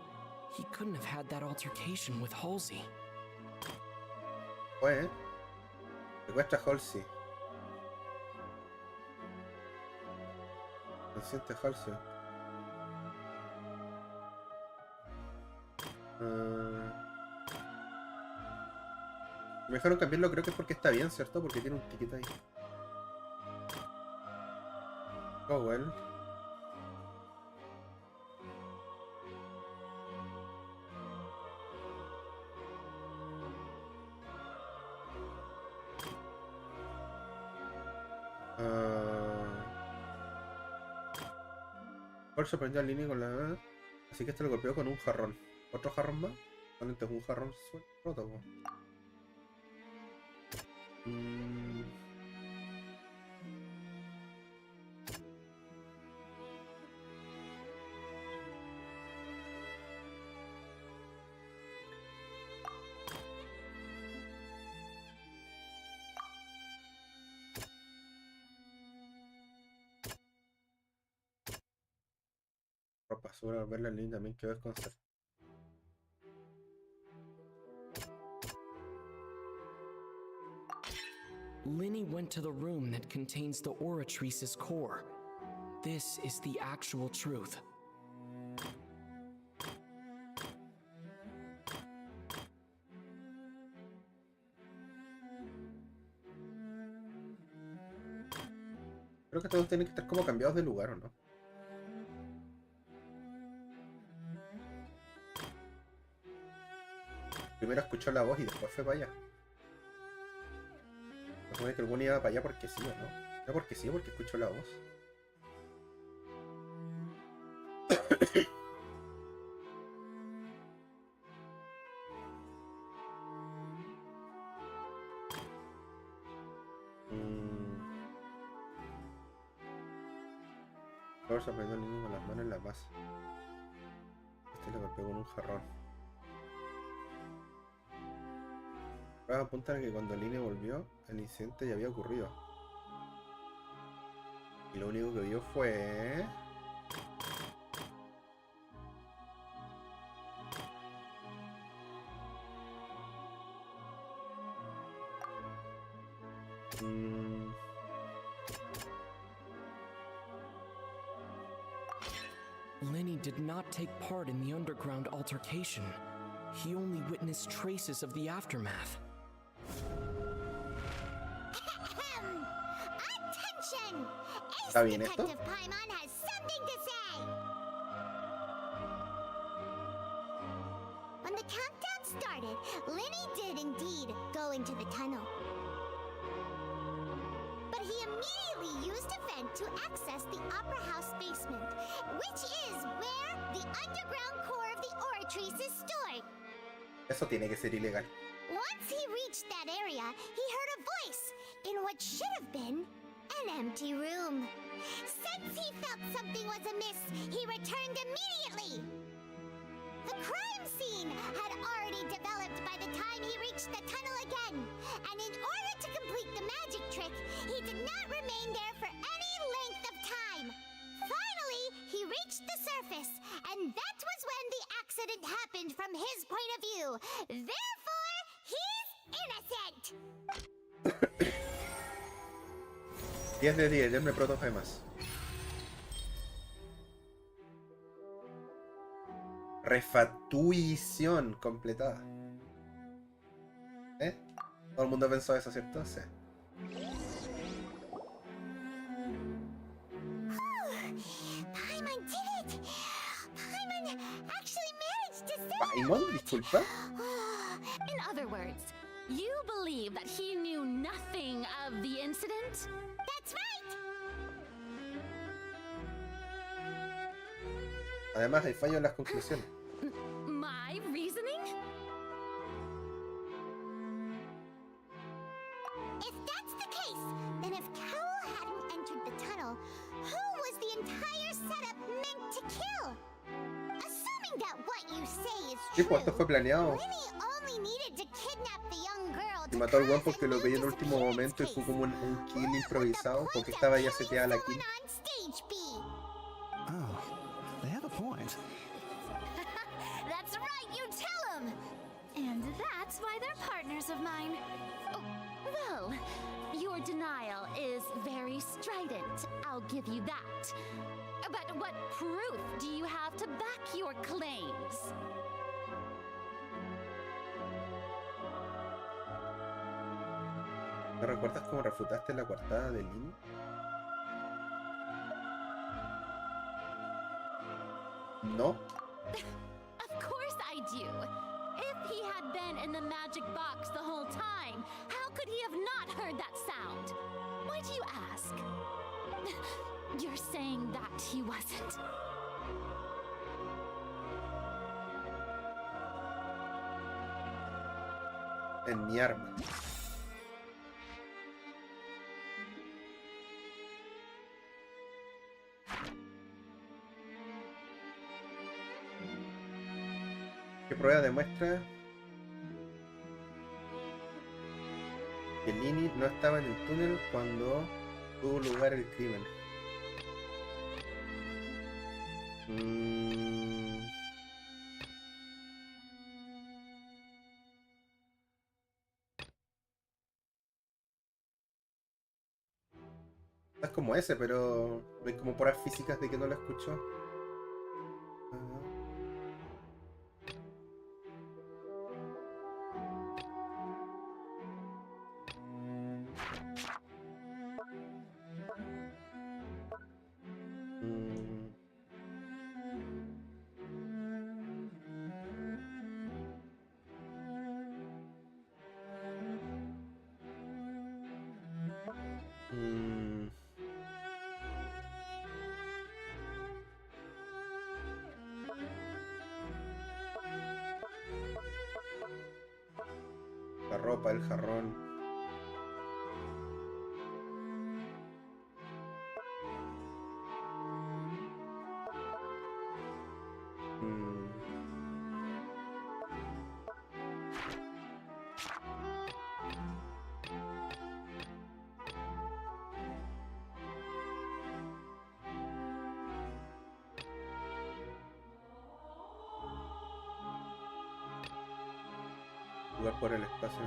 Speaker 4: He couldn't have had that altercation with Halsey.
Speaker 1: Pues, secuestra a Halsey. Consciente Halsey. Me dejaron cambiarlo, creo que es porque está bien, ¿cierto? Porque tiene un ticket ahí. Oh, well. Paul sorprendió al Lini con la... Así que este lo golpeó con un jarrón. ¿Otro jarrón más? Solamente es un jarrón roto, po. Ropa, seguro verla en línea también quedó desconcertado.
Speaker 4: Lenny went to the room that contains the Oratrice's core. This is the actual truth.
Speaker 1: Creo que todos tienen que estar como cambiados de lugar, ¿o no? Primero escuchó la voz y después fue para allá. Se supone que el buen iba para allá porque sí, ¿o no? No porque sí, porque escuchó la voz. Flor se aprendió al niño con las manos en la masa. Este le golpeó con un jarrón. Pruebas apuntan a que cuando Lini volvió, el incidente ya había ocurrido. Y lo único que vio fue...
Speaker 4: Lenny did not take part in the underground altercation. He only witnessed traces of the aftermath.
Speaker 17: Attention!
Speaker 1: ¿Está bien esto?
Speaker 17: Detective Paimon has something to say. When the countdown started, Lenny did indeed go into the tunnel. But he immediately used a vent to access the Opera House basement, which is where the underground core of the Oratrice is stored.
Speaker 1: Eso tiene que ser ilegal.
Speaker 17: Once he reached that area, he heard a voice in what should have been an empty room. Since he felt something was amiss, he returned immediately. The crime scene had already developed by the time he reached the tunnel again, and in order to complete the magic trick, he did not remain there for any length of time. Finally, he reached the surface, and that was when the accident happened from his point of view. Therefore, he's innocent.
Speaker 1: 10 de 10, denme protogemas. Refatuición completada. ¿Eh? Todo el mundo pensó eso, ¿cierto? Sí.
Speaker 17: Paimon did it! Paimon actually managed to save...
Speaker 1: ¿Paimon? Disculpa.
Speaker 2: In other words, You believe that he knew nothing of the incident?
Speaker 17: That's right!
Speaker 1: Además, hay fallo en las conclusiones.
Speaker 2: My reasoning?
Speaker 17: If that's the case, then if Cowell hadn't entered the tunnel, who was the entire setup meant to kill? Assuming that what you say is
Speaker 1: Sí,
Speaker 17: true,
Speaker 1: pues esto fue planeado.
Speaker 17: Lenny only needed to kidnap the young girl
Speaker 1: Y
Speaker 17: to
Speaker 1: mató al weón
Speaker 17: cause
Speaker 1: porque
Speaker 17: a
Speaker 1: lo
Speaker 17: new
Speaker 1: veía en el último momento y fue como un kill improvisado porque estaba ya seteada la kill.
Speaker 17: on stage B.
Speaker 15: Oh, they have a point.
Speaker 2: That's right, you tell him! And that's why they're partners of mine. Oh, well, your denial is very strident, I'll give you that. But what proof do you have to back your claims?
Speaker 1: ¿No recuerdas cómo refutaste la coartada de Lynn? No.
Speaker 2: Of course I do. If he had been in the magic box the whole time, how could he have not heard that sound? Why do you ask? You're saying that he wasn't.
Speaker 1: En mi arma. ¿Qué prueba demuestra que Lini no estaba en el túnel cuando tuvo lugar el crimen? Es como ese, pero hay como pruebas físicas de que no lo escuchó. La ropa, el jarrón. Jugar por el espacio.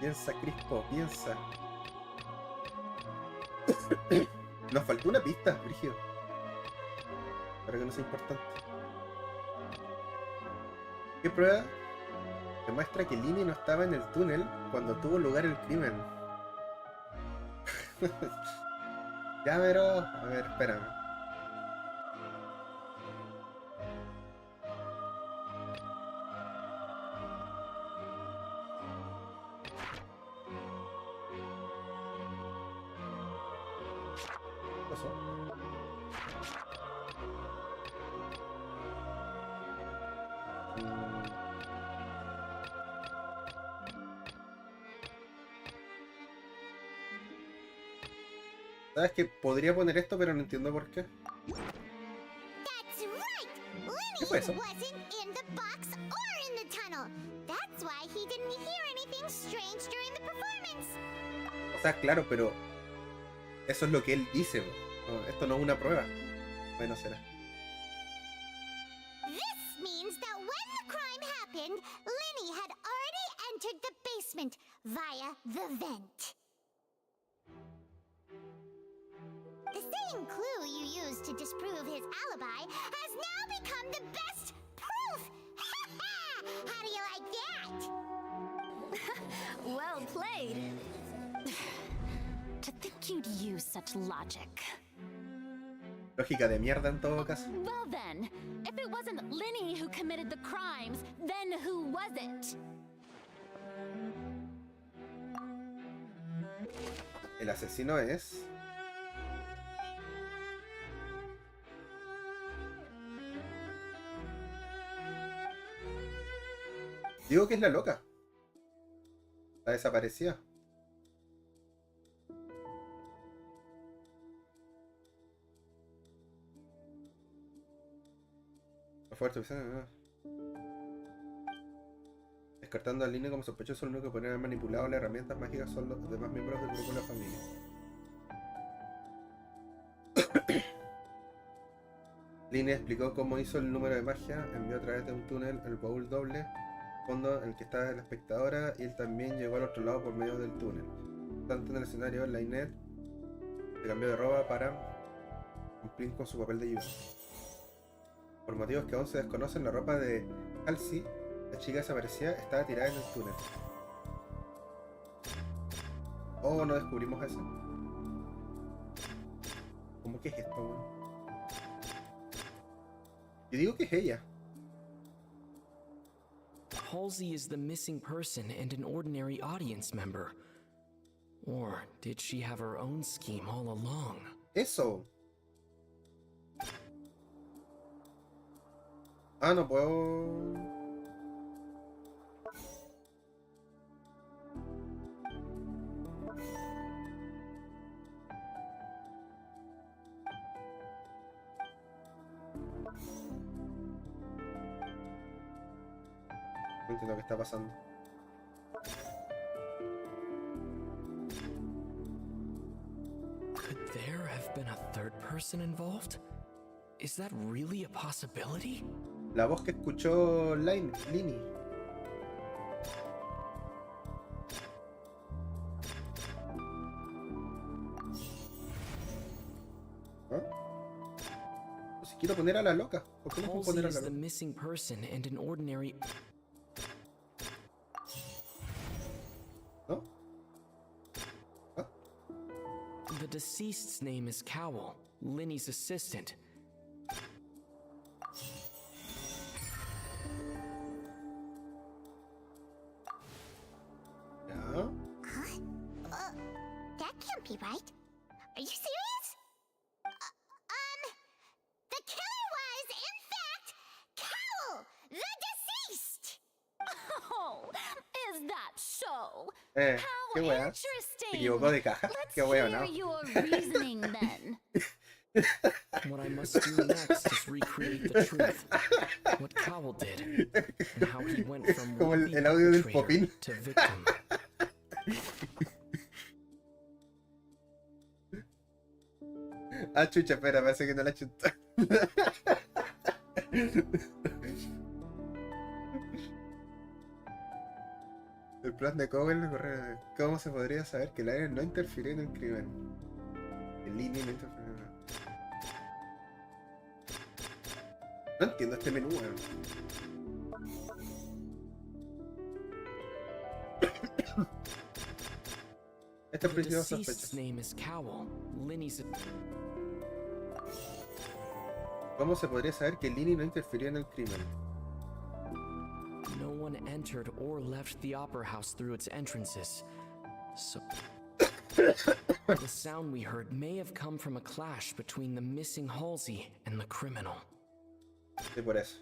Speaker 1: Piensa, Crispo, piensa. Nos faltó una pista, Brígido. Para que no sea importante. ¿Qué prueba demuestra que Lini no estaba en el túnel cuando tuvo lugar el crimen? Ya, pero... A ver, espérame. ¿Sabes que podría poner esto, pero no entiendo por qué?
Speaker 17: That's right.
Speaker 1: ¿Qué fue eso?
Speaker 17: Lenny wasn't in the box or in the tunnel. That's why he didn't hear anything strange during the performance.
Speaker 1: O sea, claro, pero eso es lo que él dice. No, esto no es una prueba. Bueno, será.
Speaker 17: This means that when the crime happened, Lenny had already entered the basement via the vent. The same clue you used to disprove his alibi has now become the best proof! How do you like that?
Speaker 2: Well played. To think you'd use such logic.
Speaker 1: Lógica de mierda en todo caso.
Speaker 2: Well then, if it wasn't Linny who committed the crimes, then who was it?
Speaker 1: El asesino es... Digo que es la loca. La desaparecida. Fuerte, descartando al Lini como sospechoso, lo único que podrían haber manipulado las herramientas mágicas son los demás miembros del grupo de la familia. Lini explicó cómo hizo el número de magia, envió a través de un túnel el baúl doble, fondo en el que estaba la espectadora, y él también llegó al otro lado por medio del túnel. Tanto en el escenario, Lainet se cambió de ropa para cumplir con su papel de ayuda. Por motivos que aún se desconocen, la ropa de Halsey, la chica desaparecida, estaba tirada en el túnel. Oh, no descubrimos eso. ¿Cómo que es esto, weón? Yo digo que es ella.
Speaker 4: Halsey is the missing person and an ordinary audience member. Or did she have her own scheme all along?
Speaker 1: Eso. Ah, no puedo... No entiendo qué está pasando.
Speaker 4: Could there have been a third person involved? Is that really a possibility?
Speaker 1: La voz que escuchó Lini. ¿Ah? Pues si quiero poner a la loca. ¿Por qué no puedo poner a la
Speaker 4: Halsey is the
Speaker 1: loca?
Speaker 4: missing person and an ordinary...
Speaker 1: ¿No? ¿Ah?
Speaker 4: The deceased's name is Cowell, Linny's assistant.
Speaker 1: ¿Ya?
Speaker 17: That can't be right. Are you serious? The killer was, in fact, Cowell, the deceased!
Speaker 2: Oh, is that so?
Speaker 1: Qué
Speaker 2: How
Speaker 1: wea.
Speaker 2: interesting!
Speaker 1: Se equivocó de caja. Qué wea, ¿no?
Speaker 2: Hear your reasoning then.
Speaker 4: What I must do next is recreate the truth. What Cowell did, and how he went from
Speaker 1: Como
Speaker 4: would-be
Speaker 1: el audio del
Speaker 4: perpetrator
Speaker 1: popín.
Speaker 4: to victim.
Speaker 1: Ah, chucha, espera, parece que no la chuntó. El plan de Cowell, ¿cómo se podría saber que el aire no interfirió en el crimen? El Lini no interfirió en el... No entiendo este menú, weón. Este
Speaker 4: The
Speaker 1: principio
Speaker 4: deceased's
Speaker 1: sospechoso.
Speaker 4: name is Cowell, Linny's...
Speaker 1: ¿Cómo se podría saber que Lini no interfirió en el crimen?
Speaker 4: No one entered or left the opera house through its entrances. So... the sound we heard may have come from a clash between the missing Halsey and the criminal.
Speaker 1: Sí, por eso.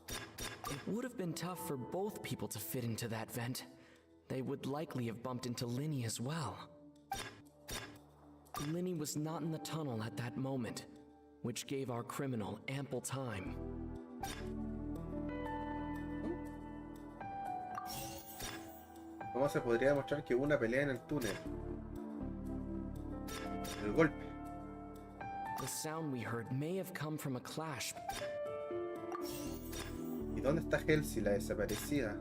Speaker 4: It would have been tough for both people to fit into that vent. They would likely have bumped into Linny as well. Linny was not in the tunnel at that moment, which gave our criminal ample time.
Speaker 1: ¿Cómo se podría demostrar que hubo una pelea en el túnel? El golpe.
Speaker 4: The sound we heard may have come from a clash.
Speaker 1: ¿Y dónde está Halsey, la desaparecida?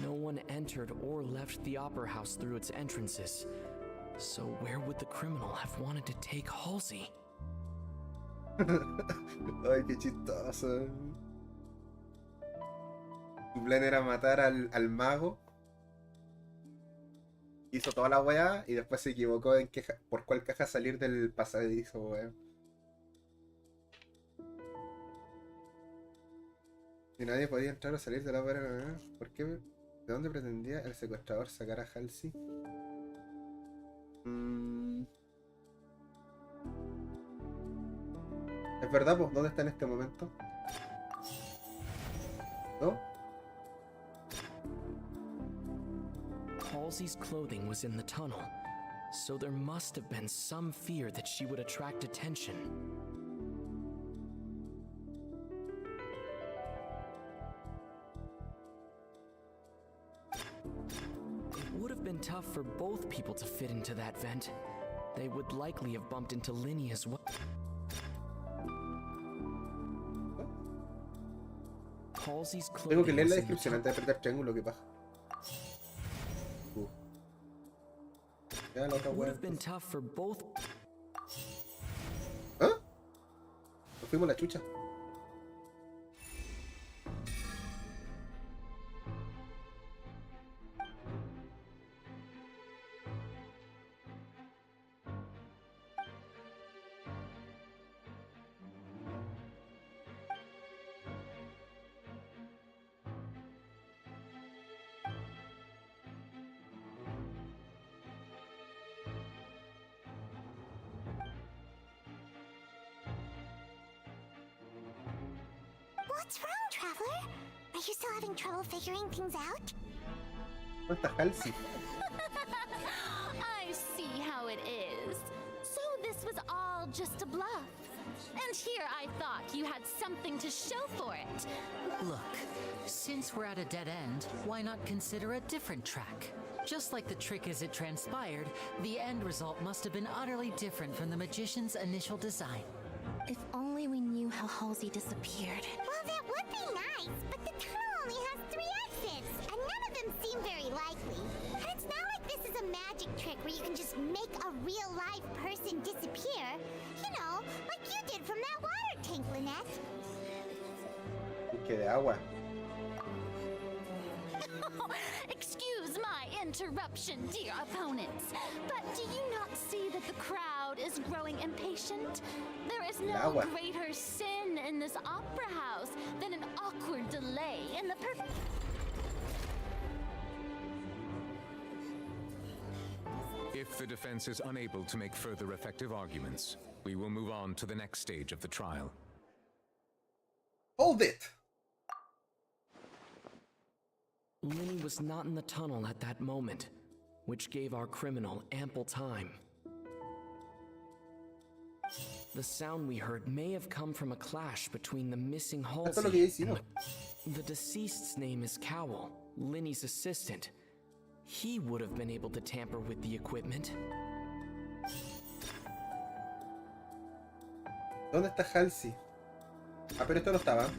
Speaker 4: No one entered or left the opera house through its entrances. So where would the criminal have wanted to take Halsey?
Speaker 1: Ay, qué chistoso. Tu plan era matar al mago. hizo toda la weá y después se equivocó en por cuál caja salir del pasadizo, weón. Y nadie podía entrar o salir de la weá. ¿Por qué? ¿De dónde pretendía el secuestrador sacar a Halsey? ¿Es verdad, pues? ¿Dónde está en este momento? ¿No?
Speaker 4: Halsey's clothing was in the tunnel, so there must have been some fear that she would attract attention. It would have been tough for both people to fit into that vent. They would likely have bumped into Linny as well. Halsey's
Speaker 1: Tengo que
Speaker 4: clothing
Speaker 1: leer la
Speaker 4: was in the
Speaker 1: descripción antes de apretar triángulo, ¿qué pasa? Ya la otra
Speaker 4: It would
Speaker 1: wea.
Speaker 4: have been tough for both.
Speaker 1: ¿Ah? Nos fuimos la chucha.
Speaker 17: What's wrong, Traveler? Are you still having trouble figuring things out?
Speaker 1: ¿Dónde está Halsey?
Speaker 2: I see how it is. So this was all just a bluff. And here I thought you had something to show for it.
Speaker 7: Look, since we're at a dead end, why not consider a different track? Just like the trick as it transpired, the end result must have been utterly different from the magician's initial design.
Speaker 6: If only we knew how Halsey disappeared.
Speaker 17: Well, that would be nice, but the tunnel only has 3 exits, and none of them seem very likely. And it's not like this is a magic trick where you can just make a real live person disappear. You know, like you did from that water tank, Lynette.
Speaker 1: Que de agua.
Speaker 2: Excuse my interruption, dear opponents, but do you not see that the crowd is growing impatient? There is no
Speaker 1: Agua.
Speaker 2: greater sin in this opera house than an awkward delay in the
Speaker 9: If the defense is unable to make further effective arguments, we will move on to the next stage of the trial.
Speaker 1: Hold it!
Speaker 4: Linny was not in the tunnel at that moment, which gave our criminal ample time. The sound we heard may have come from a clash between the missing Halsey and the deceased's name is Cowell, Linny's assistant. He would have been able to tamper with the equipment.
Speaker 1: ¿Dónde está Halsey? Ah, pero esto no estaba.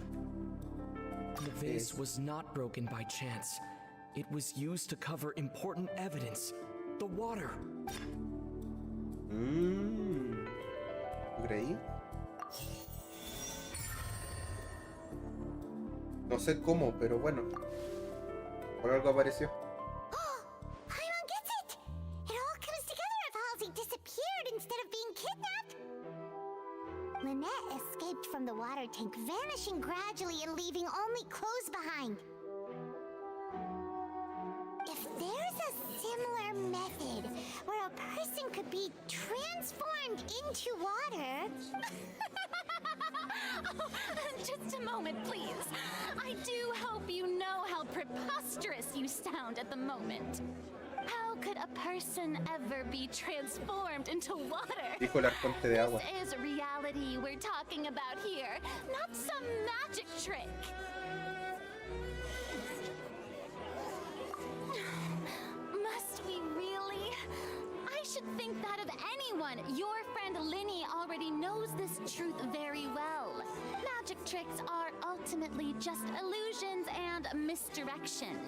Speaker 4: The vase was not broken by chance. It was used to cover important evidence. The water.
Speaker 1: ¿Tú creí? No sé cómo, pero bueno. Por algo apareció.
Speaker 17: Paimon gets it! It all comes together if Halsey disappeared instead of being kidnapped. Lynette escaped from the water tank, vanishing gradually and leaving only clothes behind. If there's a similar method where a person could be transformed into water...
Speaker 2: Oh, just a moment, please. I do hope you know how preposterous you sound at the moment. How could a person ever be transformed into water?
Speaker 1: Dijo el arconte de agua.
Speaker 2: This is reality we're talking about here, not some magic trick. Must we really? I should think that of anyone. Your friend Linny already knows this truth very well. Magic tricks are ultimately just illusions and misdirection.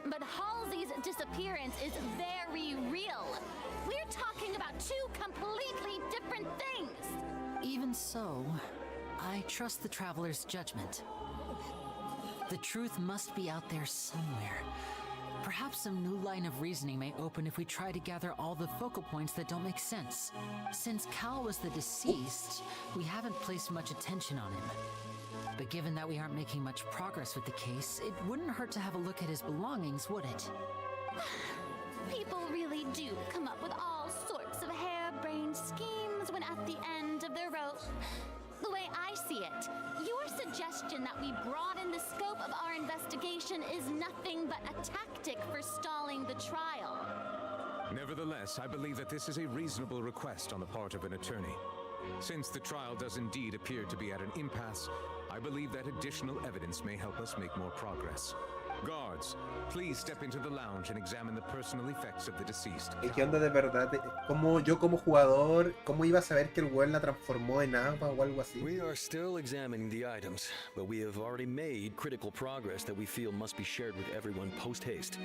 Speaker 2: But Halsey's disappearance is very real. We're talking about 2 completely different things.
Speaker 7: Even so, I trust the Traveler's judgment. The truth must be out there somewhere. Perhaps some new line of reasoning may open if we try to gather all the focal points that don't make sense. Since Cal was the deceased, we haven't placed much attention on him. But given that we aren't making much progress with the case, it wouldn't hurt to have a look at his belongings, would it?
Speaker 2: People really do come up with all sorts of harebrained schemes when at the end of their rope. The way I see it, your suggestion that we broaden the scope of our investigation is nothing but a tactic for stalling the trial.
Speaker 9: Nevertheless, I believe that this is a reasonable request on the part of an attorney. Since the trial does indeed appear to be at an impasse, I believe that additional evidence may help us make more progress. Guards, please step into the lounge and examine the personal effects of the deceased.
Speaker 1: ¿Qué onda de verdad? ¿Cómo yo como jugador, cómo iba a saber que el weón la transformó en agua o algo así?
Speaker 12: We are still examining the items, but we have already made critical progress that we feel must be shared with everyone post-haste.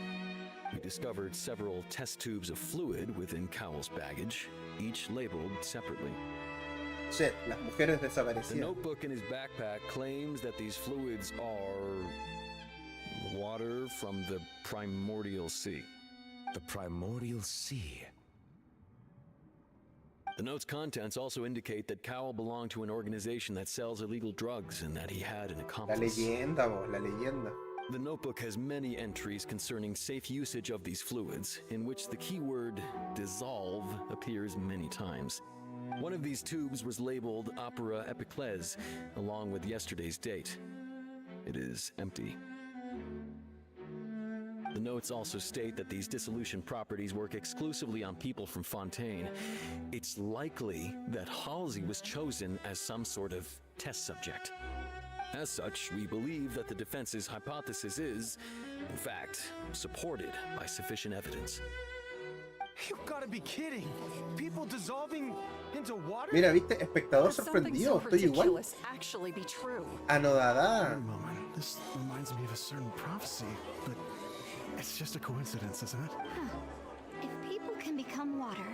Speaker 12: We discovered several test tubes of fluid within Cowell's baggage, each labeled separately.
Speaker 1: Shit, las mujeres desaparecían.
Speaker 12: The notebook in his backpack claims that these fluids are water from the primordial sea.
Speaker 9: The primordial sea?
Speaker 12: The note's contents also indicate that Cowell belonged to an organization that sells illegal drugs and that he had an accomplice.
Speaker 1: La leyenda, bo, la leyenda.
Speaker 12: The notebook has many entries concerning safe usage of these fluids, in which the keyword dissolve appears many times. One of these tubes was labeled Opera Epiclese, along with yesterday's date. It is empty. The notes also state that these dissolution properties work exclusively on people from Fontaine. It's likely that Halsey was chosen as some sort of test subject. As such, we believe that the defense's hypothesis is, in fact, supported by sufficient evidence.
Speaker 15: You gotta be kidding! People dissolving into water?
Speaker 1: Mira, viste, espectador sorprendido, estoy igual.
Speaker 20: Actually be true.
Speaker 1: Anodada.
Speaker 15: Wait a moment. This reminds me of a certain prophecy, but it's just a coincidence, isn't it?
Speaker 19: Huh. If people can become water,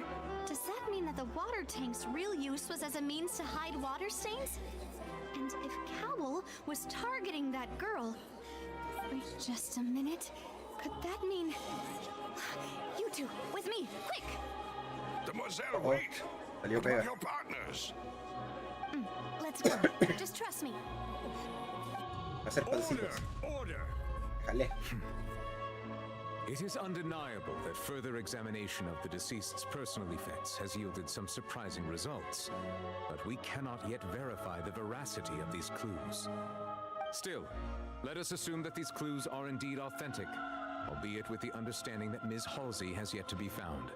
Speaker 19: does that mean that the water tank's real use was as a means to hide water stains? And if Cowell was targeting that girl... Wait just a minute. Could that mean... You two, with me, quick!
Speaker 16: Demoiselle, wait! What about your partners?
Speaker 19: Let's go. Just trust me.
Speaker 1: Hacer pancitos. Déjale.
Speaker 9: It is undeniable that further examination of the deceased's personal effects has yielded some surprising results, but we cannot yet verify the veracity of these clues. Still, let us assume that these clues are indeed authentic, albeit with the understanding that Ms. Halsey has yet to be found.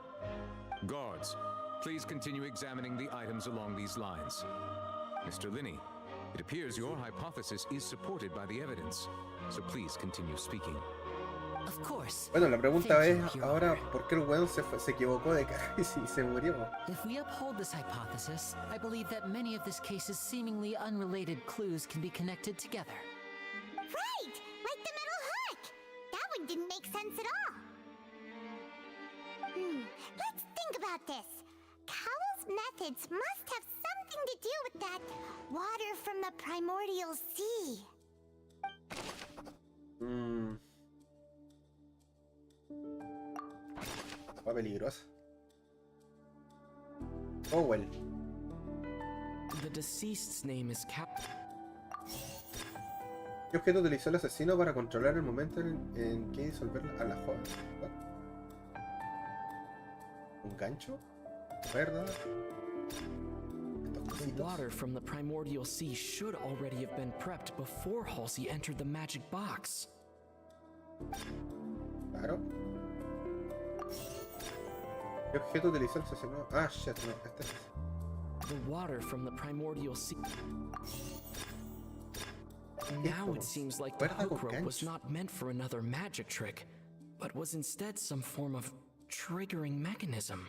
Speaker 9: Guards, please continue examining the items along these lines. Mr. Linney, it appears your hypothesis is supported by the evidence, so please continue speaking.
Speaker 7: Of course.
Speaker 1: Bueno, la pregunta es ahora, ¿por qué el weón se equivocó de cara y se murió?
Speaker 7: If we uphold this hypothesis, I believe that many of this case's seemingly unrelated clues can be connected together.
Speaker 17: Right! Like the metal hook! That one didn't make sense at all. Let's think about this. Cowell's methods must have something to do with that water from the primordial sea.
Speaker 1: Va peligrosa. Oh, well.
Speaker 4: The deceased's name is Cap.
Speaker 1: ¿Qué objeto utilizó el asesino para controlar el momento en que disolver a la joven? ¿Un gancho? ¿Verdad?
Speaker 4: The water from the primordial sea should already have been prepped before Halsey entered the magic box.
Speaker 1: Claro. ¿Qué objeto utilizó el asesino? Ah, shit, no, este es.
Speaker 4: The water from the primordial sea. Now it seems like the hook rope was not meant for another magic trick, but was instead some form of triggering mechanism.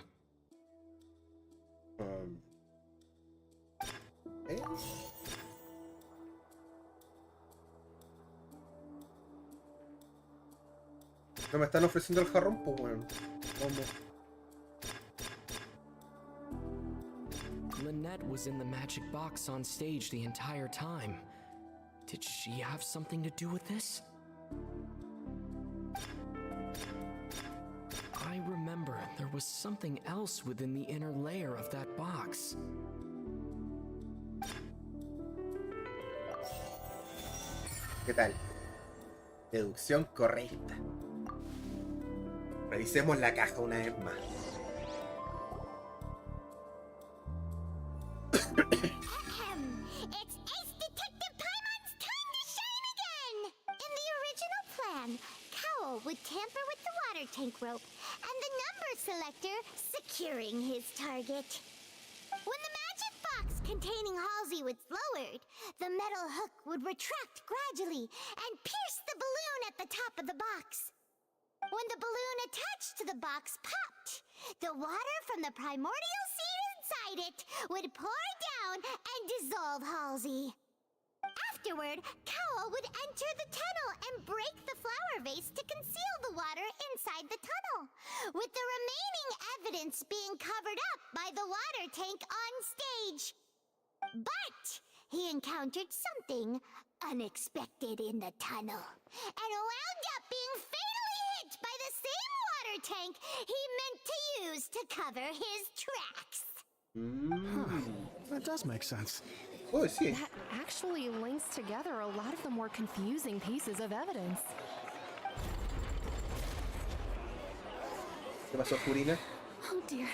Speaker 1: No me están ofreciendo el jarrón, pues bueno. ¿Cómo?
Speaker 4: Lynette was in the magic box on stage the entire time. Did she have something to do with this? was something else within the inner layer of that box.
Speaker 1: ¿Qué tal? Deducción correcta. Revisemos la caja una vez más.
Speaker 17: It's Ace Detective Paimon's time to shine again! In the original plan, Cowl would tamper with the water tank rope and the number selector securing his target. When the magic box containing Halsey was lowered, the metal hook would retract gradually and pierce the balloon at the top of the box. When the balloon attached to the box popped, the water from the primordial seed inside it would pour down and dissolve Halsey. Afterward, Cowl would enter the tunnel and break the flower vase to conceal the water inside the tunnel, with the remaining evidence being covered up by the water tank on stage. But he encountered something unexpected in the tunnel, and wound up being fatally hit by the same water tank he meant to use to cover his tracks.
Speaker 15: That does make sense.
Speaker 1: Oh, sí.
Speaker 18: That actually links together a lot of the more confusing pieces of evidence.
Speaker 1: ¿Qué pasó, Furina?
Speaker 6: Oh dear,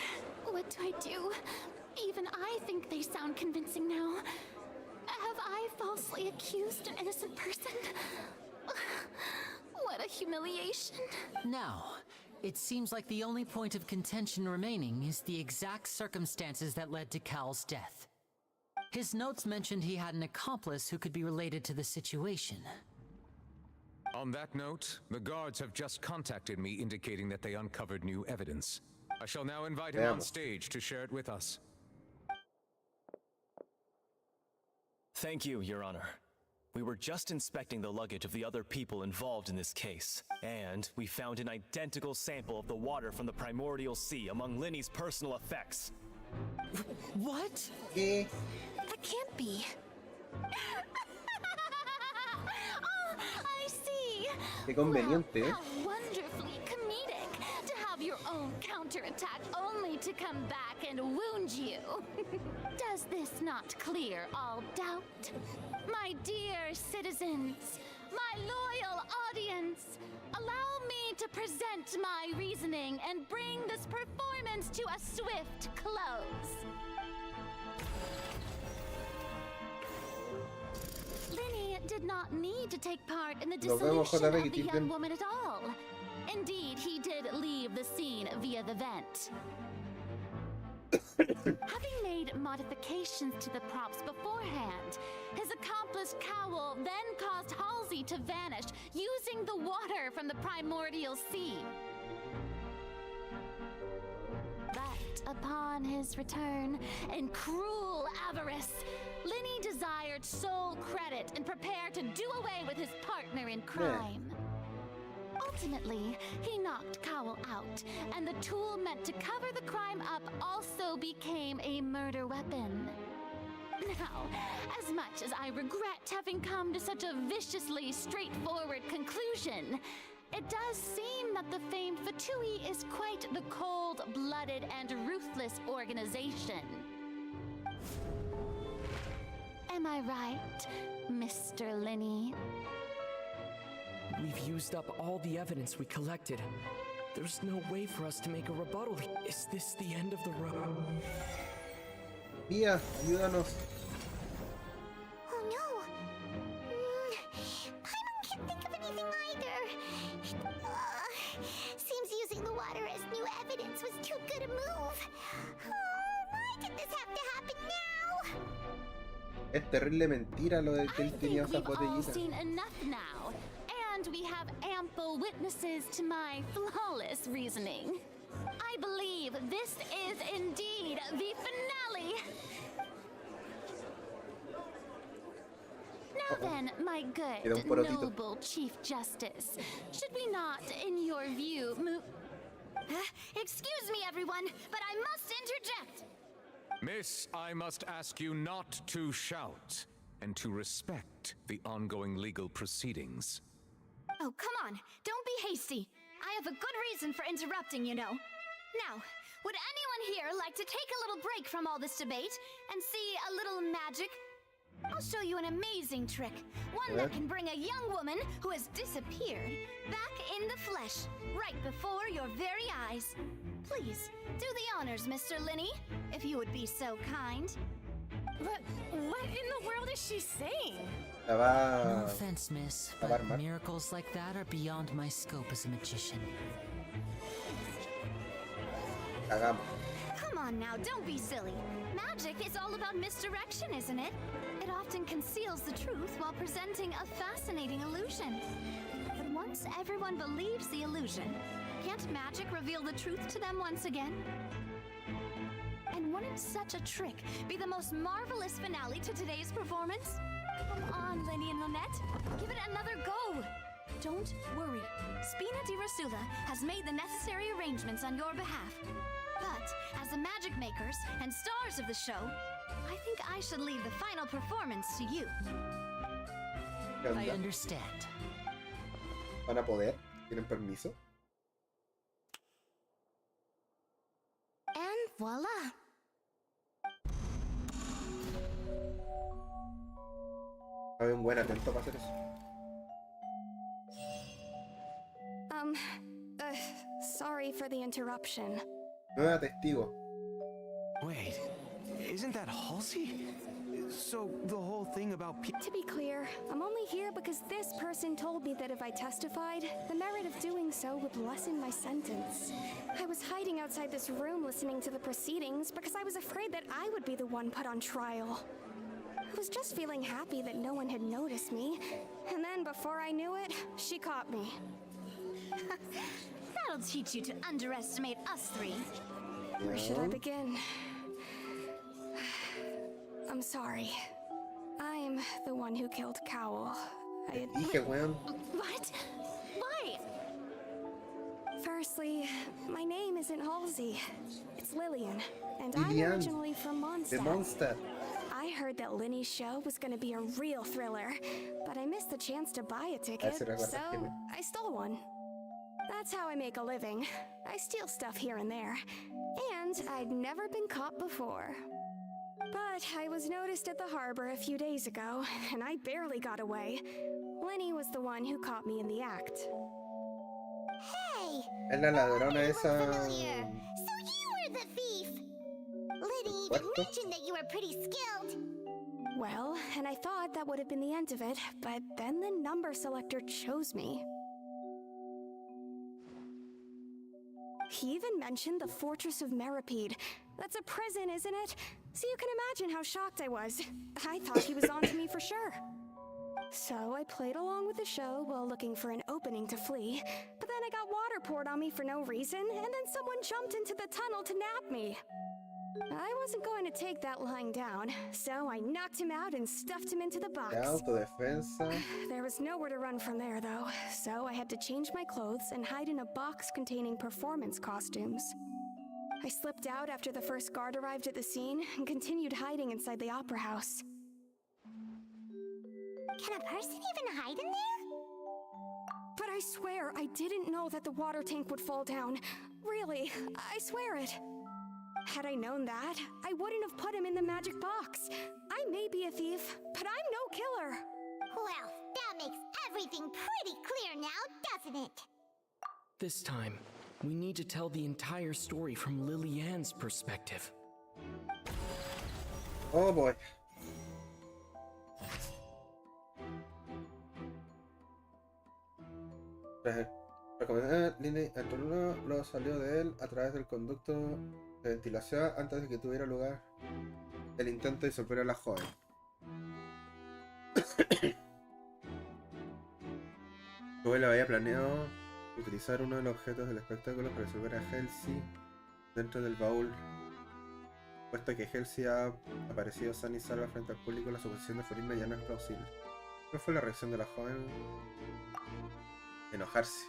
Speaker 6: what do I do? Even I think they sound convincing now. Have I falsely accused an innocent person? What a humiliation.
Speaker 7: Now, it seems like the only point of contention remaining is the exact circumstances that led to Cowl's death. His notes mentioned he had an accomplice who could be related to the situation.
Speaker 9: On that note, the guards have just contacted me indicating that they uncovered new evidence. I shall now invite him on stage to share it with us.
Speaker 14: Thank you, Your Honor. We were just inspecting the luggage of the other people involved in this case, and we found an identical sample of the water from the primordial sea among Linny's personal effects.
Speaker 7: What?
Speaker 1: ¿Qué?
Speaker 6: That can't be. Oh, I see.
Speaker 1: Qué conveniente,
Speaker 6: How wonderfully comedic to have your own counterattack only to come back and wound you. Does this not clear all doubt? My dear citizens, my loyal audience, allow me to present my reasoning and bring this performance to a swift close. Linny did not need to take part in the dissolution of the young woman at all. Indeed, he did leave the scene via the vent. Having made modifications to the props beforehand, his accomplice Cowl then caused Halsey to vanish using the water from the primordial sea. But upon his return, in cruel avarice, Linny desired sole credit and prepared to do away with his partner in crime. Ultimately, he knocked Cowl out, and the tool meant to cover the crime up also became a murder weapon. Now, as much as I regret having come to such a viciously straightforward conclusion, it does seem that the famed Fatui is quite the cold-blooded and ruthless organization. Am I right, Mr. Linny?
Speaker 4: We've used up all the evidence we collected. There's no way for us to make a rebuttal. Is this the end of the road?
Speaker 1: Mia, ayúdanos.
Speaker 17: Oh no! Paimon can't think of anything either. Seems using the water as new evidence was too good a move. Why did this have to happen now?
Speaker 1: Es terrible mentira lo de que él tenía esa
Speaker 6: We've all
Speaker 1: botellita.
Speaker 6: seen enough now, and we have ample witnesses to my flawless reasoning. I believe this is indeed the finale. Now then, my good, noble Chief Justice, should we not, in your view, move...
Speaker 19: Excuse me, everyone, but I must interject.
Speaker 9: Miss, I must ask you not to shout and to respect the ongoing legal proceedings.
Speaker 19: Oh, come on. Don't be hasty. I have a good reason for interrupting, you know.
Speaker 2: Now, would anyone here like to take a little break from all this debate and see a little magic? I'll show you an amazing trick. One that can bring a young woman who has disappeared back in the flesh, right before your very eyes. Please, do the honors, Mr. Linny, if you would be so kind.
Speaker 5: What in the world is she saying?
Speaker 7: No offense, miss, but miracles like that are beyond my scope as a magician.
Speaker 2: Come on now, don't be silly. Magic is all about misdirection, isn't it? It often conceals the truth while presenting a fascinating illusion. But once everyone believes the illusion, can't magic reveal the truth to them once again? And wouldn't such a trick be the most marvelous finale to today's performance? Come on, Lenny and Lynette, give it another go. Don't worry, Spina di Rasula has made the necessary arrangements on your behalf. But as the magic makers and stars of the show, I think I should leave the final performance to you.
Speaker 7: I understand.
Speaker 1: ¿Van a poder? ¿Tienen permiso?
Speaker 6: And voila.
Speaker 1: Hay un buen atento para hacer eso.
Speaker 21: Sorry for the interruption.
Speaker 1: Nueva testigo.
Speaker 10: Wait, isn't that Halsey? So the whole thing about
Speaker 21: To be clear, I'm only here because this person told me that if I testified, the merit of doing so would lessen my sentence. I was hiding outside this room listening to the proceedings because I was afraid that I would be the one put on trial. I was just feeling happy that no one had noticed me, and then before I knew it, she caught me.
Speaker 2: That'll teach you to underestimate us three.
Speaker 21: Where should I begin? I'm sorry. I'm the one who killed Cowell.
Speaker 2: What? Why?
Speaker 21: Firstly, my name isn't Halsey. It's Lillian, and I'm originally from Mondstadt. I heard that Linny's show was gonna be a real thriller, but I missed the chance to buy a ticket, so I stole one. That's how I make a living. I steal stuff here and there, and I'd never been caught before. But I was noticed at the harbor a few days ago, and I barely got away. Linny was the one who caught me in the act.
Speaker 17: Hey!
Speaker 1: Es la ladrona esa.
Speaker 17: Familiar. So you were the thief! Linny even mentioned that you were pretty skilled.
Speaker 21: Well, and I thought that would have been the end of it, but then the number selector chose me. He even mentioned the Fortress of Meripede. That's a prison, isn't it? So you can imagine how shocked I was. I thought he was onto me for sure. So I played along with the show while looking for an opening to flee, but then I got water poured on me for no reason, and then someone jumped into the tunnel to nab me. I wasn't going to take that lying down, so I knocked him out and stuffed him into the box.
Speaker 1: Autodefensa.
Speaker 21: There was nowhere to run from there, though, so I had to change my clothes and hide in a box containing performance costumes. I slipped out after the first guard arrived at the scene and continued hiding inside the opera house.
Speaker 17: Can a person even hide in there?
Speaker 21: But I swear I didn't know that the water tank would fall down. Really, I swear it. Had I known that, I wouldn't have put him in the magic box. I may be a thief, but I'm no killer.
Speaker 17: Well, that makes everything pretty clear now, doesn't it?
Speaker 4: This time, we need to tell the entire story from Lily-Ann's perspective.
Speaker 1: Oh boy. Lily entró, luego salió de él a través del conducto de ventilación antes de que tuviera lugar el intento de sorprender a la joven. Luego le había planeado utilizar uno de los objetos del espectáculo para resolver a Halsey dentro del baúl. Puesto que Halsey ha aparecido sana y salva frente al público, la suposición de Furina ya no es plausible. ¿Cuál fue la reacción de la joven? Enojarse.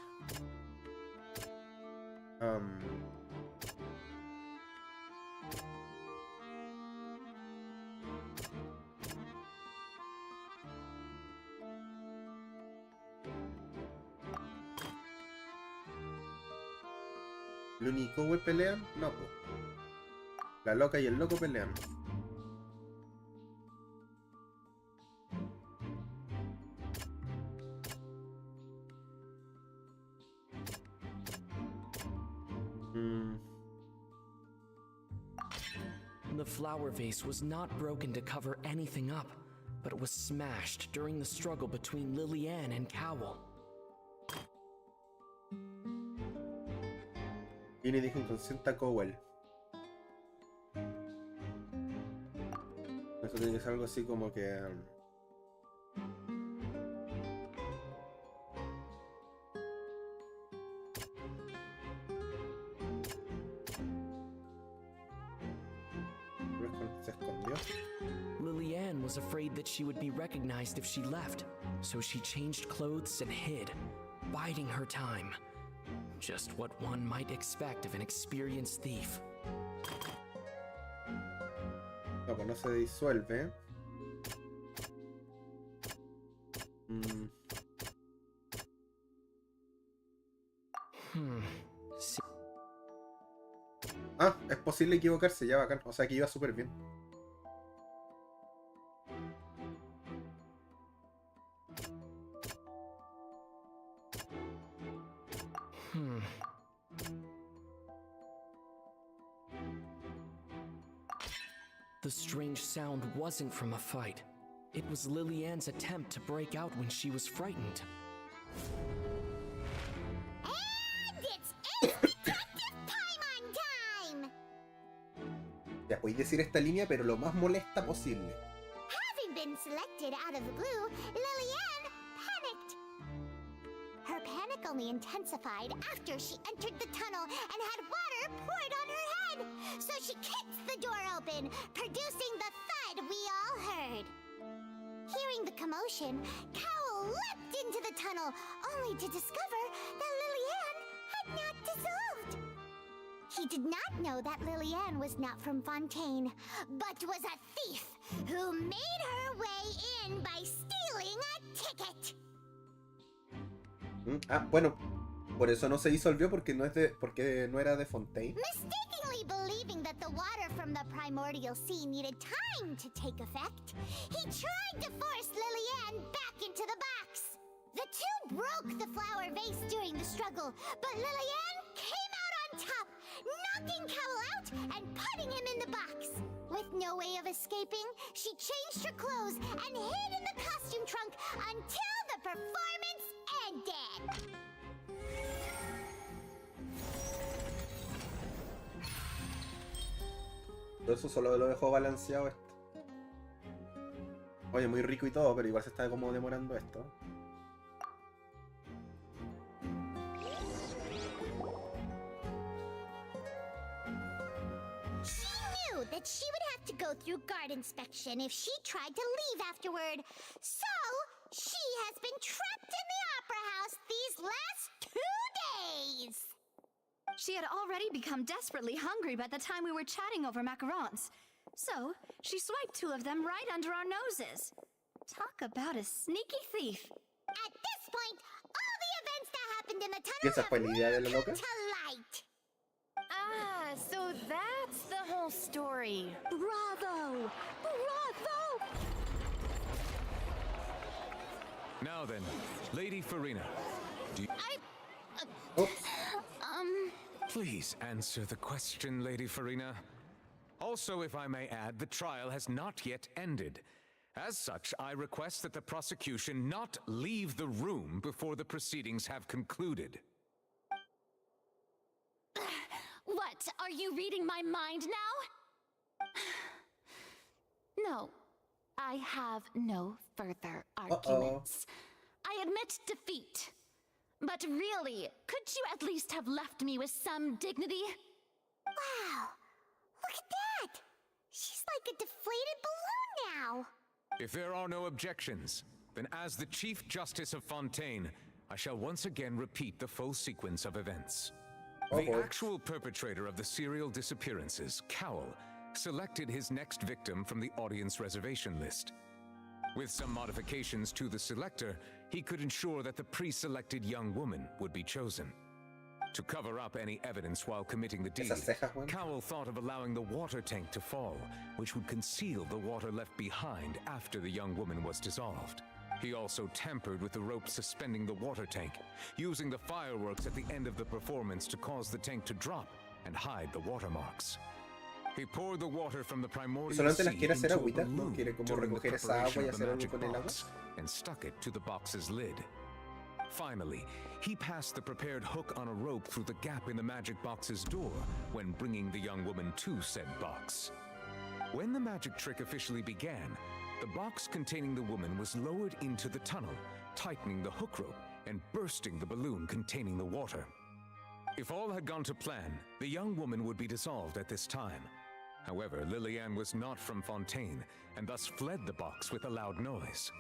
Speaker 1: ¿Luni y Cowell pelean? No, pues. La loca y el loco pelean.
Speaker 4: The flower vase was not broken to cover anything up, but it was smashed during the struggle between Lillian and Cowell.
Speaker 1: Lini dijo inconsciente a Cowell. Eso tiene que ser algo así como que... se escondió.
Speaker 4: Lillian was afraid that she would be recognized if she left, so she changed clothes and hid, biding her time. Just what one might expect of an experienced thief.
Speaker 1: No, pues no se disuelve.
Speaker 4: Sí.
Speaker 1: Ah, es posible equivocarse, ya bacán. O sea que iba súper bien.
Speaker 4: The strange sound wasn't from a fight. It was Lillian's attempt to break out when she was frightened.
Speaker 17: And it's detective time on time!
Speaker 1: Ya podéis decir esta línea, pero lo más molesta posible.
Speaker 17: Having been selected out of the blue, Lillian panicked. Her panic only intensified after she entered the tunnel and had water poured on her head. So she kicked the door open, producing the thud we all heard. Hearing the commotion, Cowell leapt into the tunnel, only to discover that Lillian had not dissolved. He did not know that Lillian was not from Fontaine, but was a thief who made her way in by stealing a ticket.
Speaker 1: Ah, bueno, por eso no se disolvió porque no era de Fontaine.
Speaker 17: Mistakenly believing that the water from the primordial sea needed time to take effect, he tried to force Lillian back into the box. The two broke the flower vase during the struggle, but Lillian came out on top, knocking Cowell out and putting him in the box. With no way of escaping, she changed her clothes and hid in the costume trunk until the performance ended.
Speaker 1: Todo eso solo lo dejó balanceado esto. Oye, muy rico y todo, pero igual se está como demorando esto.
Speaker 17: She knew that she would have to go through guard inspection if she tried to leave afterward. So, she has been trapped in the opera house these last 2 days.
Speaker 19: She had already become desperately hungry by the time we were chatting over macarons. So, she swiped 2 of them right under our noses. Talk about a sneaky thief.
Speaker 17: At this point, all the events that happened in the
Speaker 1: ¿Y
Speaker 17: tunnel
Speaker 1: esa fue la idea de la
Speaker 17: have
Speaker 1: loca?
Speaker 17: come to light.
Speaker 6: Ah, so that's the whole story.
Speaker 20: Bravo! Bravo!
Speaker 9: Now then, Lady Furina, do you... Please answer the question, Lady Furina. Also, if I may add, the trial has not yet ended. As such, I request that the prosecution not leave the room before the proceedings have concluded.
Speaker 2: What? Are you reading my mind now? No. I have no further arguments. I admit defeat. But really, could you at least have left me with some dignity?
Speaker 17: Wow! Look at that! She's like a deflated balloon now!
Speaker 9: If there are no objections, then as the Chief Justice of Fontaine, I shall once again repeat the full sequence of events. The actual perpetrator of the serial disappearances, Cowell, selected his next victim from the audience reservation list. With some modifications to the selector, he could ensure that the pre-selected young woman would be chosen. To cover up any evidence while committing the deed, Cowell thought of allowing the water tank to fall, which would conceal the water left behind after the young woman was dissolved. He also tampered with the rope suspending the water tank, using the fireworks at the end of the performance to cause the tank to drop and hide the watermarks. He poured the water from the primordial sea into a balloon during the preparation of the magic box and stuck it to the box's lid. Finally, he passed the prepared hook on a rope through the gap in the magic box's door when bringing the young woman to said box. When the magic trick officially began, the box containing the woman was lowered into the tunnel, tightening the hook rope and bursting the balloon containing the water. If all had gone to plan, the young woman would be dissolved at this time. However, Lillian was not from Fontaine and thus fled the box with a loud noise.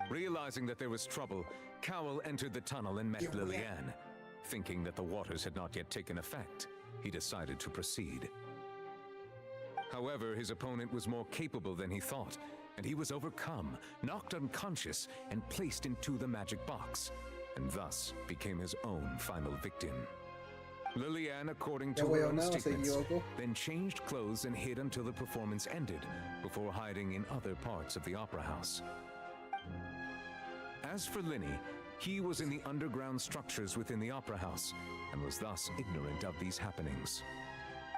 Speaker 9: Realizing that there was trouble, Cowell entered the tunnel and met Lillian. Thinking that the waters had not yet taken effect, he decided to proceed. However, his opponent was more capable than he thought, and he was overcome, knocked unconscious, and placed into the magic box, and thus became his own final victim. Lillian, according to her own statements, then changed clothes and hid until the performance ended, before hiding in other parts of the opera house. As for Linny, he was in the underground structures within the opera house, and was thus ignorant of these happenings.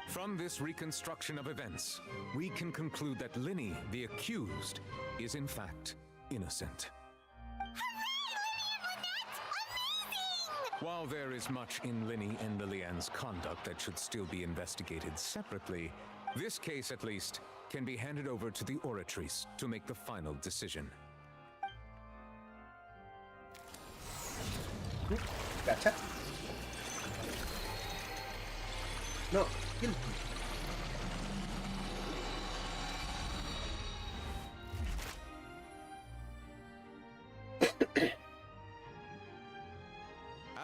Speaker 9: From this reconstruction of events, we can conclude that Linny, the accused, is in fact innocent. While there is much in Linny and Lillian's conduct that should still be investigated separately, this case at least can be handed over to the Oratrice to make the final decision.
Speaker 1: Gotcha. No, kill.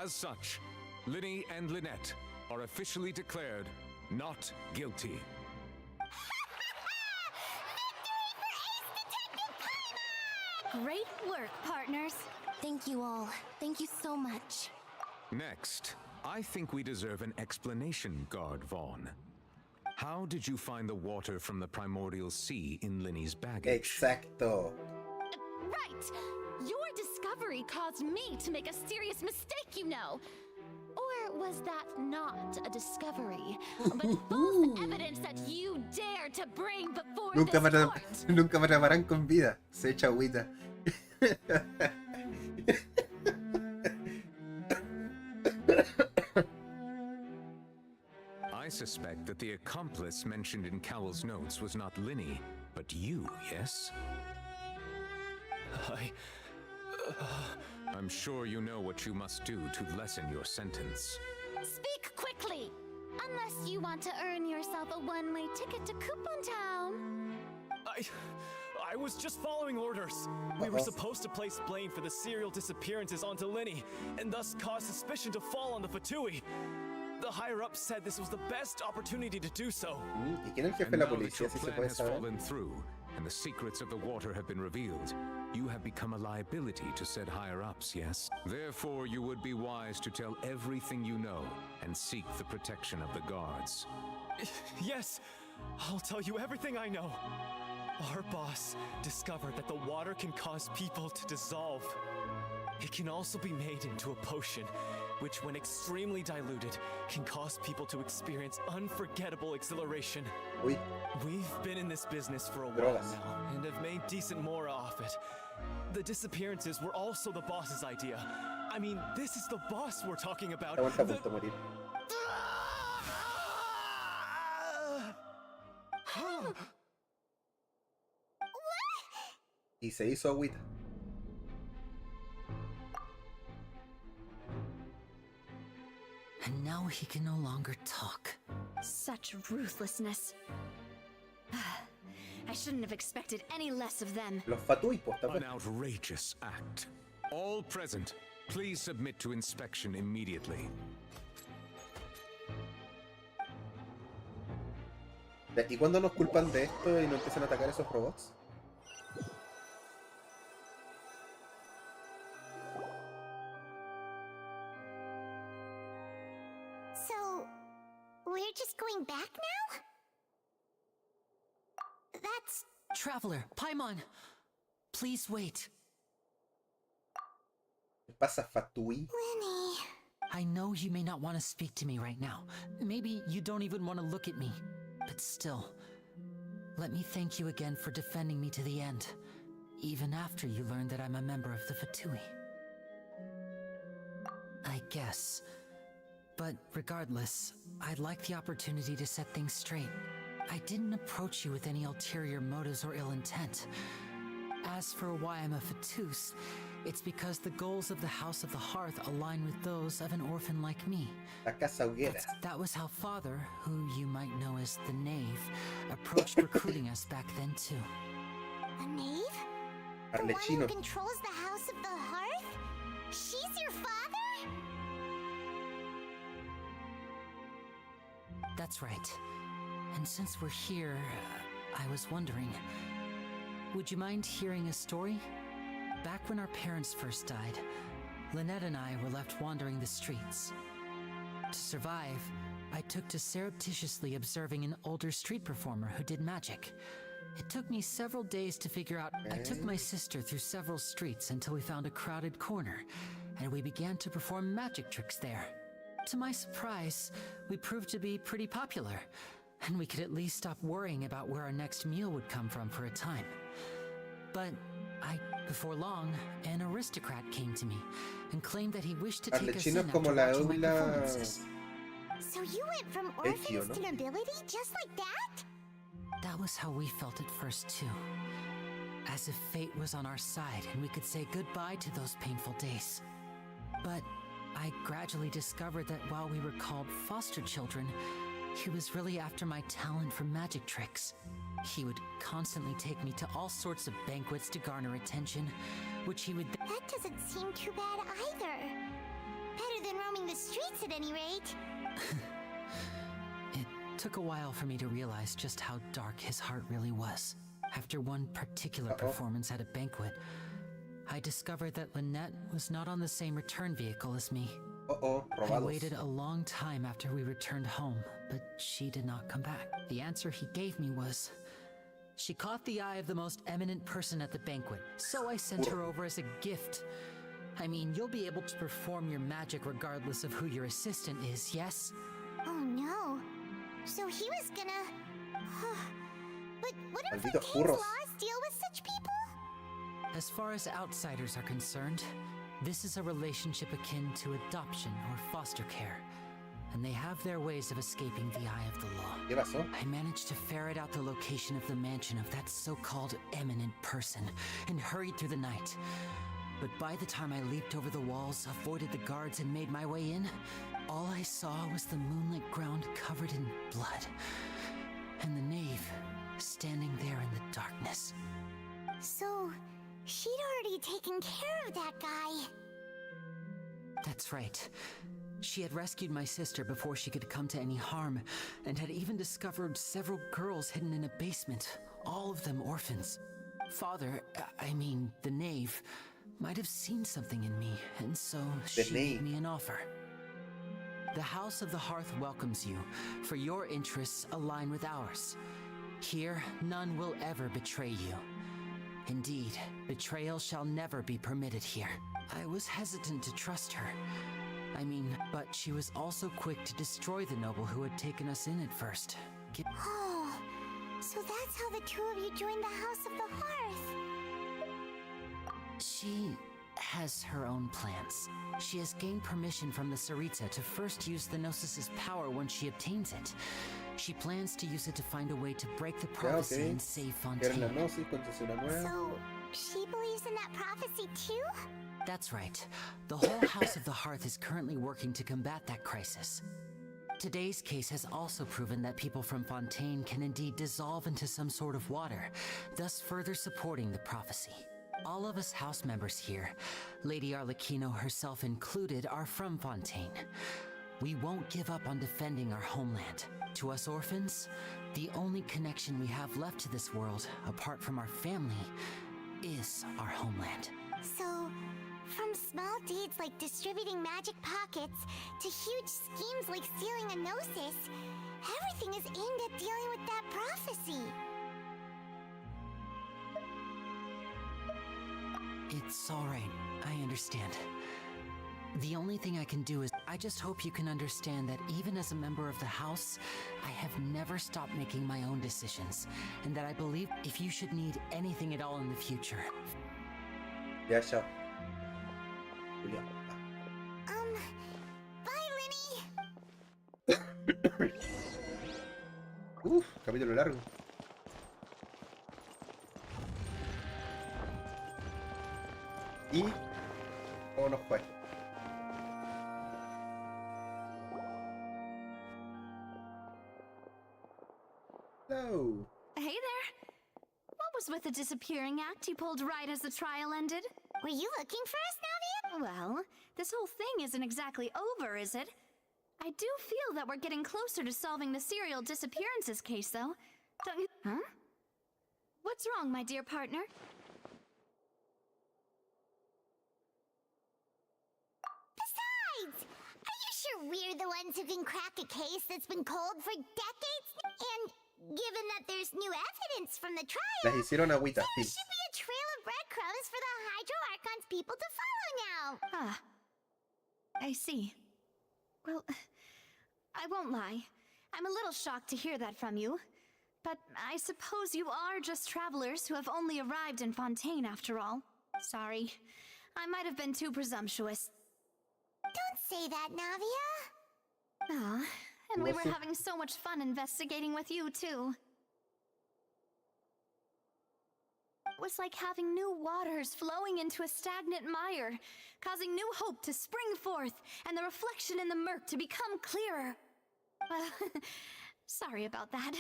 Speaker 9: As such, Linny and Lynette are officially declared not guilty.
Speaker 2: Great work, partners.
Speaker 6: Thank you all. Thank you so much.
Speaker 9: Next, I think we deserve an explanation, Guard Vaughn. How did you find the water from the primordial sea in Linny's baggage?
Speaker 1: Exacto.
Speaker 2: Right! Your discovery caused me to make a serious mistake, you know. Or was that not a discovery, but false evidence that you dared to bring before this court?
Speaker 1: Nunca me atraparán con vida. Se echa agüita.
Speaker 9: I suspect that the accomplice mentioned in Cowell's notes was not Linny, but you, yes? I'm sure you know what you must do to lessen your sentence.
Speaker 2: Speak quickly! Unless you want to earn yourself a one-way ticket to Coupon Town.
Speaker 14: I was just following orders. We were supposed to place blame for the serial disappearances onto Linny, and thus cause suspicion to fall on the Fatui. The higher-ups said this was the best opportunity to do so.
Speaker 1: ¿Y quién es el jefe de la policía, si se puede saber?
Speaker 9: Fallen through, and the secrets of the water have been revealed. You have become a liability to said higher-ups, yes? Therefore, you would be wise to tell everything you know and seek the protection of the guards.
Speaker 14: Yes, I'll tell you everything I know. Our boss discovered that the water can cause people to dissolve. It can also be made into a potion, which when extremely diluted, can cause people to experience unforgettable exhilaration.
Speaker 1: We've
Speaker 14: been in this business for a while now, and have made decent more off it. The disappearances were also the boss's idea. I mean, this is the boss we're talking about.
Speaker 1: Y se hizo agüita.
Speaker 7: And now he can no longer talk.
Speaker 19: Such ruthlessness. I shouldn't have expected any less of them.
Speaker 1: Los Fatui,
Speaker 9: an outrageous act. All present, please submit to inspection immediately.
Speaker 1: ¿Y cuándo nos culpan de esto y nos empiezan a atacar esos robots?
Speaker 17: you're just going back now? That's...
Speaker 7: Traveler, Paimon! Please wait.
Speaker 1: ¿Qué pasa, Fatui?
Speaker 17: Lenny...
Speaker 7: I know you may not want to speak to me right now. Maybe you don't even want to look at me. But still, let me thank you again for defending me to the end, even after you learned that I'm a member of the Fatui. I guess. But regardless, I'd like the opportunity to set things straight. I didn't approach you with any ulterior motives or ill intent. As for why I'm a Fatus, it's because the goals of the House of the Hearth align with those of an orphan like me. That was how Father, who you might know as the Knave, approached recruiting us back then too.
Speaker 17: A knave? The one who controls the House of the Hearth? She's your father?
Speaker 7: That's right. And since we're here, I was wondering, would you mind hearing a story? Back when our parents first died, Lynette and I were left wandering the streets. To survive, I took to surreptitiously observing an older street performer who did magic. It took me several days to figure out. I took my sister through several streets until we found a crowded corner, and we began to perform magic tricks there. To my surprise, we proved to be pretty popular, and we could at least stop worrying about where our next meal would come from for a time. But before long, an aristocrat came to me and claimed that he wished to take us in after watching my performances.
Speaker 17: So you went from orphans to nobility just like that?
Speaker 7: That was how we felt at first too. As if fate was on our side and we could say goodbye to those painful days. But I gradually discovered that while we were called foster children, he was really after my talent for magic tricks. He would constantly take me to all sorts of banquets to garner attention, which he would...
Speaker 17: That doesn't seem too bad either. Better than roaming the streets at any rate.
Speaker 7: It took a while for me to realize just how dark his heart really was. After one particular performance at a banquet, I discovered that Lynette was not on the same return vehicle as me. I waited a long time after we returned home, but she did not come back. The answer he gave me was, she caught the eye of the most eminent person at the banquet, so I sent her over as a gift. I mean, you'll be able to perform your magic regardless of who your assistant is, yes?
Speaker 17: Oh no. So he was gonna... But wouldn't Fontaine's laws deal with such people?
Speaker 7: As far as outsiders are concerned, this is a relationship akin to adoption or foster care, and they have their ways of escaping the eye of the law. I managed to ferret out the location of the mansion of that so-called eminent person and hurried through the night. But by the time I leaped over the walls, avoided the guards, and made my way in, all I saw was the moonlit ground covered in blood, and the knave standing there in the darkness.
Speaker 17: So... she'd already taken care of that guy.
Speaker 7: That's right. She had rescued my sister before she could come to any harm, and had even discovered several girls hidden in a basement, all of them orphans. Father, the knave, might have seen something in me, and so she made me an offer. The House of the Hearth welcomes you, for your interests align with ours. Here, none will ever betray you. Indeed, betrayal shall never be permitted here. I was hesitant to trust her. But she was also quick to destroy the noble who had taken us in at first.
Speaker 17: Oh, so that's how the two of you joined the House of the Hearth.
Speaker 7: She has her own plans. She has gained permission from the Tsaritsa to first use the Gnosis' power once she obtains it. She plans to use it to find a way to break the prophecy and save Fontaine.
Speaker 17: So, she believes in that prophecy too?
Speaker 7: That's right. The whole House of the Hearth is currently working to combat that crisis. Today's case has also proven that people from Fontaine can indeed dissolve into some sort of water, thus further supporting the prophecy. All of us house members here, Lady Arlecchino herself included, are from Fontaine. We won't give up on defending our homeland. To us orphans, the only connection we have left to this world, apart from our family, is our homeland.
Speaker 17: So, From small deeds like distributing magic pockets to huge schemes like stealing a gnosis, everything is aimed at dealing with that prophecy.
Speaker 7: It's alright. I understand. The only thing I can do is, I just hope you can understand that even as a member of the house, I have never stopped making my own decisions, and that I believe if you should need anything at all in the future.
Speaker 1: Ya, chao.
Speaker 17: Bye, Lenny.
Speaker 1: Uf, capítulo largo. Y cómo nos fue. Hello.
Speaker 19: Hey there. What was with the disappearing act you pulled right as the trial ended?
Speaker 17: Were you looking for us, Navia?
Speaker 19: Well, this whole thing isn't exactly over, is it? I do feel that we're getting closer to solving the serial disappearances case, though. Don't you? Huh? What's wrong, my dear partner?
Speaker 17: Besides, are you sure we're the ones who can crack a case that's been cold for decades? And given that there's new evidence from the trial,
Speaker 1: Les hicieron agüita,
Speaker 17: there
Speaker 1: sí.
Speaker 17: should be a trail of breadcrumbs for the Hydro Archon's people to follow now.
Speaker 19: Ah. I see. Well, I won't lie. I'm a little shocked to hear that from you. But I suppose you are just travelers who have only arrived in Fontaine after all. Sorry. I might have been too presumptuous.
Speaker 17: Don't say that, Navia.
Speaker 19: Ah, and we were having so much fun investigating with you, too. It was like having new waters flowing into a stagnant mire, causing new hope to spring forth, and the reflection in the murk to become clearer. Sorry about that.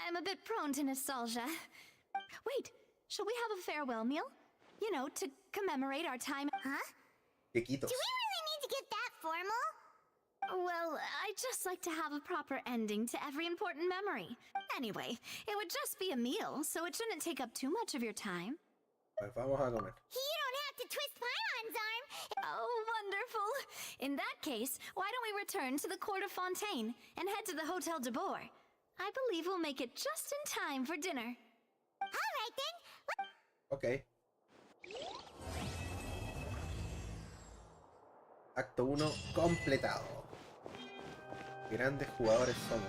Speaker 19: I'm a bit prone to nostalgia. Wait, shall we have a farewell meal? You know, to commemorate our time.
Speaker 17: Huh?
Speaker 1: Quequitos.
Speaker 17: Do we really need to get that formal?
Speaker 19: Well, I'd just like to have a proper ending to every important memory. Anyway, it would just be a meal, so it shouldn't take up too much of your time.
Speaker 1: Pues vamos a comer.
Speaker 17: You don't have to twist Paimon's arm.
Speaker 19: Oh, wonderful. In that case, why don't we return to the Court of Fontaine and head to the Hotel de Boer? I believe we'll make it just in time for dinner.
Speaker 17: All right, then.
Speaker 1: Ok. Acto 1 completado. Grandes jugadores somos.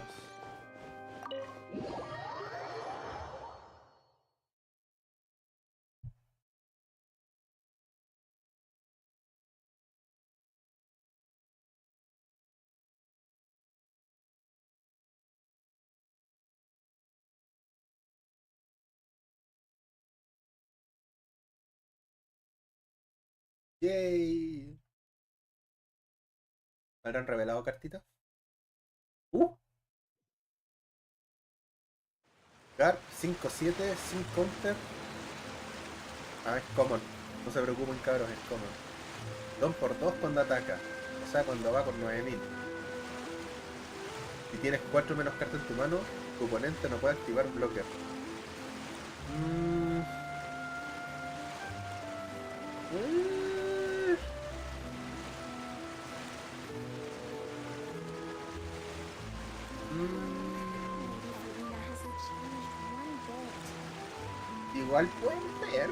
Speaker 1: Yay. ¿Habrán revelado cartitas? Gar 5-7 sin counter. Ah, es common. No se preocupen, cabros, es common. 2x2 cuando ataca. O sea, cuando va con 9000. Si tienes 4 menos cartas en tu mano, tu oponente no puede activar blocker. Igual pueden ver.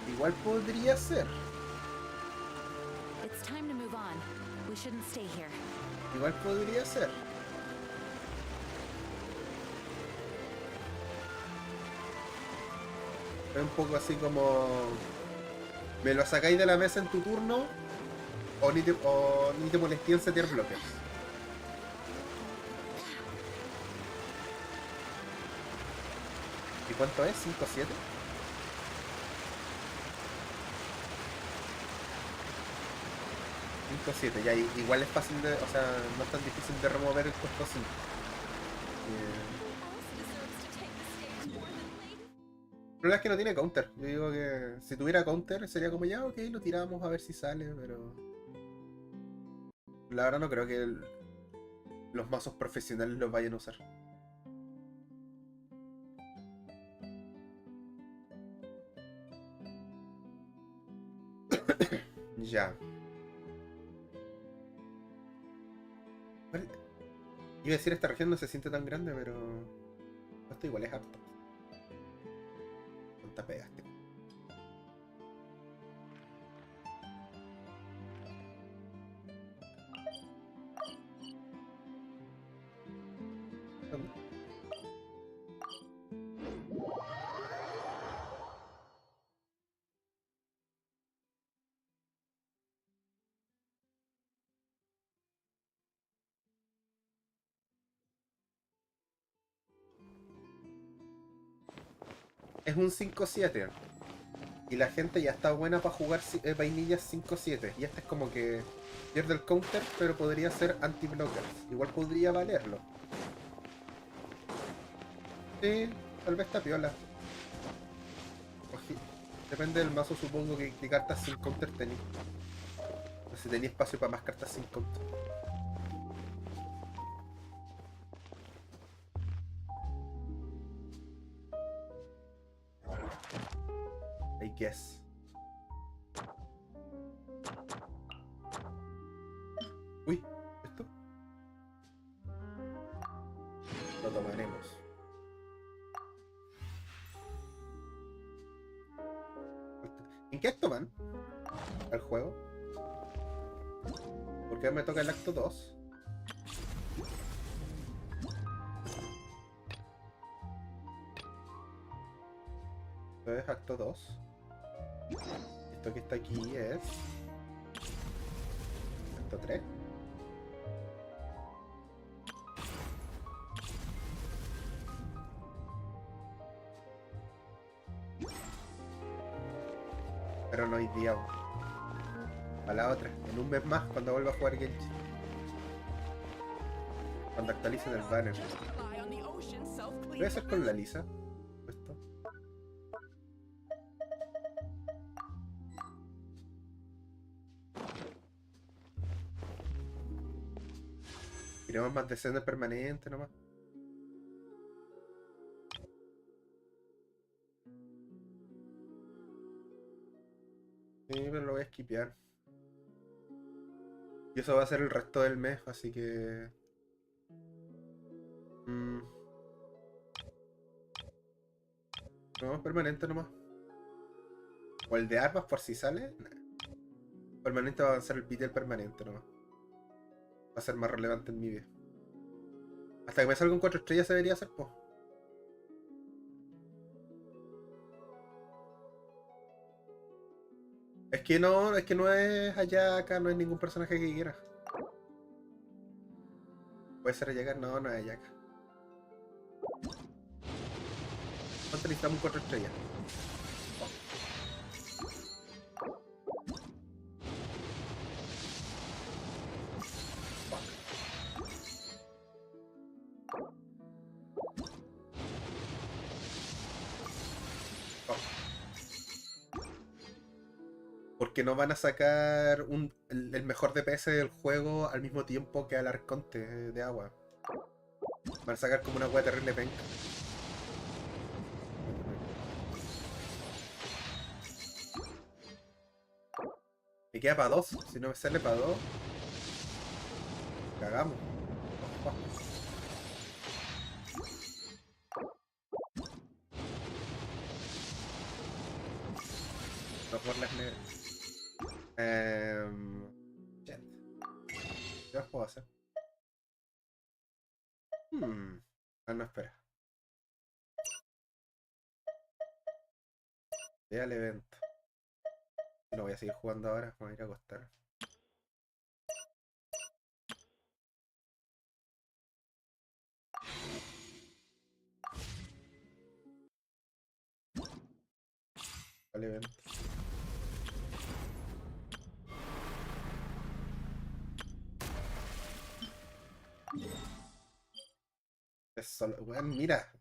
Speaker 1: Igual podría ser.
Speaker 6: It's time to move on. We shouldn't stay here.
Speaker 1: Igual podría ser. Es un poco así como... ¿Me lo sacáis de la mesa en tu turno? O ni te molesté en setear bloques. ¿Y cuánto es? ¿5-7? Ya igual es fácil de... O sea, no es tan difícil de remover el costo 5. El problema es que no tiene counter. Yo digo que si tuviera counter sería como ya, ok, lo tiramos a ver si sale, pero... La verdad no creo que los mazos profesionales los vayan a usar. Ya. Iba a decir, esta región no se siente tan grande, pero esto igual es harto. ¿Cuánta pegaste? ¿Dónde? Es un 5-7. Y la gente ya está buena para jugar vainillas 5-7. Y este es como que pierde el counter, pero podría ser anti-blockers. Igual podría valerlo. Sí, tal vez está piola. Depende del mazo, supongo que cartas sin counter tenéis. No sé si tenía espacio para más cartas sin counter. I guess. Uy, ¿esto? Lo tomaremos. ¿En qué acto van? ¿Al juego? Porque me toca el acto 2. Esto es acto 2. Esto que está aquí es acto 3. Pero no hay día. A la otra, en un mes más, cuando vuelva a jugar Genshin. Cuando actualicen el banner. ¿Voy a hacer con la Lisa? Esto. Queremos más descende permanente nomás. Sí, pero lo voy a skipear. Y eso va a ser el resto del mes, así que... No, permanente nomás. O el de armas por si sale. Nah. Permanente va a avanzar el beat del permanente nomás. Va a ser más relevante en mi vida. Hasta que me salga un 4 estrellas se debería hacer, po. Es que no es Ayaka, no es ningún personaje que quiera. Puede ser Ayaka, no es Ayaka. ¿Cuánto necesitamos un 4 estrellas? Porque no van a sacar el mejor DPS del juego al mismo tiempo que al Arconte de agua. Van a sacar como una hueá terrible penca. Me queda para 2. Si no me sale para 2, cagamos. No por las negras. Shit. ¿Qué más puedo hacer? Ah, no, espera. Ve al evento. No voy a seguir jugando ahora, me voy a ir a acostar. Al evento. Es solo, weón, mira.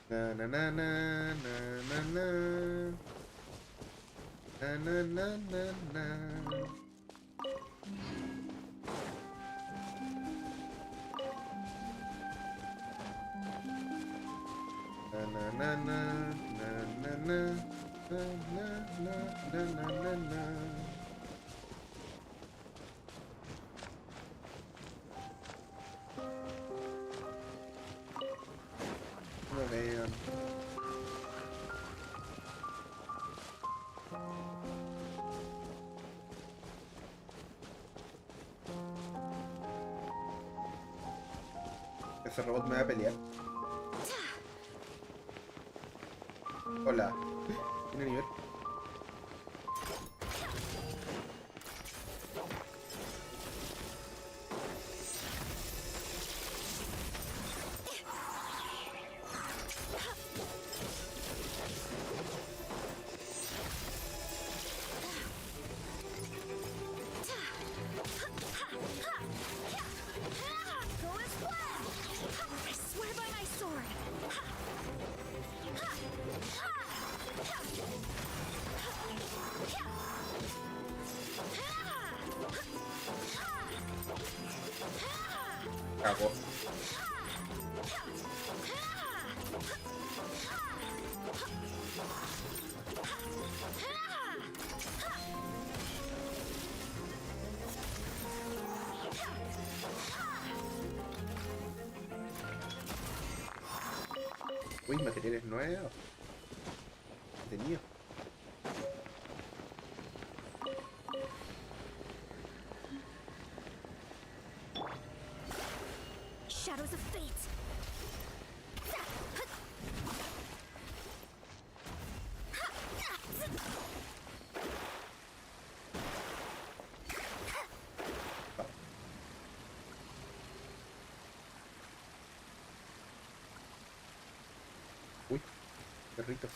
Speaker 1: Na na na na na na na. Na, na, na, na, na. Na, na, na, na, na, na, na, na, na. No vean. Ese robot me va a pelear. Hola. ¿Tiene nivel? Cagó. Uy, materiales nuevos. Tenía.
Speaker 3: Shadows of fate.
Speaker 1: Uy, perritos.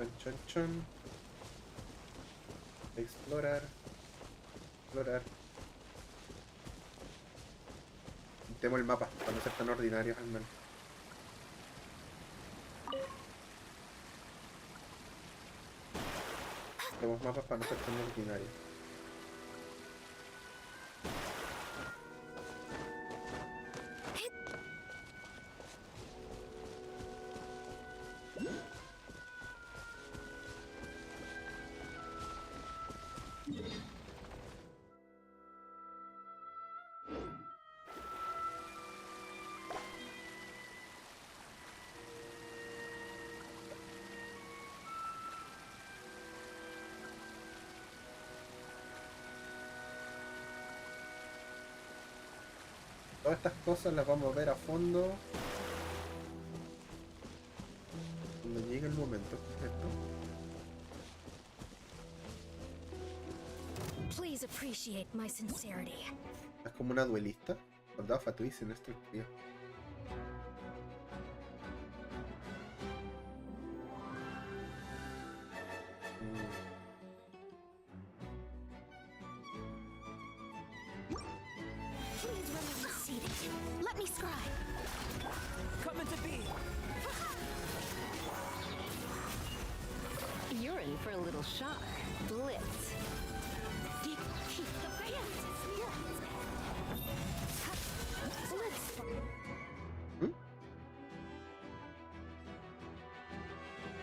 Speaker 1: Chon, chon, chon. Explorar. Explorar. Pintemos el mapa para no ser tan ordinarios al menos. Pintemos mapas para no ser tan ordinarios. Todas estas cosas las vamos a ver a fondo cuando llegue el momento, ¿cierto?
Speaker 3: Please appreciate my sincerity.
Speaker 1: Es como una duelista. Cuando Fatuis en esto tío.
Speaker 3: Please remain seated. Let me scribe.
Speaker 14: Coming to be.
Speaker 5: You're in for a little shock. Blitz.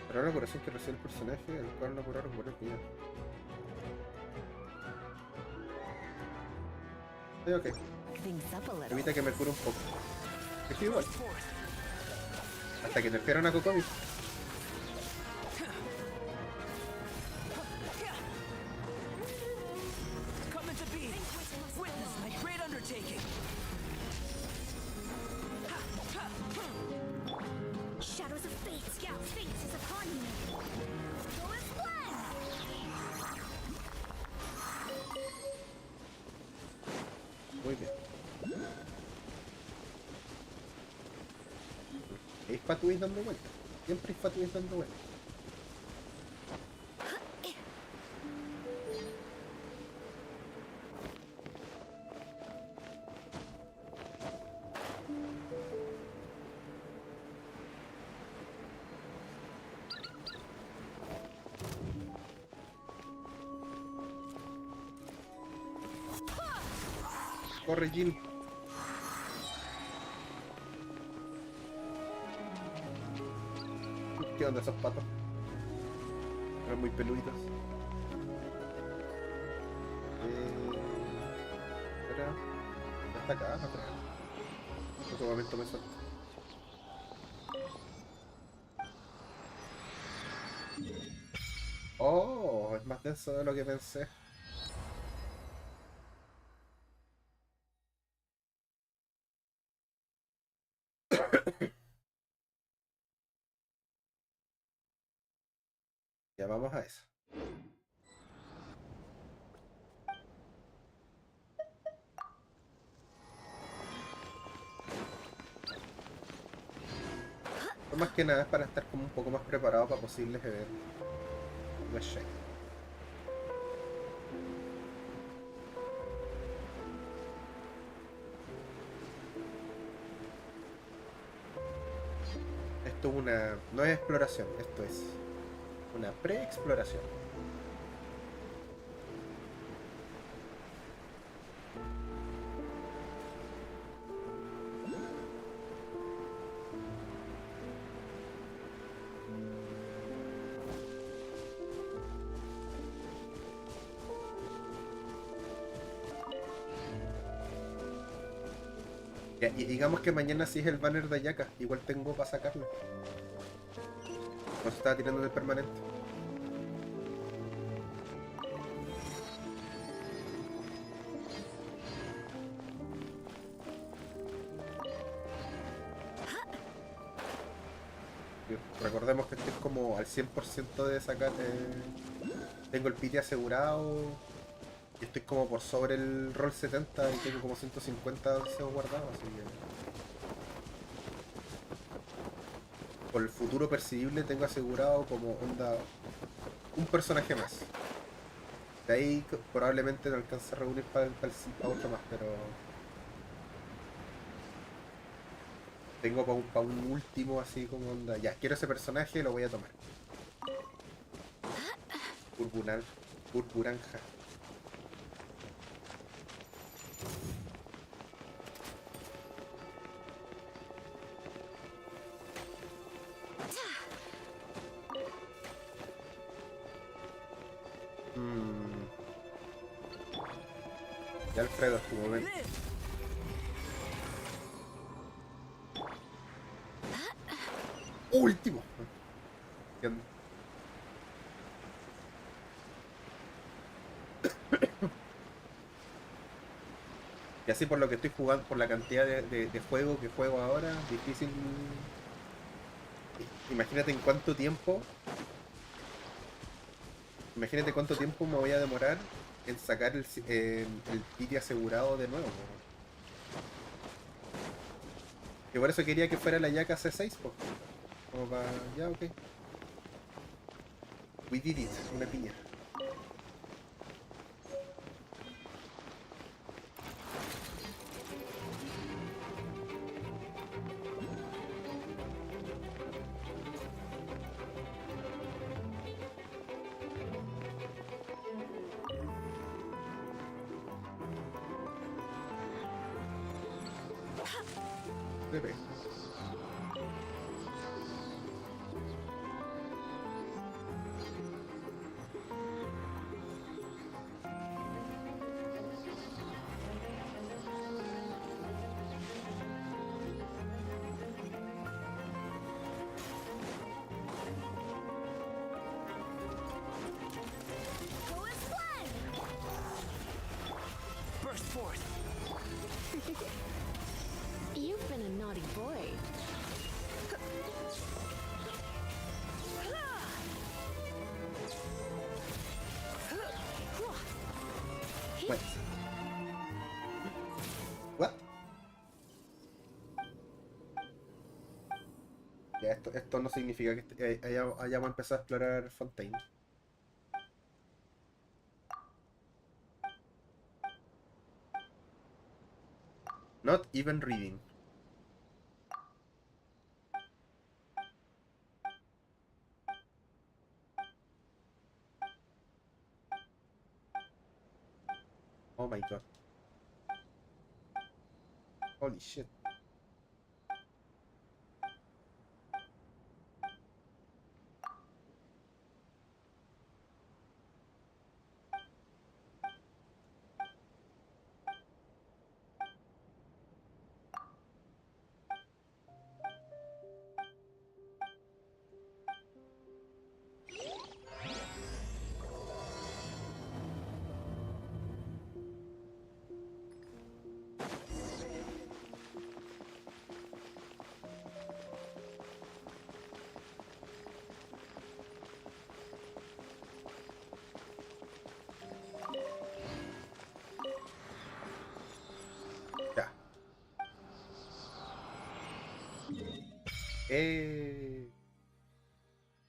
Speaker 1: Pero una curación que recibe el personaje, el cual no podrá recuperar vida. Sí, ok. Evita que me cure un poco. Es igual. Hasta que nerfearon a Kokomi.
Speaker 14: Coming to be. Witness my great undertaking.
Speaker 3: Shadows of fate. Scout's fate is upon you. Go as
Speaker 1: Muy bien. Hay Fatuis dando vueltas. Siempre hay Fatuis dando vueltas. Corre, Jin. ¿Qué onda esos patos? Eran muy peluditos. Espera. ¿Ya está acá? No creo. En otro momento me suelto. Oh, es más denso de lo que pensé. Ya vamos a eso. Más que nada es para estar como un poco más preparado para posibles eventos. No sé. Esto es una... no es exploración, esto es una pre-exploración. Ya, y digamos que mañana sí es el banner de Ayaka, igual tengo para sacarlo. No se estaba tirando del permanente. Recordemos que estoy como al 100% de sacar. Tengo el piti asegurado. Y estoy como por sobre el roll 70 y tengo como 150 deseos guardados, así que... por el futuro percibible tengo asegurado como onda un personaje más. De ahí probablemente no alcance a reunir para otro más, pero... tengo para un último así como onda... ya, quiero ese personaje, lo voy a tomar. Purpuranja. Ya Alfredo, es tu momento. Último. Y así por lo que estoy jugando, por la cantidad de juego que juego ahora, difícil. Imagínate en cuánto tiempo. Imagínate cuánto tiempo me voy a demorar en sacar el piti asegurado de nuevo. Que por eso quería que fuera la Yaka C6, pues. Como para... ya, ok. We did it, una piña. Bebé.
Speaker 5: Burst forth.
Speaker 6: You've been a naughty boy.
Speaker 1: Bueno. esto no significa que hayamos empezado a explorar Fontaine. Not even reading. Oh my god. Holy shit.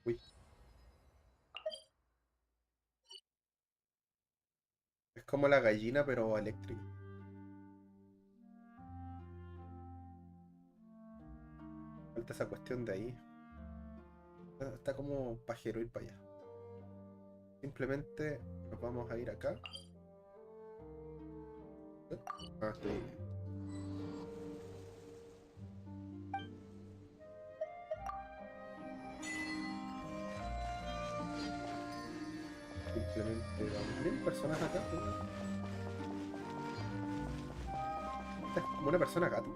Speaker 1: Uy. Es como la gallina, pero eléctrica. Falta esa cuestión de ahí. Está como pajero ir para allá. Simplemente nos vamos a ir acá. Ah, estoy bien. Simplemente vamos. ¿Miren personas acá? Esta es como una persona gato.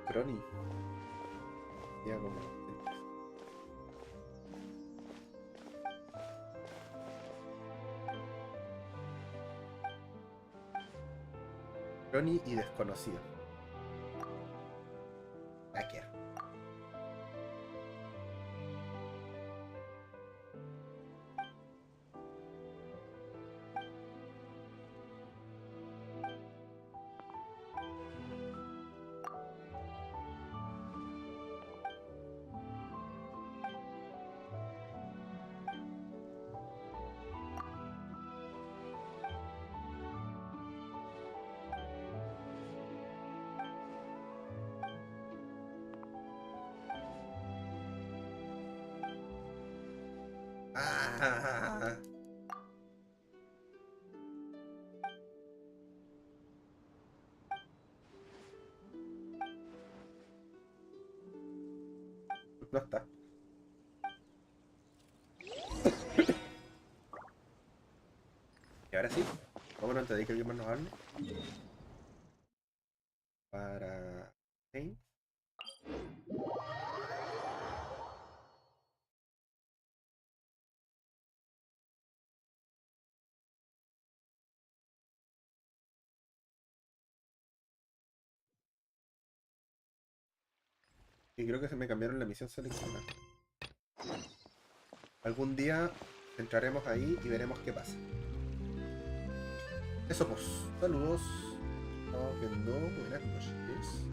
Speaker 1: Crony. Ya como. Crony y desconocido. Hacker. Ah. No está. Y ahora sí, vámonos antes de que alguien más nos hable. Para... ¿sí? Y creo que se me cambiaron la misión seleccionada. Algún día entraremos ahí y veremos qué pasa. Eso pues, saludos. Estamos viendo. Buenas noches.